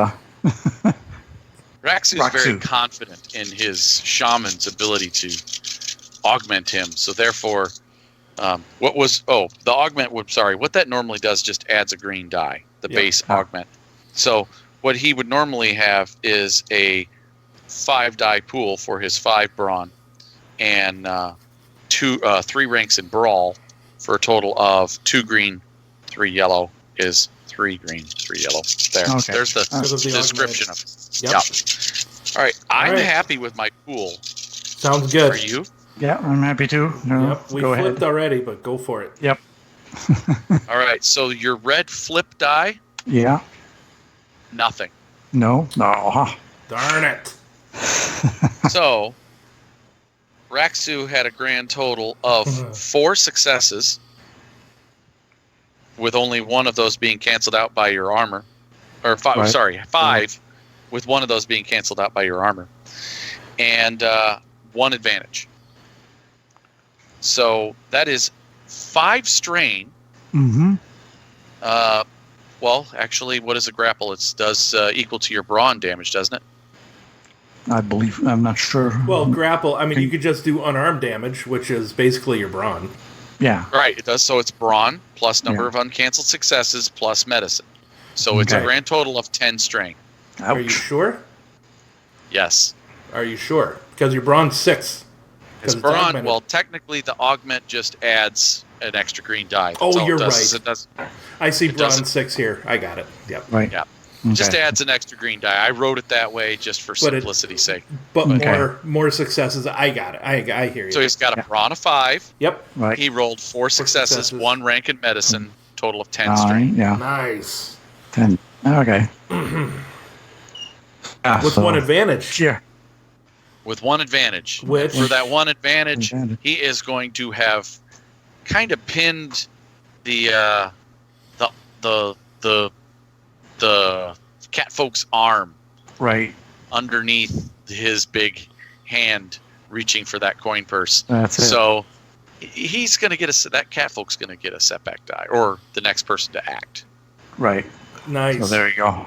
Raxu is very confident in his shaman's ability to augment him. So therefore, what that normally does just adds a green die, the base augment. So what he would normally have is a 5-die pool for his 5 brawn and 3 ranks in brawl for a total of 2 green, 3 yellow is 3 green, 3 yellow. There. Okay. There's the description of it. Yep. All right. I'm happy with my pool. Sounds good. Are you? Yeah, I'm happy too. No, yep. We flipped already, but go for it. Yep. All right. So your red flip die? Yeah. Nothing. No. Darn it. So, Raxu had a grand total of 4 successes, with only one of those being canceled out by your armor. Or 5, right. Sorry, 5, with one of those being canceled out by your armor. And 1 advantage. So, that is 5 strain. Mm-hmm. Well, actually, what is a grapple? It does equal to your brawn damage, doesn't it? I believe. I'm not sure. Well, grapple, I mean, you could just do unarmed damage, which is basically your brawn. Yeah. Right, it does. So it's brawn plus number of uncanceled successes plus medicine. So it's a grand total of 10 strain. Ouch. Are you sure? Yes. Are you sure? Because your brawn's 6. It's brawn. Well, technically, the augment just adds an extra green die. That's you're right. I see brawn 6 here. I got it. Yep. Right. Yeah. Okay. Just adds an extra green die. I wrote it that way just for simplicity's sake. But more successes. I got it. I hear you. So he's got a brawn of 5. Yep. Right. He rolled 4 successes, 1 rank in medicine, total of 10 strain. Yeah. Nice. 10. Okay. With 1 advantage. Yeah. With 1 advantage. Which? For that 1 advantage, he is going to have kind of pinned the catfolk's arm underneath his big hand reaching for that coin purse. That's it. So he's going to get that catfolk's going to get a setback die, or the next person to act. Right. Nice. So there you go.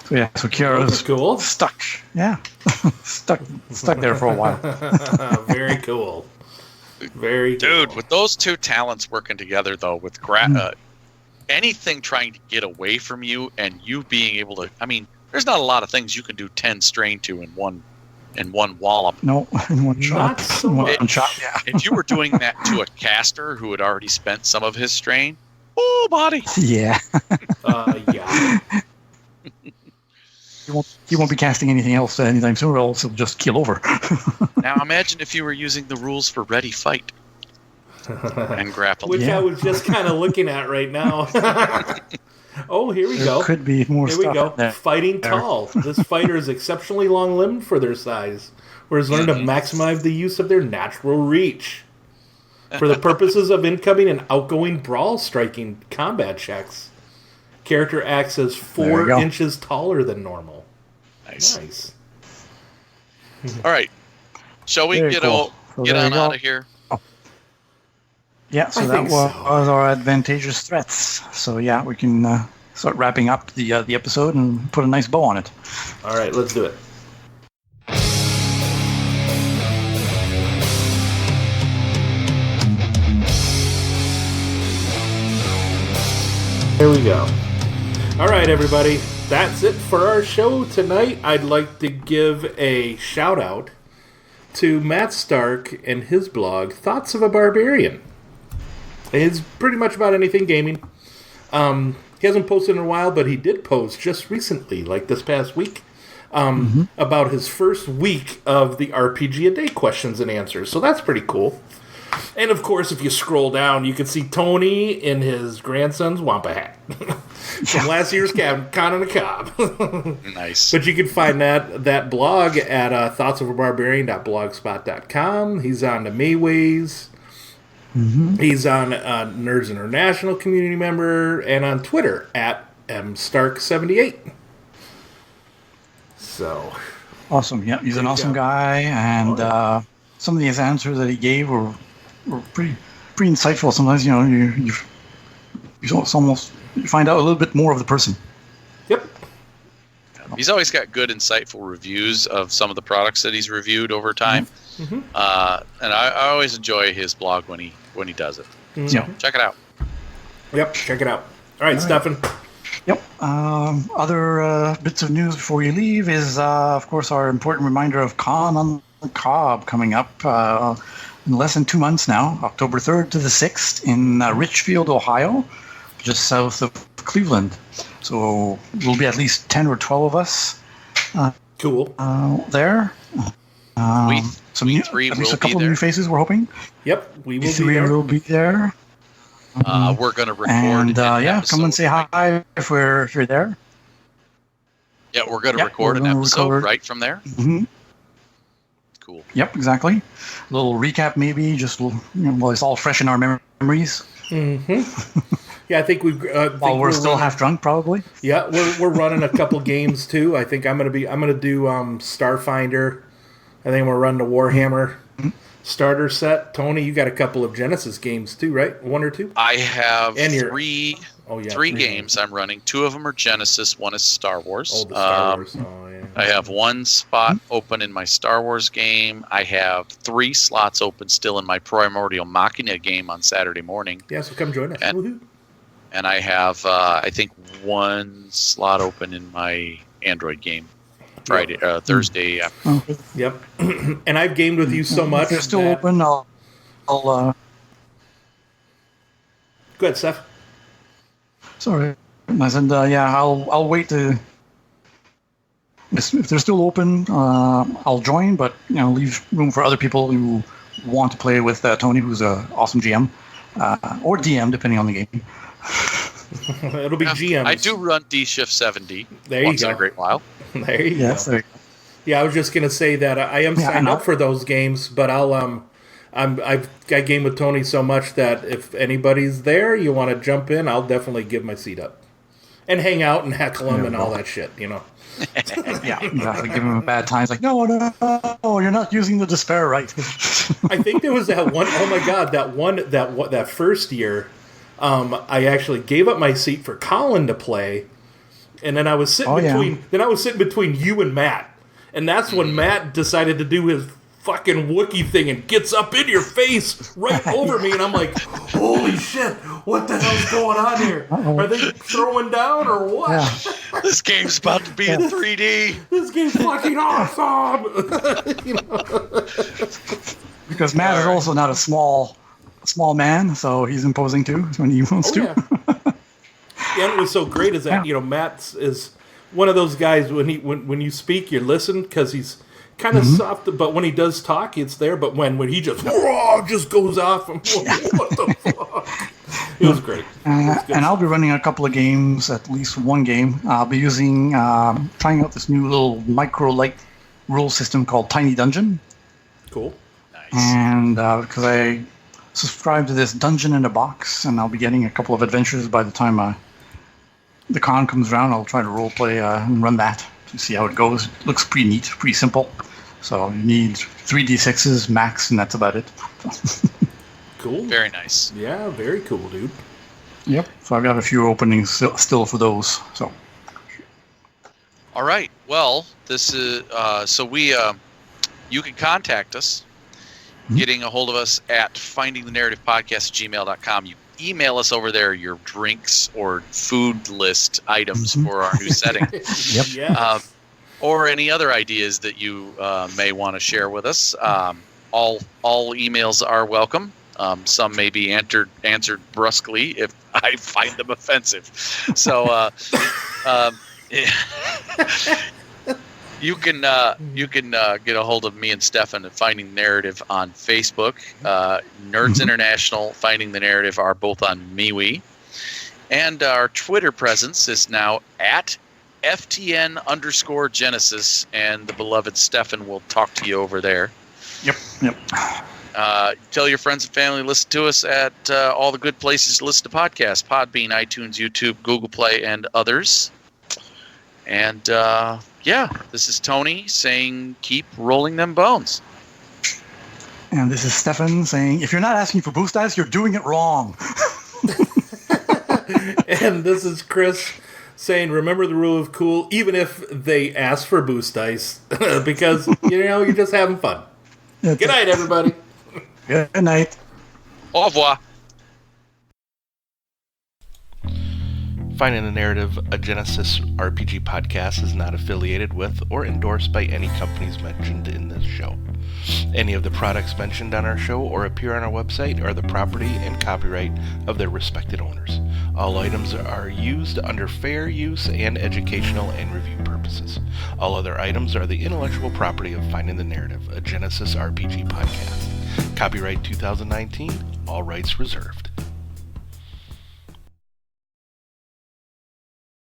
So yeah, so Kiara's cool. Stuck. Yeah. stuck there for a while. Very cool. Very Dude, cool. with those 2 talents working together though, with anything trying to get away from you and you being able to, I mean, there's not a lot of things you can do 10 strain to in one wallop. No, in one shot. Not so much. One shot, yeah. If you were doing that to a caster who had already spent some of his strain, oh, body. Yeah. Yeah. He won't be casting anything else anytime soon, or else he'll just keel over. Now imagine if you were using the rules for Ready Fight and Grapple. Which I was just kind of looking at right now. Oh, here we go. Could be more stuff. Here we go. There. Fighting tall. This fighter is exceptionally long-limbed for their size, or has learned to maximize the use of their natural reach for the purposes of incoming and outgoing brawl striking combat checks. Character acts as 4 inches taller than normal. Nice. All right. Shall we get on out of here? Oh. Yeah, so that was our advantageous threats. So yeah, we can start wrapping up the episode and put a nice bow on it. All right, let's do it. Here we go. All right, everybody. That's it for our show tonight. I'd like to give a shout out to Matt Stark and his blog, Thoughts of a Barbarian. It's pretty much about anything gaming. He hasn't posted in a while, but he did post just recently, like this past week, about his first week of the RPG A Day questions and answers. So that's pretty cool. And of course, if you scroll down, you can see Tony in his grandson's Wampa hat from last year's Con on the Cob. Nice. But you can find that blog at thoughtsofabarbarian.blogspot.com. He's on the Mayways. He's on Nerds International community member and on Twitter at mstark78. So awesome. Yeah, he's an awesome guy, and some of these answers that he gave were pretty insightful. Sometimes you find out a little bit more of the person. Yep. He's always got good, insightful reviews of some of the products that he's reviewed over time. Mm-hmm. And I always enjoy his blog when he does it. Mm-hmm. So check it out. Yep, check it out. All right, Stephan. Yep. Other bits of news before you leave is, of course, our important reminder of Con on the Cob coming up in less than 2 months now, October 3rd to the 6th in Richfield, Ohio, just south of Cleveland. So we'll be at least 10 or 12 of us Cool. there. We three at least will a couple be of there. new faces, we're hoping. Yep, we will be three there. will be there. We're going to record And an yeah, episode. come and say hi if you're there. Yeah, we're going to Yeah, record we're an gonna episode record. right from there. Mm-hmm. Cool. Yep, exactly. A little recap, maybe, just while it's all fresh in our memories. Mm-hmm. Yeah, I think we. While we're still half drunk, probably. Yeah, we're running a couple games too. I think I'm gonna do Starfinder. I think I'm gonna run the Warhammer starter set. Tony, you got a couple of Genesis games too, right? 1 or 2? I have And your- three Oh yeah, three games I'm running. 2 of them are Genesis. 1 is Star Wars. Oh, the Star Wars. Oh yeah. I have 1 spot open in my Star Wars game. I have 3 slots open still in my Primordial Machina game on Saturday morning. Yeah, so come join us. And- Woohoo. And I have, I think, 1 slot open in my Android game Thursday afternoon. Yep. And I've gamed with you so much. If they're still that- open, I'll Go ahead, Steph. sorry. I said, I'll wait to. If they're still open, I'll join, but leave room for other people who want to play with Tony, who's an awesome GM or DM, depending on the game. It'll be GM. I do run D Shift 7D There you once in go. a great while. There you Yes, go. there you go. Yeah, I was just gonna say that I am Yeah, signed and up for those games, but I've game with Tony so much that if anybody's there, you want to jump in, I'll definitely give my seat up and hang out and heckle him and all that shit. Yeah, exactly. Give him a bad time. It's like, no, you're not using the despair right. I think there was that one. Oh my god, that first year, I actually gave up my seat for Colin to play, and then I was sitting between you and Matt, and that's when Matt decided to do his fucking Wookiee thing and gets up in your face right over me, and I'm like, holy shit, what the hell's going on here? Are they throwing down or what? Yeah. This game's about to be in 3D. This game's fucking awesome. Because Matt is also not a small man, so he's imposing too when he wants to. Yeah. And it was so great is that Matt is one of those guys when you speak you listen because he's kind of soft, but when he does talk it's there. But when he just goes off, I'm like, what the fuck? It was great. And I'll be running a couple of games, at least one game. I'll be using trying out this new little micro-light rule system called Tiny Dungeon. Cool. Nice. And because I subscribe to this Dungeon in a Box, and I'll be getting a couple of adventures by the time the con comes around. I'll try to roleplay and run that to see how it goes. It looks pretty neat, pretty simple. So you need 3d6s max, and that's about it. Cool. Very nice. Yeah, very cool, dude. Yep. So I've got a few openings still for those. So All right. Well, this is you can contact us, getting a hold of us at findingthenarrativepodcast@gmail.com. You email us over there your drinks or food list items for our new setting. Yep. Yeah. Or any other ideas that you may want to share with us. All emails are welcome. Some may be answered brusquely if I find them offensive. So you can get a hold of me and Stephan at Finding the Narrative on Facebook. Nerds International, Finding the Narrative are both on MeWe. And our Twitter presence is now at FTN_Genesis, and the beloved Stephan will talk to you over there. Yep. Tell your friends and family to listen to us at all the good places to listen to podcasts: Podbean, iTunes, YouTube, Google Play, and others. And this is Tony saying, keep rolling them bones. And this is Stephan saying, if you're not asking for boost dice, you're doing it wrong. And this is Chris saying, remember the rule of cool, even if they ask for boost dice, because, you're just having fun. Good night, everybody. Good night. Au revoir. Finding the Narrative, a Genesys RPG podcast, is not affiliated with or endorsed by any companies mentioned in this show. Any of the products mentioned on our show or appear on our website are the property and copyright of their respected owners. All items are used under fair use and educational and review purposes. All other items are the intellectual property of Finding the Narrative, a Genesys RPG podcast. Copyright 2019, all rights reserved.